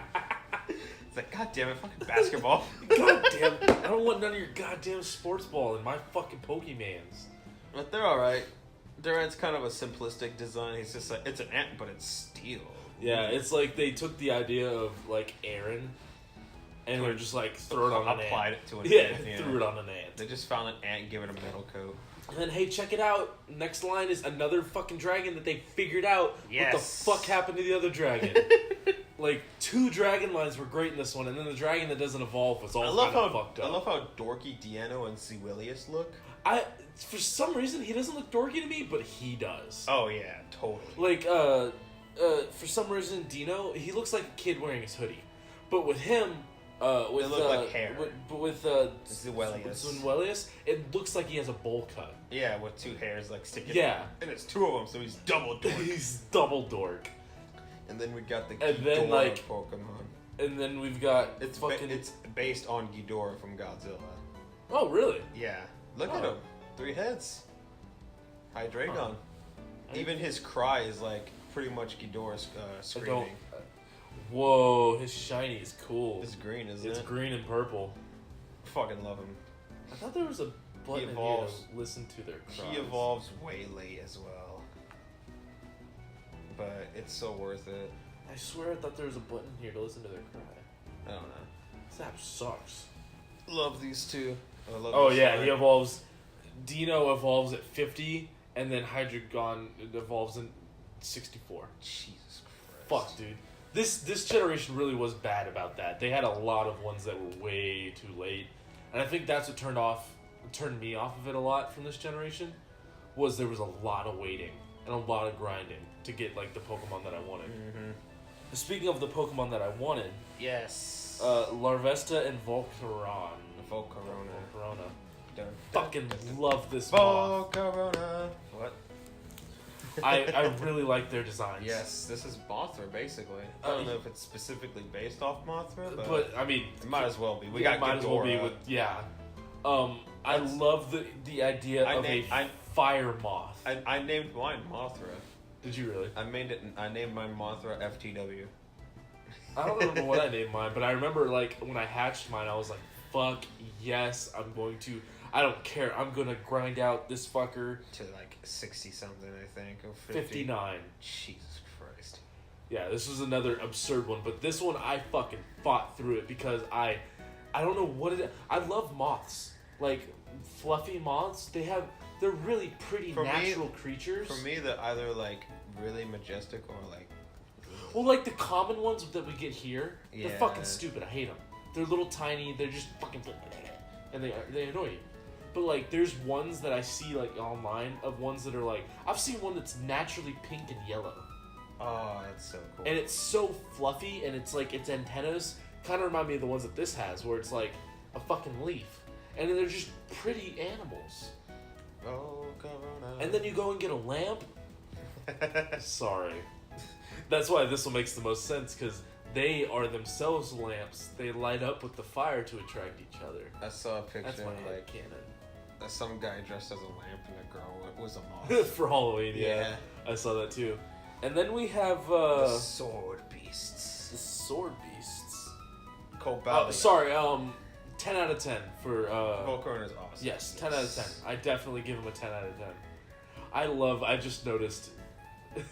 Speaker 2: It's like, God damn it, fucking basketball.
Speaker 3: God damn, I don't want none of your goddamn sports ball in my fucking Pokemans.
Speaker 2: But they're alright. Durant's kind of a simplistic design. He's just like, it's an ant, but it's steel.
Speaker 3: Yeah, it's like they took the idea of, like, Aaron, and they're just like, throw it on an ant.
Speaker 2: Applied it to an ant.
Speaker 3: Yeah, threw it on an ant.
Speaker 2: They just found an ant and gave it a metal coat.
Speaker 3: And then, hey, check it out. Next line is another fucking dragon that they figured out what the fuck happened to the other dragon. Like, 2 dragon lines were great in this one, and then the dragon that doesn't evolve was all kind of fucked up.
Speaker 2: I love how dorky Deano and Sewilius look.
Speaker 3: For some reason, he doesn't look dorky to me, but he does.
Speaker 2: Oh, yeah, totally.
Speaker 3: Like, for some reason, Dino, he looks like a kid wearing his hoodie. But with him,
Speaker 2: they look like hair.
Speaker 3: With
Speaker 2: Sewilius,
Speaker 3: it looks like he has a bowl cut.
Speaker 2: Yeah, with 2 hairs, like, sticking
Speaker 3: Yeah.
Speaker 2: And it's 2 of them, so he's double dork.
Speaker 3: He's double dork.
Speaker 2: And then we got the
Speaker 3: then,
Speaker 2: Ghidorah Pokemon.
Speaker 3: And then we've got...
Speaker 2: It's based on Ghidorah from Godzilla.
Speaker 3: Oh, really?
Speaker 2: Yeah. Look at him. 3 heads. Hydreigon. Even his cry is, like, pretty much Ghidorah's screaming.
Speaker 3: Whoa, his shiny is cool.
Speaker 2: It's green, isn't it?
Speaker 3: It's green and purple.
Speaker 2: Fucking love him.
Speaker 3: I thought there was a button in here to listen to their cries.
Speaker 2: He evolves way late as well. But it's so worth it.
Speaker 3: I swear I thought there was a button here to listen to their cry.
Speaker 2: I don't know.
Speaker 3: This app sucks.
Speaker 2: Love these 2.
Speaker 3: He evolves. Dino evolves at 50, and then Hydreigon evolves in 64.
Speaker 2: Jesus Christ.
Speaker 3: Fuck, dude. This generation really was bad about that. They had a lot of ones that were way too late. And I think that's what turned me off of it a lot from this generation, was there was a lot of waiting and a lot of grinding to get, like, the Pokemon that I wanted.
Speaker 2: Mm-hmm.
Speaker 3: Speaking of the Pokemon that I wanted...
Speaker 2: Yes.
Speaker 3: Larvesta and Volcaron.
Speaker 2: Volcarona.
Speaker 3: Volcarona. Fucking love this moth.
Speaker 2: Volcarona. What?
Speaker 3: I really like their designs.
Speaker 2: Yes, this is Mothra, basically. I don't know if it's specifically based off Mothra,
Speaker 3: but I mean,
Speaker 2: it might as well be. We
Speaker 3: yeah,
Speaker 2: got
Speaker 3: might as well be
Speaker 2: Ghidorah.
Speaker 3: with I love the idea of a fire moth.
Speaker 2: I named mine Mothra.
Speaker 3: Did you really?
Speaker 2: I named mine Mothra FTW.
Speaker 3: I don't remember what I named mine, but I remember like when I hatched mine, I was like, "Fuck yes, I'm going to. I don't care. I'm gonna grind out this fucker
Speaker 2: To like 60 something, I think, or
Speaker 3: 59."
Speaker 2: Jesus Christ.
Speaker 3: Yeah, this was another absurd one, but this one I fucking fought through it because I don't know what it. I love moths, like fluffy moths. They're really pretty natural creatures.
Speaker 2: For me, they're either like really majestic or like.
Speaker 3: Well, like the common ones that we get here,
Speaker 2: Yeah.
Speaker 3: they're fucking stupid. I hate them. They're little tiny. They're just fucking, and they annoy you. But like, there's ones that I see like online of ones that are like, I've seen one that's naturally pink and yellow,
Speaker 2: Oh, that's so cool.
Speaker 3: and it's so fluffy, and it's like its antennas kind of remind me of the ones that this has, where it's like a fucking leaf, and they're just pretty animals.
Speaker 2: Oh, Corona.
Speaker 3: And then you go and get a lamp. Sorry. That's why this one makes the most sense, because they are themselves lamps. They light up with the fire to attract each other.
Speaker 2: I saw a picture
Speaker 3: That's my
Speaker 2: of like
Speaker 3: headcanon.
Speaker 2: some guy dressed as a lamp and a girl was a moth.
Speaker 3: For Halloween, yeah.
Speaker 2: Yeah.
Speaker 3: I saw that too. And then we have
Speaker 2: The sword beasts.
Speaker 3: the sword beasts.
Speaker 2: Cobalt.
Speaker 3: Sorry, 10 out of 10 for
Speaker 2: Volcarona is awesome.
Speaker 3: yes, 10 out of 10. I definitely give him a 10 out of 10. I just noticed
Speaker 2: The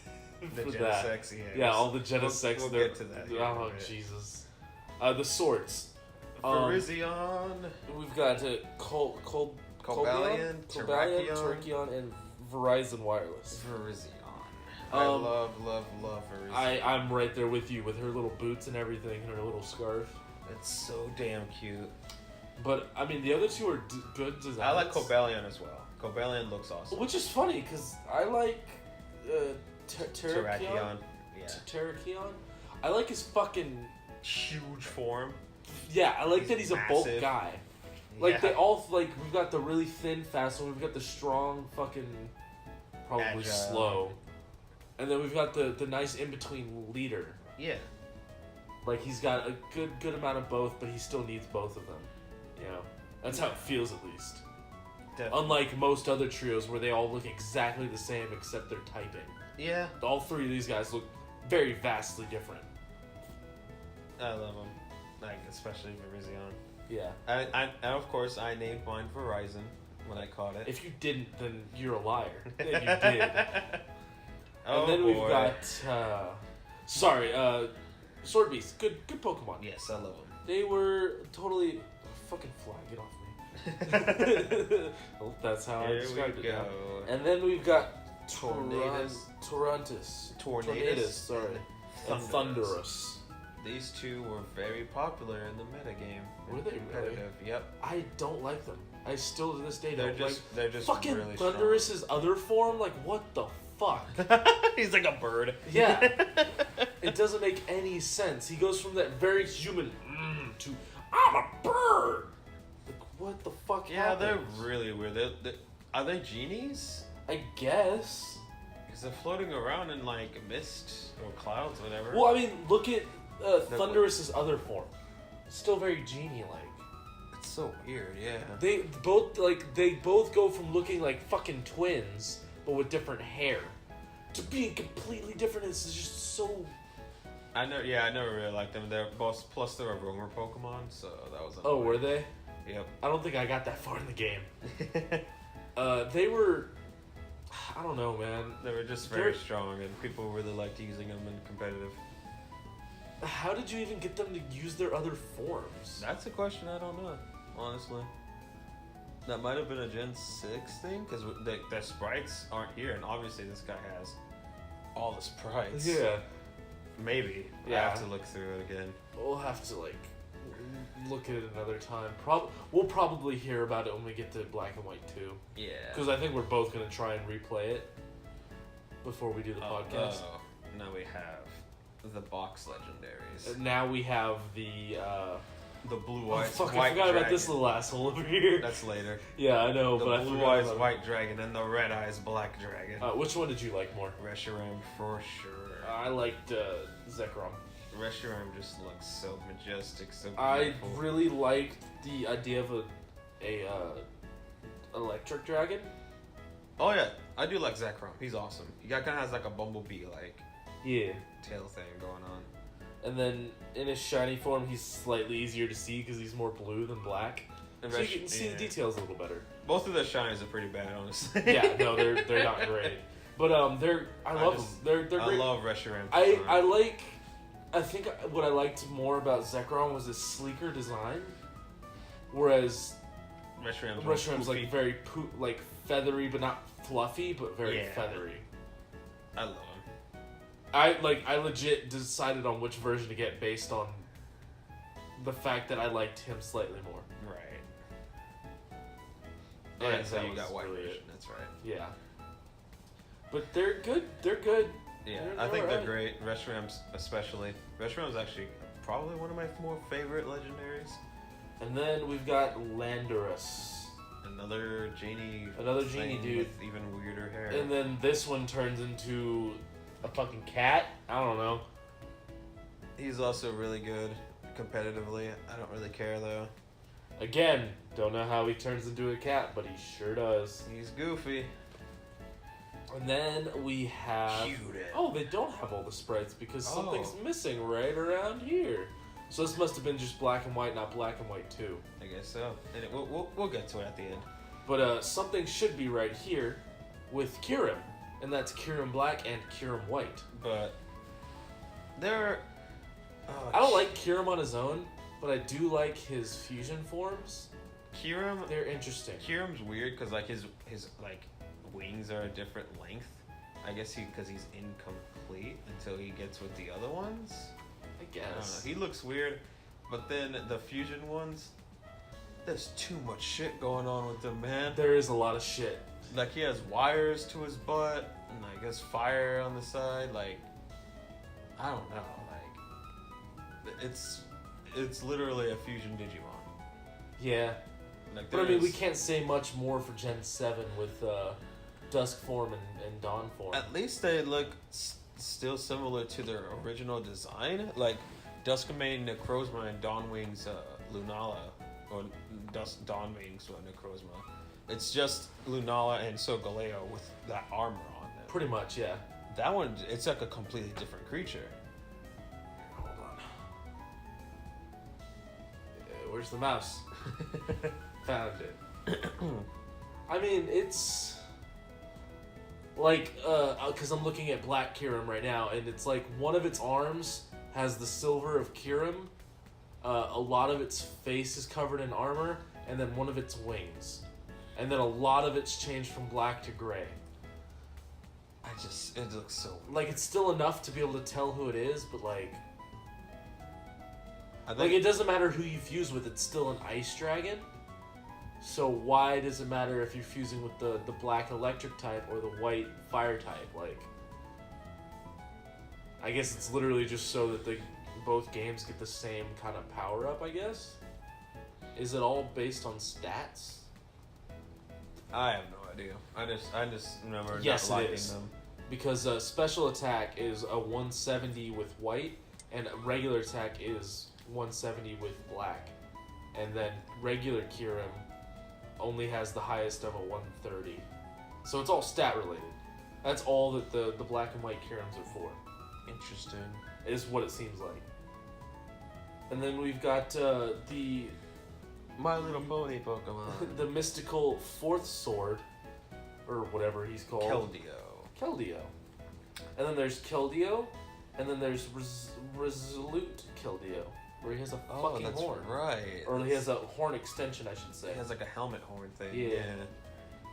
Speaker 3: for
Speaker 2: Genesects,
Speaker 3: that. Yeah, all the Genesects.
Speaker 2: We'll get to that here in a
Speaker 3: Oh,
Speaker 2: bit.
Speaker 3: Jesus. The swords.
Speaker 2: Virizion.
Speaker 3: We've got Cobalion, Terrakion, and Verizon Wireless.
Speaker 2: Virizion. I love Virizion.
Speaker 3: I'm right there with you with her little boots and everything and her little scarf.
Speaker 2: It's so damn cute.
Speaker 3: But, I mean, the other two are good designs.
Speaker 2: I like Cobalion as well. Cobalion looks awesome.
Speaker 3: Which is funny, because I like Terrakion.
Speaker 2: Yeah.
Speaker 3: Terrakion. I like his fucking...
Speaker 2: Huge form.
Speaker 3: Yeah, I like
Speaker 2: He's
Speaker 3: that he's a bulk
Speaker 2: massive.
Speaker 3: guy. Like,
Speaker 2: Yeah.
Speaker 3: they all, like, we've got the really thin, fast one, we've got the strong, fucking, probably
Speaker 2: Agile.
Speaker 3: slow. And then we've got the nice in-between leader.
Speaker 2: Yeah.
Speaker 3: Like, he's got a good amount of both, but he still needs both of them. You know? That's how it feels, at least.
Speaker 2: Definitely.
Speaker 3: Unlike most other trios where they all look exactly the same except they're typing.
Speaker 2: Yeah.
Speaker 3: All three of these guys look very vastly different.
Speaker 2: I love them. Like, especially Virizion.
Speaker 3: Yeah.
Speaker 2: And of course, I named mine Verizon when I caught it.
Speaker 3: If you didn't, then you're a liar. And you did.
Speaker 2: Oh,
Speaker 3: And then
Speaker 2: boy.
Speaker 3: we've got, Sword Beast. Good Pokemon.
Speaker 2: Yes, I love them.
Speaker 3: They were totally, fucking fly, get off me. Well, that's how I
Speaker 2: Here
Speaker 3: described
Speaker 2: we
Speaker 3: it now.
Speaker 2: go.
Speaker 3: And then we've got
Speaker 2: Tornadus.
Speaker 3: Tornadus, sorry. And Thundurus.
Speaker 2: These two were very popular in the metagame.
Speaker 3: Were they really?
Speaker 2: Competitive, yep.
Speaker 3: I don't like them. I still to this day
Speaker 2: They're
Speaker 3: don't
Speaker 2: just,
Speaker 3: like.
Speaker 2: they're just
Speaker 3: Fucking
Speaker 2: really
Speaker 3: Thundurus's other form, like what the fuck?
Speaker 2: strong. He's like a bird.
Speaker 3: Yeah. It doesn't make any sense. He goes from that very human to I'm a bird. Like what the fuck
Speaker 2: Yeah,
Speaker 3: happened?
Speaker 2: they're really weird. Are they genies?
Speaker 3: I guess.
Speaker 2: Because they're floating around in like mist or clouds, whatever.
Speaker 3: Well, I mean, look at Thundurus's other form. It's still very genie-like.
Speaker 2: It's so weird, yeah.
Speaker 3: They both go from looking like fucking twins, but with different hair, to being completely different. It's just so.
Speaker 2: I never really liked them. They're both, plus they're a roamer Pokemon, so that was.
Speaker 3: Oh,
Speaker 2: annoying.
Speaker 3: were they?
Speaker 2: Yep.
Speaker 3: I don't think I got that far in the game. They were. I don't know, man.
Speaker 2: They were just very strong, and people really liked using them in competitive.
Speaker 3: How did you even get them to use their other forms?
Speaker 2: That's a question I don't know, honestly. That might have been a Gen 6 thing, because their sprites aren't here, and obviously this guy has all the sprites.
Speaker 3: Yeah.
Speaker 2: Maybe.
Speaker 3: Yeah.
Speaker 2: I have to look through it again.
Speaker 3: We'll have to, look at it another time. We'll probably hear about it when we get to Black and White 2.
Speaker 2: Yeah.
Speaker 3: Because I think we're both going to try and replay it before we do the podcast.
Speaker 2: Oh, now we have the box legendaries.
Speaker 3: Now we have the
Speaker 2: blue
Speaker 3: oh,
Speaker 2: eyes
Speaker 3: fuck,
Speaker 2: white
Speaker 3: I forgot
Speaker 2: dragon.
Speaker 3: about this little asshole over here.
Speaker 2: That's later.
Speaker 3: Yeah, I know,
Speaker 2: The
Speaker 3: but I
Speaker 2: blue
Speaker 3: forgot
Speaker 2: eyes
Speaker 3: about
Speaker 2: white dragon and the red eyes black dragon.
Speaker 3: Which one did you like more?
Speaker 2: Reshiram for sure.
Speaker 3: I liked Zekrom.
Speaker 2: Reshiram just looks so majestic, so
Speaker 3: I
Speaker 2: beautiful.
Speaker 3: really liked the idea of a electric dragon.
Speaker 2: Oh yeah, I do like Zekrom. He's awesome. He kind of has like a bumblebee like
Speaker 3: Yeah.
Speaker 2: tail thing going on.
Speaker 3: And then in his shiny form, he's slightly easier to see because he's more blue than black.
Speaker 2: And
Speaker 3: So you can see the details a little better.
Speaker 2: Both of their shinies are pretty bad, honestly.
Speaker 3: Yeah, no, they're not great. But I love them. They're great.
Speaker 2: I love Reshiram.
Speaker 3: I think what I liked more about Zekrom was his sleeker design, whereas Reshiram's like very like feathery, but not fluffy, but very feathery.
Speaker 2: I love him.
Speaker 3: I legit decided on which version to get based on the fact that I liked him slightly more.
Speaker 2: Right.
Speaker 3: And
Speaker 2: And so
Speaker 3: that
Speaker 2: you
Speaker 3: was
Speaker 2: got white
Speaker 3: really
Speaker 2: version.
Speaker 3: it.
Speaker 2: That's right.
Speaker 3: Yeah. But they're good. They're good.
Speaker 2: Yeah,
Speaker 3: They're
Speaker 2: I think they're
Speaker 3: alright.
Speaker 2: great. Reshiram's especially. Reshiram's actually probably one of my more favorite legendaries.
Speaker 3: And then we've got Landorus.
Speaker 2: Another genie.
Speaker 3: Another genie
Speaker 2: thing
Speaker 3: dude.
Speaker 2: with even weirder hair.
Speaker 3: And then this one turns into a fucking cat? I don't know.
Speaker 2: He's also really good competitively. I don't really care though.
Speaker 3: Again, don't know how he turns into a cat, but he sure does.
Speaker 2: He's goofy.
Speaker 3: And then we have...
Speaker 2: Cute.
Speaker 3: Oh, they don't have all the sprites because
Speaker 2: Oh.
Speaker 3: something's missing right around here. So this must have been just black and white, not black and white too.
Speaker 2: I guess so. And we'll get to it at the end.
Speaker 3: But something should be right here with Kyurem. And that's Kyurem Black and Kyurem White.
Speaker 2: But they're.
Speaker 3: I don't like Kyurem on his own, but I do like his fusion forms.
Speaker 2: Kyurem.
Speaker 3: They're interesting.
Speaker 2: Kyurem's weird because like his like wings are a different length. I guess because he's incomplete until he gets with the other ones.
Speaker 3: I
Speaker 2: I don't know.
Speaker 3: guess.
Speaker 2: He looks weird, but then the fusion ones, there's too much shit going on with them, man.
Speaker 3: There is a lot of shit.
Speaker 2: Like he has wires to his butt, and I guess fire on the side. Like I don't know. Like it's literally a fusion Digimon.
Speaker 3: Yeah.
Speaker 2: Like
Speaker 3: But I mean, we
Speaker 2: there's-
Speaker 3: can't say much more for Gen 7 with Dusk form and Dawn form.
Speaker 2: At least they look still similar to their original design. Like Duskmane, Necrozma, and Dawnwings, Lunala, or Dawnwings, or Necrozma. It's just Lunala and Solgaleo with that armor on them.
Speaker 3: Pretty much, yeah.
Speaker 2: That one, it's like a completely different creature.
Speaker 3: Hold on. Where's the mouse? Found it. I mean, it's like, because I'm looking at Black Kyurem right now, and it's like one of its arms has the silver of Kyurem, a lot of its face is covered in armor, and then one of its wings. And then a lot of it's changed from black to gray.
Speaker 2: It looks so.
Speaker 3: Like, it's still enough to be able to tell who it is, but like
Speaker 2: I think
Speaker 3: Like, it doesn't matter who you fuse with, it's still an ice dragon. So why does it matter if you're fusing with the black electric type or the white fire type? Like, I guess it's literally just so that both games get the same kind of power up, I guess? Is it all based on stats?
Speaker 2: I have no idea. I just remember
Speaker 3: Yes,
Speaker 2: not
Speaker 3: it
Speaker 2: liking
Speaker 3: is.
Speaker 2: them.
Speaker 3: Because special attack is a 170 with white, and regular attack is 170 with black. And then regular Kyurem only has the highest of a 130. So it's all stat related. That's all that the black and white Kyurems are for,
Speaker 2: Interesting.
Speaker 3: is what it seems like. And then we've got the
Speaker 2: My Little Pony Pokemon.
Speaker 3: the mystical fourth sword, or whatever he's called. Keldeo. And then there's Keldeo, and then there's Resolute Keldeo, where he has a
Speaker 2: Oh,
Speaker 3: fucking
Speaker 2: that's
Speaker 3: horn.
Speaker 2: right.
Speaker 3: Or he has a horn extension, I should say.
Speaker 2: He has like a helmet horn thing.
Speaker 3: Yeah.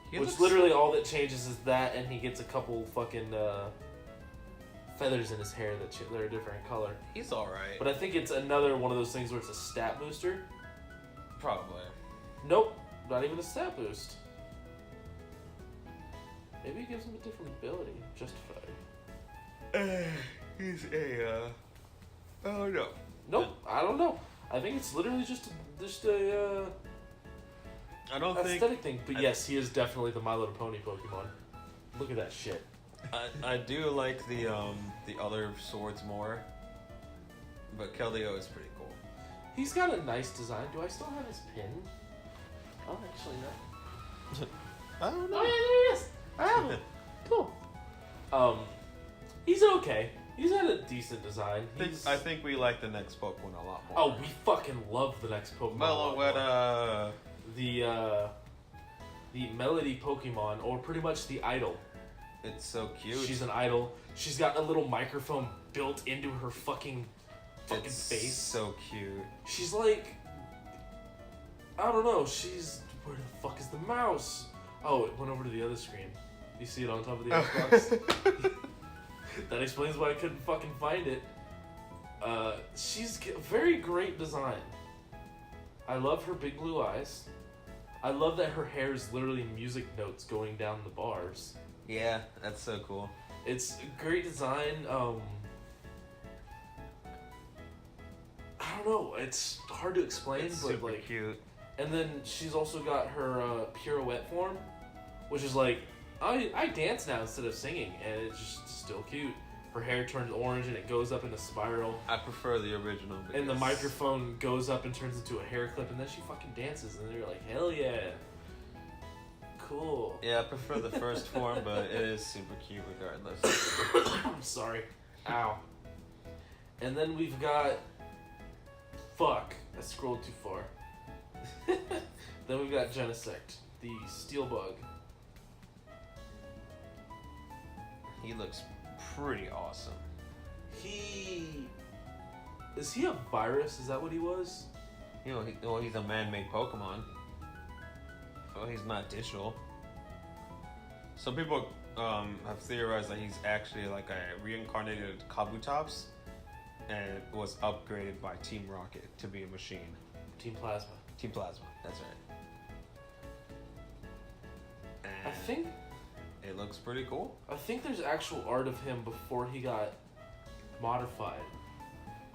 Speaker 2: He
Speaker 3: Which
Speaker 2: looks-
Speaker 3: literally all that changes is that, and he gets a couple fucking feathers in his hair that are a different color.
Speaker 2: He's alright.
Speaker 3: But I think it's another one of those things where it's a stat booster.
Speaker 2: Probably.
Speaker 3: Nope, not even a stat boost. Maybe it gives him a different ability. Justified.
Speaker 2: he's a, I don't know.
Speaker 3: Nope, I don't know. I think it's literally just a
Speaker 2: I don't think...
Speaker 3: aesthetic thing. But yes, he is definitely the My Little Pony Pokemon. Look at that shit.
Speaker 2: I do like the other swords more, but Keldeo is pretty cool.
Speaker 3: He's got a nice design. Do I still have his pin? Oh, actually no.
Speaker 2: I don't know.
Speaker 3: Oh yeah, there he is. I have him. Cool. He's okay. He's got a decent design.
Speaker 2: I think we like the next Pokemon a lot more.
Speaker 3: Oh, we fucking love the next Pokemon.
Speaker 2: Meloetta.
Speaker 3: The Melody Pokemon, or pretty much the idol.
Speaker 2: It's so cute.
Speaker 3: She's an idol. She's got a little microphone built into her fucking
Speaker 2: It's
Speaker 3: face.
Speaker 2: so cute.
Speaker 3: She's like, I don't know. She's, where the fuck is the mouse? Oh, it went over to the other screen. You see it on top of the Xbox? That explains why I couldn't fucking find it. She's very great design. I love her big blue eyes. I love that her hair is literally music notes going down the bars.
Speaker 2: Yeah, that's so cool.
Speaker 3: It's a great design. I don't know. It's hard to explain,
Speaker 2: It's
Speaker 3: but
Speaker 2: super
Speaker 3: like,
Speaker 2: cute.
Speaker 3: and then she's also got her pirouette form, which is like, I dance now instead of singing, and it's just still cute. Her hair turns orange and it goes up in a spiral.
Speaker 2: I prefer the original.
Speaker 3: And the microphone goes up and turns into a hair clip, and then she fucking dances, and then you're like, hell yeah. Cool.
Speaker 2: Yeah, I prefer the first form, but it is super cute regardless.
Speaker 3: I'm sorry. Ow. And then we've got... Fuck. I scrolled too far. Then we've got Genesect, the steel bug.
Speaker 2: He looks pretty awesome.
Speaker 3: Is he a virus? Is that what he was?
Speaker 2: You know, he's a man-made Pokemon. Well, he's not digital. Some people have theorized that he's actually like a reincarnated Kabutops and was upgraded by Team Rocket to be a machine.
Speaker 3: Team Plasma.
Speaker 2: Team Plasma, that's right. And
Speaker 3: I think
Speaker 2: it looks pretty cool.
Speaker 3: there's actual art of him before he got modified.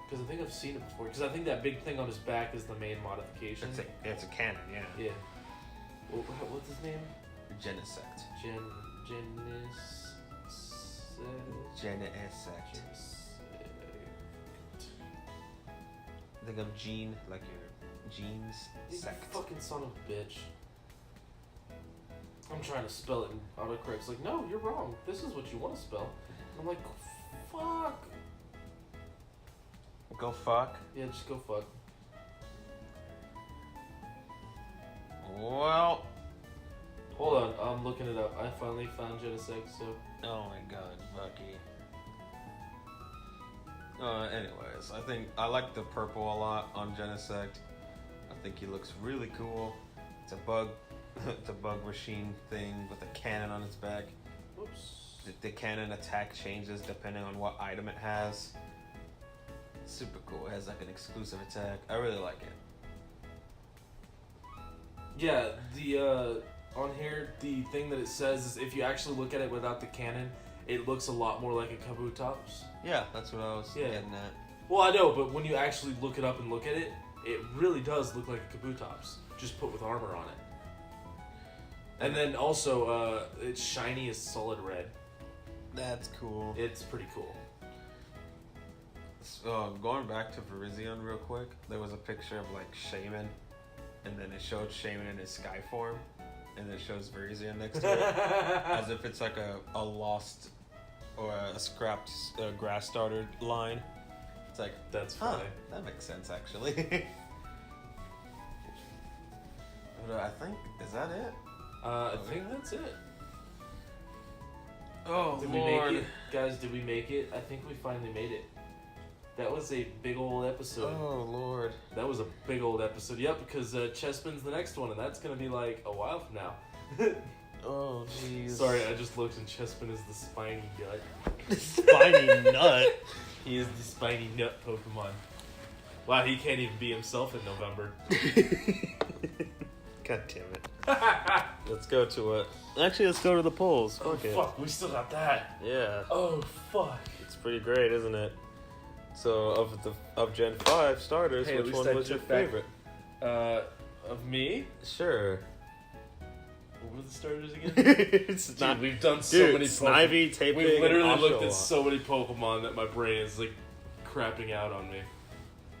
Speaker 3: Because I think I've seen it before. Because I think that big thing on his back is the main modification.
Speaker 2: It's a cannon, yeah.
Speaker 3: Yeah. What's his name?
Speaker 2: Genesect. Genesect. Think of Gene, like your genes.
Speaker 3: You
Speaker 2: Sect.
Speaker 3: fucking son of a bitch. I'm trying to spell it and autocorrect's like, no, you're wrong. This is what you want to spell. And I'm like, fuck.
Speaker 2: Go fuck.
Speaker 3: Yeah, just go fuck.
Speaker 2: Well.
Speaker 3: Hold on, I'm looking it up. I finally found Genesect, so...
Speaker 2: Oh my god, Bucky. Anyways, I like the purple a lot on Genesect. I think he looks really cool. It's a bug, it's a bug machine thing with a cannon on its back.
Speaker 3: Whoops.
Speaker 2: The cannon attack changes depending on what item it has. Super cool. It has like an exclusive attack. I really like it.
Speaker 3: Yeah, the on here, the thing that it says is if you actually look at it without the cannon, it looks a lot more like a Kabutops.
Speaker 2: Yeah, that's what I was getting at.
Speaker 3: Well, I know, but when you actually look it up and look at it, it really does look like a Kabutops, just put with armor on it. And then also, it's shiny as solid red.
Speaker 2: That's cool.
Speaker 3: It's pretty cool.
Speaker 2: Going back to Virizion real quick, there was a picture of like Shaman, and then it showed Shaman in his sky form, and then it shows Virizion next to it, as if it's like a lost or a scrapped grass starter line. It's like,
Speaker 3: that's funny.
Speaker 2: That makes sense actually. But I think, is that it?
Speaker 3: I think that's it.
Speaker 2: Oh,
Speaker 3: Did
Speaker 2: Lord.
Speaker 3: we make it? Guys, did we make it? I think we finally made it. That was a big old episode.
Speaker 2: Oh, Lord.
Speaker 3: That was a big old episode. Yep, because Chespin's the next one, and that's going to be like a while from now.
Speaker 2: Oh, jeez.
Speaker 3: Sorry, I just looked and Chespin is the spiny nut.
Speaker 2: Spiny nut?
Speaker 3: He is the spiny nut Pokemon. Wow, he can't even be himself in November.
Speaker 2: God damn it. Let's go to it. Actually, let's go to the polls.
Speaker 3: Oh,
Speaker 2: Fuck it.
Speaker 3: fuck, we still got that.
Speaker 2: Yeah.
Speaker 3: Oh, fuck.
Speaker 2: It's pretty great, isn't it? So of Gen 5 starters,
Speaker 3: Hey, at
Speaker 2: which
Speaker 3: least
Speaker 2: one
Speaker 3: I
Speaker 2: was your
Speaker 3: took back-
Speaker 2: favorite?
Speaker 3: Of me?
Speaker 2: Sure.
Speaker 3: What were the starters again?
Speaker 2: It's
Speaker 3: Dude,
Speaker 2: not.
Speaker 3: we've done so
Speaker 2: Dude,
Speaker 3: many
Speaker 2: Snivy, Taping,
Speaker 3: We literally
Speaker 2: and
Speaker 3: looked at
Speaker 2: Oshawott.
Speaker 3: so many Pokemon that my brain is like crapping out on me.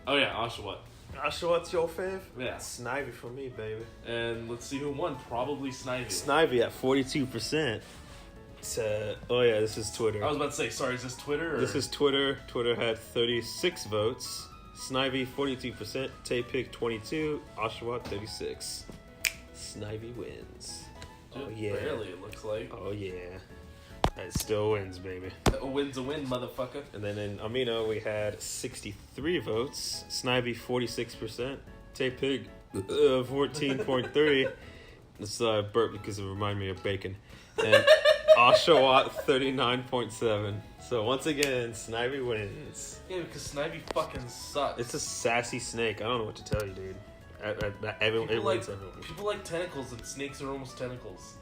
Speaker 3: Oh yeah, Oshawott.
Speaker 2: Oshawott's your fave?
Speaker 3: Yeah.
Speaker 2: Snivy for me, baby.
Speaker 3: And let's see who won. Probably Snivy.
Speaker 2: Snivy at 42%. Oh yeah, this is Twitter.
Speaker 3: I was about to say, sorry, is this Twitter? Or?
Speaker 2: This is Twitter. Twitter had 36 votes. Snivy 42%, Tapig 22, Oshawott 36. Snivy wins.
Speaker 3: Dude,
Speaker 2: Oh yeah.
Speaker 3: Barely, it looks like.
Speaker 2: Oh yeah. It still wins, baby.
Speaker 3: A win's a win, motherfucker.
Speaker 2: And then in Amino we had 63 votes. Snivy 46%, Tapig 14.3. This burp because it reminded me of bacon. And Oshawott 39.7. So once again, Snivy wins.
Speaker 3: Yeah, because Snivy fucking sucks.
Speaker 2: It's a sassy snake. I don't know what to tell you, dude. Everyone,
Speaker 3: People
Speaker 2: it
Speaker 3: like,
Speaker 2: wins everyone.
Speaker 3: people like tentacles, and snakes are almost tentacles.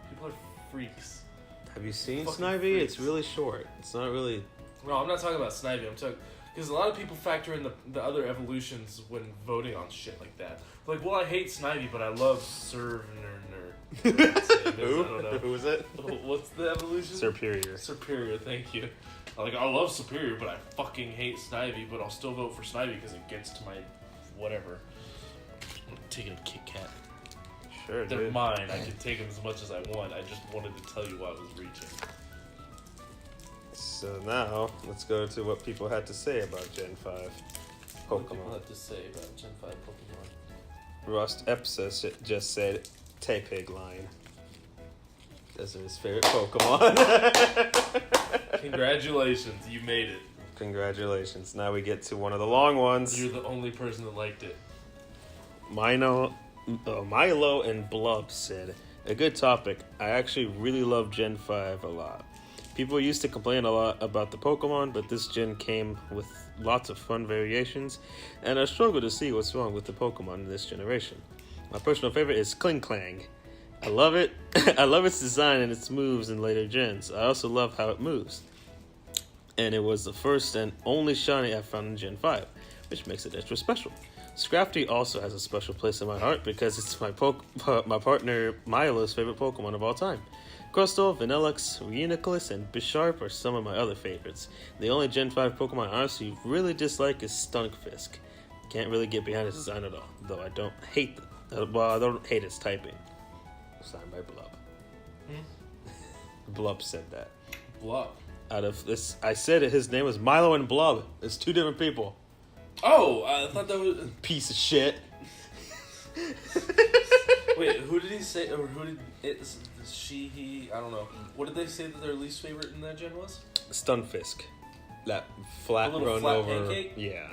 Speaker 3: People are freaks.
Speaker 2: Have you seen
Speaker 3: fucking
Speaker 2: Snivy?
Speaker 3: freaks.
Speaker 2: It's really short. It's not really.
Speaker 3: No, I'm not talking about Snivy. I'm talking because a lot of people factor in the other evolutions when voting on shit like that. Like, well, I hate Snivy, but I love Servner. I don't know.
Speaker 2: Who is it?
Speaker 3: What's the evolution?
Speaker 2: Superior.
Speaker 3: Superior, thank you. Like, I love Superior, but I fucking hate Snivy, but I'll still vote for Snivy because it gets to my whatever. I'm taking a Kit Kat.
Speaker 2: Sure,
Speaker 3: They're
Speaker 2: dude.
Speaker 3: mine. I can take them as much as I want. I just wanted to tell you what I was reaching.
Speaker 2: So now let's go to what people had to say about Gen 5
Speaker 3: What do people
Speaker 2: Pokemon.
Speaker 3: have to say about Gen 5 Pokemon?
Speaker 2: Rust Epsa just said Tapig line. Those are his favorite Pokemon.
Speaker 3: Congratulations, you made it.
Speaker 2: Congratulations. Now we get to one of the long ones.
Speaker 3: You're the only person that liked it.
Speaker 2: Milo and Blub said, a good topic. I actually really love Gen 5 a lot. People used to complain a lot about the Pokemon, but this gen came with lots of fun variations, and I struggle to see what's wrong with the Pokemon in this generation. My personal favorite is Kling Clang. I love it. I love its design and its moves in later gens. I also love how it moves. And it was the first and only shiny I found in Gen 5, which makes it extra special. Scrafty also has a special place in my heart because it's my partner Milo's favorite Pokemon of all time. Crustle, Vanillux, Reuniclus, and Bisharp are some of my other favorites. The only Gen 5 Pokemon I honestly really dislike is Stunfisk. Can't really get behind its design at all, though I don't hate I don't hate its typing. Signed by Blub. Blub said that.
Speaker 3: Blub.
Speaker 2: Out of this, I said it, his name was Milo and Blub. It's two different people.
Speaker 3: Oh, I thought that was...
Speaker 2: Piece of shit.
Speaker 3: Wait, who did he say, or who did it, she, he, I don't know. What did they say that their least favorite in that gen was?
Speaker 2: Stunfisk. That flat
Speaker 3: A little
Speaker 2: run
Speaker 3: flat
Speaker 2: over.
Speaker 3: pancake?
Speaker 2: Yeah.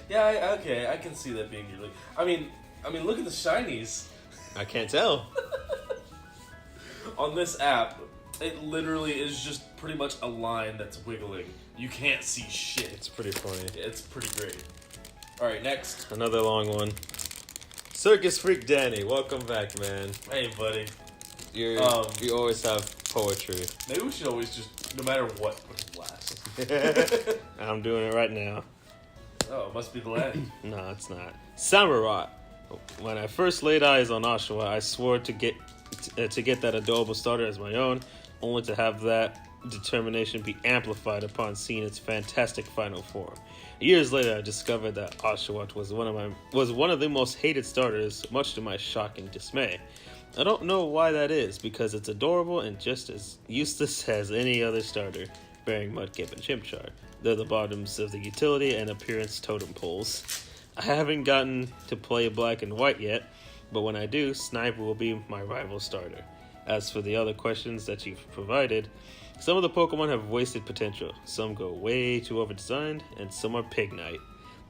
Speaker 3: Yeah, okay, I can see that being your least. I mean, look at the shinies.
Speaker 2: I can't tell.
Speaker 3: On this app, it literally is just pretty much a line that's wiggling. You can't see shit.
Speaker 2: It's pretty funny.
Speaker 3: It's pretty great. Alright, next.
Speaker 2: Another long one. Circus Freak Danny, welcome back, man.
Speaker 3: Hey, buddy.
Speaker 2: You always have poetry.
Speaker 3: Maybe we should always just, no matter what, put it last.
Speaker 2: I'm doing it right now.
Speaker 3: Oh, it must be the last.
Speaker 2: No, it's not. Samurott. When I first laid eyes on Oshawott, I swore to get that adorable starter as my own, only to have that determination be amplified upon seeing its fantastic final form. Years later, I discovered that Oshawott was one of the most hated starters, much to my shock and dismay. I don't know why that is, because it's adorable and just as useless as any other starter, bearing Mudkip and Chimchar. They're the bottoms of the utility and appearance totem poles. I haven't gotten to play Black and White yet, but when I do, Sniper will be my rival starter. As for the other questions that you've provided, some of the Pokemon have wasted potential. Some go way too over-designed, and some are Pignite.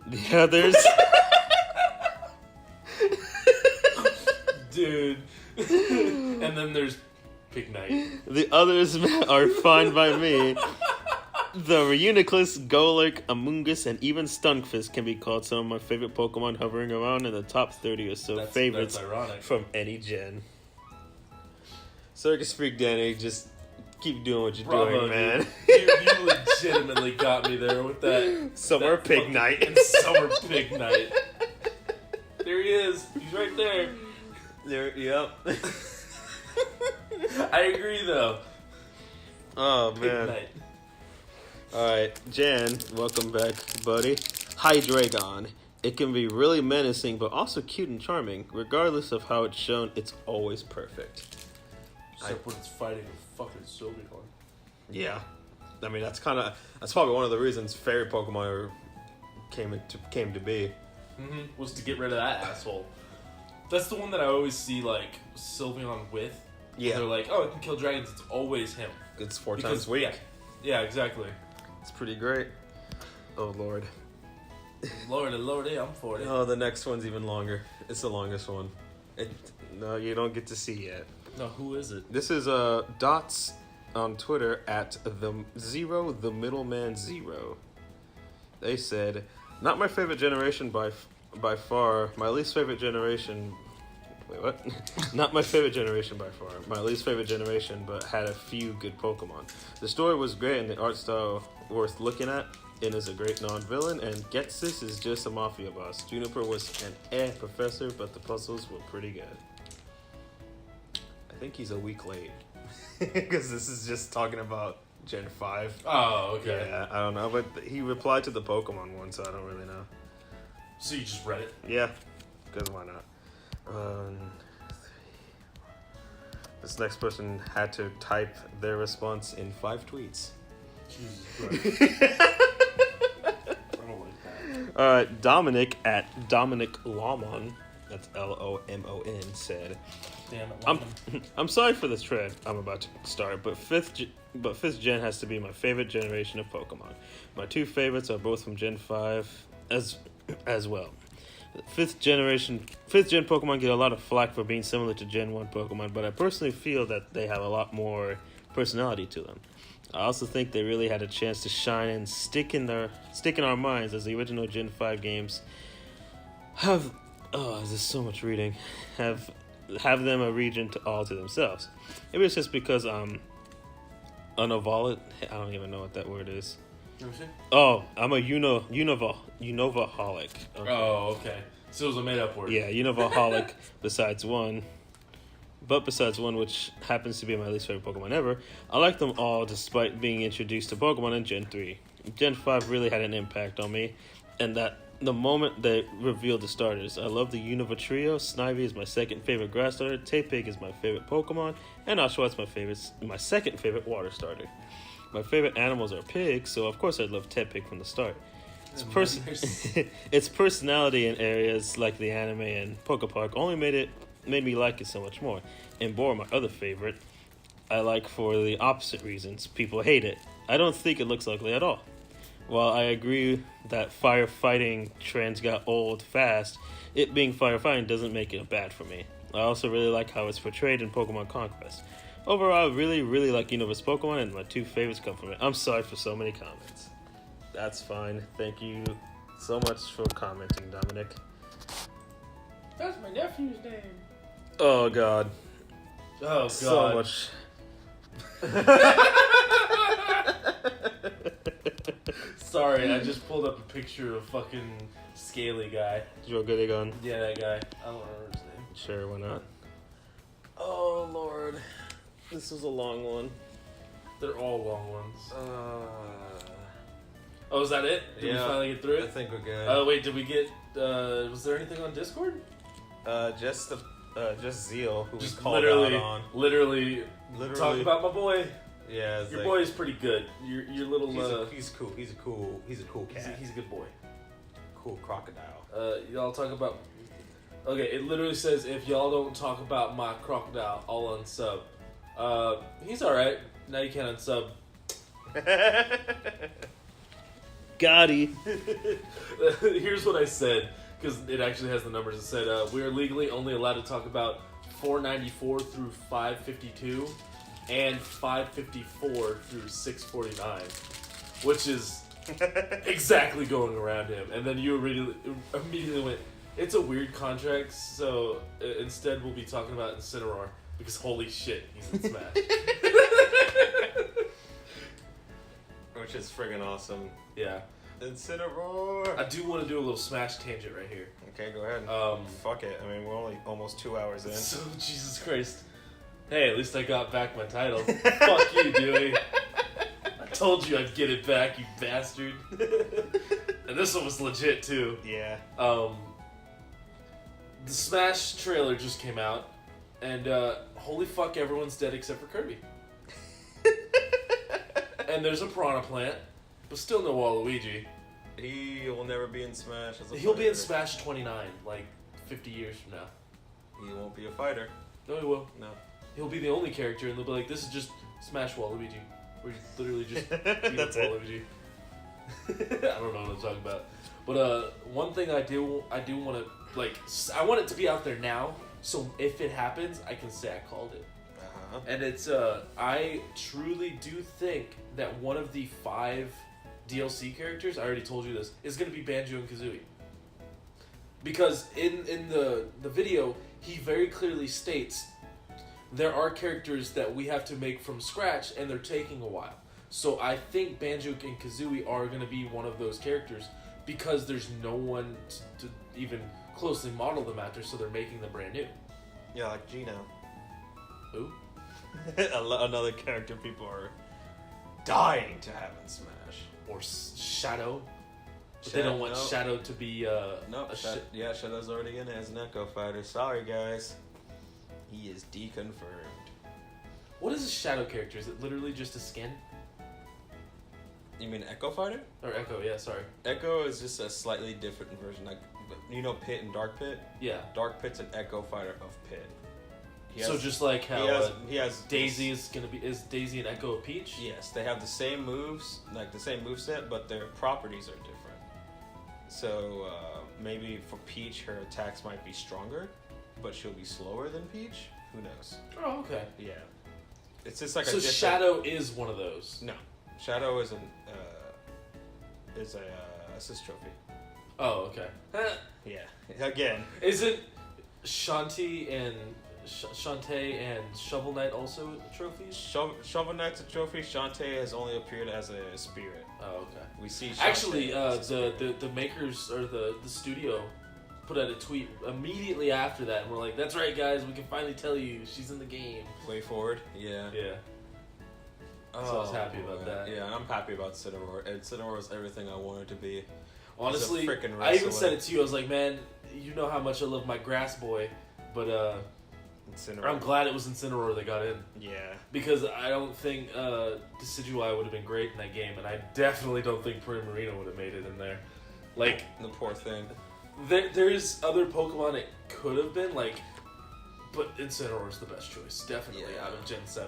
Speaker 2: The others...
Speaker 3: Dude. And then there's Pignite.
Speaker 2: The others are fine by me. The Reuniclus, Golurk, Amoonguss, and even Stunfisk can be called some of my favorite Pokemon, hovering around in the top 30 or so favorites
Speaker 3: that's ironic.
Speaker 2: from any gen. Circus Freak Danny just Keep doing what you're
Speaker 3: Bravo,
Speaker 2: doing, man.
Speaker 3: You legitimately got me there with that.
Speaker 2: Summer
Speaker 3: that
Speaker 2: pig
Speaker 3: fucking-
Speaker 2: night.
Speaker 3: And Summer Pig Night. There he is. He's right there.
Speaker 2: There, yep.
Speaker 3: I agree, though.
Speaker 2: Oh,
Speaker 3: Pig
Speaker 2: man.
Speaker 3: Night.
Speaker 2: Alright, Jan, welcome back, buddy. Hydreigon. It can be really menacing, but also cute and charming. Regardless of how it's shown, it's always perfect.
Speaker 3: Except when it's fighting a fucking Sylveon.
Speaker 2: Yeah. I mean, that's probably one of the reasons fairy Pokemon ever came to be.
Speaker 3: Mm-hmm. Was to get rid of that asshole. That's the one that I always see, like, Sylveon with.
Speaker 2: Yeah.
Speaker 3: They're like, oh, it can kill dragons. It's always him.
Speaker 2: It's 4 times weak.
Speaker 3: Yeah, exactly.
Speaker 2: It's pretty great. Oh, Lord.
Speaker 3: Lordy, I'm 40.
Speaker 2: Oh, the next one's even longer. It's the longest one. No, you don't get to see yet.
Speaker 3: No, who is it?
Speaker 2: This is Dots on Twitter at the middleman 0. They said, not my favorite generation by far. My least favorite generation. Wait, what? Not my favorite generation by far. My least favorite generation, but had a few good Pokemon. The story was great and the art style worth looking at. It is a great non-villain, and Getsis is just a mafia boss. Juniper was an professor, but the puzzles were pretty good. I think he's a week late. Because this is just talking about Gen 5.
Speaker 3: Oh, okay.
Speaker 2: Yeah, I don't know, but he replied to the Pokemon one, so I don't really know.
Speaker 3: So you just read it?
Speaker 2: Yeah, because why not? This next person had to type their response in 5 tweets.
Speaker 3: Jesus Christ. I don't like that.
Speaker 2: Dominic at Dominic Lomon, that's Lomon, said,
Speaker 3: Damn it.
Speaker 2: I'm sorry for this thread I'm about to start, but fifth gen has to be my favorite generation of Pokemon. My 2 favorites are both from Gen 5 as well. Fifth gen Pokemon get a lot of flack for being similar to Gen 1 Pokemon, but I personally feel that they have a lot more personality to them. I also think they really had a chance to shine and stick in our minds as the original Gen 5 games have. Oh, there's so much reading. Have them a region all to themselves. Maybe it's just because unavolet. I don't even know what that word is.
Speaker 3: Let me see.
Speaker 2: Oh, I'm a Unovaholic. Okay.
Speaker 3: Oh, okay. So it was a made-up word.
Speaker 2: Yeah, Unovaholic. besides one, which happens to be my least favorite Pokemon ever. I like them all, despite being introduced to Pokemon in Gen 3. Gen 5 really had an impact on me, and that the moment they revealed the starters. I love the Unova trio. Snivy is my second favorite grass starter. Tepig is my favorite Pokemon, and Oshawott is my second favorite water starter. My favorite animals are pigs, so of course I love Tepig from the start. Its personality in areas like the anime and Pokepark only made me like it so much more. And Boar, my other favorite, I like for the opposite reasons. People hate it. I don't think it looks ugly at all. While I agree that firefighting trends got old fast, it being firefighting doesn't make it bad for me. I also really like how it's portrayed in Pokemon Conquest. Overall, I really, really like Unova's Pokemon, and my 2 favorites come from it. I'm sorry for so many comments. That's fine. Thank you so much for commenting, Dominic.
Speaker 3: That's my nephew's name.
Speaker 2: Oh, God.
Speaker 3: Oh, God.
Speaker 2: So much.
Speaker 3: Sorry, I just pulled up a picture of fucking scaly guy.
Speaker 2: Joe Goodygon.
Speaker 3: Yeah, that guy. I don't remember his name.
Speaker 2: Sure, why not? Oh, Lord. This was a long one.
Speaker 3: They're all long ones. Oh, is that it? Did we finally get through it?
Speaker 2: I think we're good.
Speaker 3: Oh, wait, did we get... was there anything on Discord?
Speaker 2: Just Zeal, who
Speaker 3: Just
Speaker 2: we called out on.
Speaker 3: Literally talk about my boy.
Speaker 2: Yeah,
Speaker 3: Your boy is pretty good. Your little...
Speaker 2: He's cool. He's a cool cat.
Speaker 3: He's a good boy.
Speaker 2: Cool crocodile.
Speaker 3: Y'all talk about... Okay, it literally says, if y'all don't talk about my crocodile, I'll unsub. He's alright. Now you can't unsub.
Speaker 2: Gotti.
Speaker 3: Here's what I said, because it actually has the numbers. It said, we are legally only allowed to talk about 494 through 552 and 554 through 649, which is exactly going around him. And then you immediately went, it's a weird contract, so instead we'll be talking about Incineroar, because holy shit, he's in Smash.
Speaker 2: which is friggin' awesome.
Speaker 3: Yeah.
Speaker 2: Incineroar.
Speaker 3: I do want to do a little Smash tangent right here.
Speaker 2: Okay, go ahead. Fuck it. I mean, we're only almost 2 hours in.
Speaker 3: So, Jesus Christ. Hey, at least I got back my title. Fuck you, Dewey. I told you I'd get it back, you bastard. And this one was legit, too.
Speaker 2: Yeah.
Speaker 3: The Smash trailer just came out, and holy fuck, everyone's dead except for Kirby. And there's a Piranha Plant, but still no Waluigi.
Speaker 2: He will never be in Smash as a
Speaker 3: He'll be in
Speaker 2: fighter.
Speaker 3: Smash 29, like 50 years from now.
Speaker 2: He won't be a fighter.
Speaker 3: No, he will.
Speaker 2: No.
Speaker 3: He'll be the only character, and they'll be like, this is just Smash Waluigi. Where you literally just beat up
Speaker 2: That's it.
Speaker 3: Waluigi. I don't know what I'm talking about. But one thing I do want to, like, I want it to be out there now, so if it happens, I can say I called it.
Speaker 2: Uh-huh.
Speaker 3: And it's, I truly do think that one of the 5 DLC characters, I already told you this, is going to be Banjo and Kazooie. Because in the video, he very clearly states there are characters that we have to make from scratch, and they're taking a while. So I think Banjo and Kazooie are going to be one of those characters, because there's no one to even closely model them after, so they're making them brand new.
Speaker 2: Yeah, like Gino.
Speaker 3: Who?
Speaker 2: Another character people are dying to have in Smash.
Speaker 3: Or Shadow. But they don't want
Speaker 2: no.
Speaker 3: Shadow to be
Speaker 2: No, Shadow's already in it as an Echo Fighter. Sorry, guys. He is deconfirmed.
Speaker 3: What is a Shadow character? Is it literally just a skin?
Speaker 2: You mean Echo Fighter?
Speaker 3: Or Echo, yeah, sorry.
Speaker 2: Echo is just a slightly different version. Like, you know Pit and Dark Pit?
Speaker 3: Yeah.
Speaker 2: Dark Pit's an Echo Fighter of Pit.
Speaker 3: So just like how
Speaker 2: he has
Speaker 3: Daisy is Daisy an Echo of Peach?
Speaker 2: Yes, they have the same moves, like the same moveset, but their properties are different. So maybe for Peach, her attacks might be stronger, but she'll be slower than Peach. Who knows?
Speaker 3: Oh, okay.
Speaker 2: Yeah, it's just like
Speaker 3: so
Speaker 2: a different...
Speaker 3: Shadow is one of those.
Speaker 2: No, Shadow is a assist trophy.
Speaker 3: Oh, okay.
Speaker 2: Yeah, again,
Speaker 3: Isn't Shantae and Shovel Knight also trophies?
Speaker 2: Shovel Knight's a trophy. Shantae has only appeared as a spirit.
Speaker 3: Oh, okay.
Speaker 2: We see Shantae
Speaker 3: Actually,
Speaker 2: as a spirit.
Speaker 3: the makers or the studio put out a tweet immediately after that, and we're like, "That's right, guys. We can finally tell you she's in the game."
Speaker 2: Way forward. Yeah.
Speaker 3: Yeah. So I was happy about that.
Speaker 2: Yeah, and I'm happy about Incineroar. Incineroar is everything I wanted to be.
Speaker 3: Honestly,
Speaker 2: frickin'
Speaker 3: I even
Speaker 2: wrestler.
Speaker 3: said it to you. I was like, "Man, you know how much I love my Grass Boy," but
Speaker 2: Incineroar.
Speaker 3: I'm glad it was Incineroar that got in.
Speaker 2: Yeah.
Speaker 3: Because I don't think Decidueye would have been great in that game, and I definitely don't think Primarina would have made it in there. Like,
Speaker 2: The poor thing.
Speaker 3: there's other Pokemon it could have been, like, but Incineroar is the best choice, definitely,
Speaker 2: Yeah.
Speaker 3: out of Gen 7.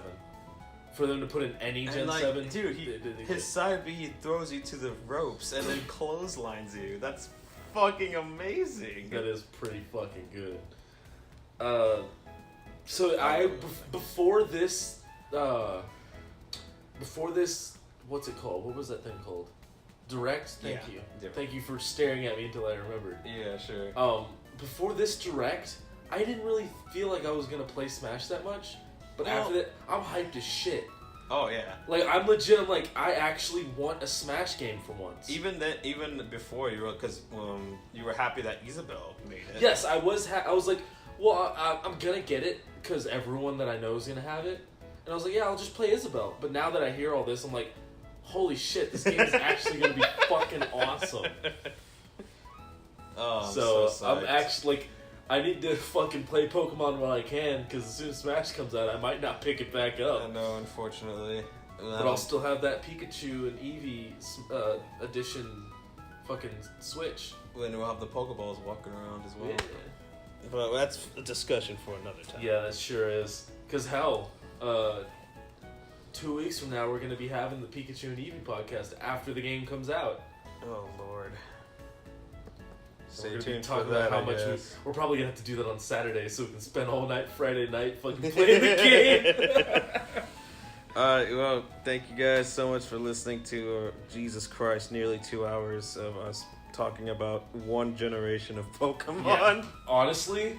Speaker 3: For them to put in any Gen
Speaker 2: And like,
Speaker 3: 7...
Speaker 2: dude,
Speaker 3: they
Speaker 2: his side B, he throws you to the ropes and then clotheslines you. That's fucking amazing.
Speaker 3: That is pretty fucking good. So before this, what's it called? What was that thing called? Direct? Thank
Speaker 2: Yeah,
Speaker 3: you.
Speaker 2: Direct.
Speaker 3: Thank you for staring at me until I remembered.
Speaker 2: Yeah, sure.
Speaker 3: Before this Direct, I didn't really feel like I was gonna play Smash that much. But
Speaker 2: Well-
Speaker 3: after that, I'm hyped as shit.
Speaker 2: Oh, yeah.
Speaker 3: Like, I'm legit, I'm like, I actually want a Smash game for once.
Speaker 2: Even before you were, because you were happy that Isabelle made it.
Speaker 3: Yes, I was like, well, I'm gonna get it, because everyone that I know is gonna have it. And I was like, yeah, I'll just play Isabelle. But now that I hear all this, I'm like, holy shit, this game is actually gonna be fucking awesome.
Speaker 2: Oh, I'm
Speaker 3: So,
Speaker 2: so
Speaker 3: I'm
Speaker 2: psyched.
Speaker 3: actually, like, I need to fucking play Pokemon while I can, because as soon as Smash comes out, I might not pick it back up.
Speaker 2: I know, unfortunately.
Speaker 3: But I'll still have that Pikachu and Eevee edition fucking Switch.
Speaker 2: Then we'll have the Pokeballs walking around as well.
Speaker 3: Yeah.
Speaker 2: But that's a discussion for another time.
Speaker 3: Yeah, that sure is. Because hell, 2 weeks from now, we're going to be having the Pikachu and Eevee podcast after the game comes out.
Speaker 2: Oh, Lord.
Speaker 3: So we're
Speaker 2: Stay
Speaker 3: going to be
Speaker 2: tuned for
Speaker 3: talking
Speaker 2: that,
Speaker 3: about how
Speaker 2: I
Speaker 3: much
Speaker 2: guess.
Speaker 3: we're probably going to have to do that on Saturday so we can spend all night Friday night fucking playing the game.
Speaker 2: Alright, well, thank you guys so much for listening to, Jesus Christ, nearly 2 hours of us talking about one generation of Pokemon.
Speaker 3: Yeah. Honestly,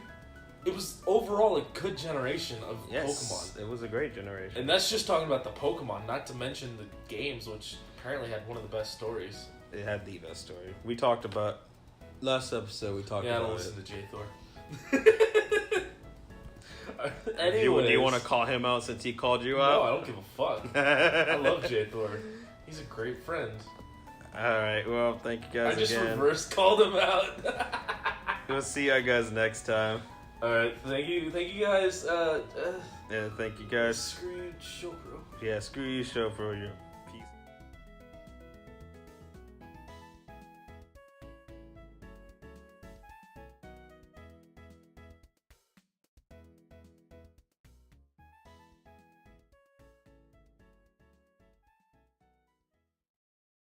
Speaker 3: it was overall a good generation of
Speaker 2: Yes,
Speaker 3: Pokemon.
Speaker 2: it was a great generation.
Speaker 3: And that's just talking about the Pokemon, not to mention the games, which apparently had one of the best stories.
Speaker 2: It had the best story. We talked about last episode. We talked
Speaker 3: Yeah, I
Speaker 2: about
Speaker 3: don't
Speaker 2: it.
Speaker 3: listen to J Thor.
Speaker 2: Do
Speaker 3: Anyways,
Speaker 2: you want to call him out since he called you
Speaker 3: No,
Speaker 2: out?
Speaker 3: I don't give a fuck. I love J Thor. He's a great friend.
Speaker 2: All right. Well, thank you guys
Speaker 3: I just
Speaker 2: again.
Speaker 3: reverse called him out.
Speaker 2: We'll see you guys next time.
Speaker 3: All right, thank you guys.
Speaker 2: Yeah, thank you guys.
Speaker 3: Screw you, show, bro.
Speaker 2: Yeah, screw you, show for you.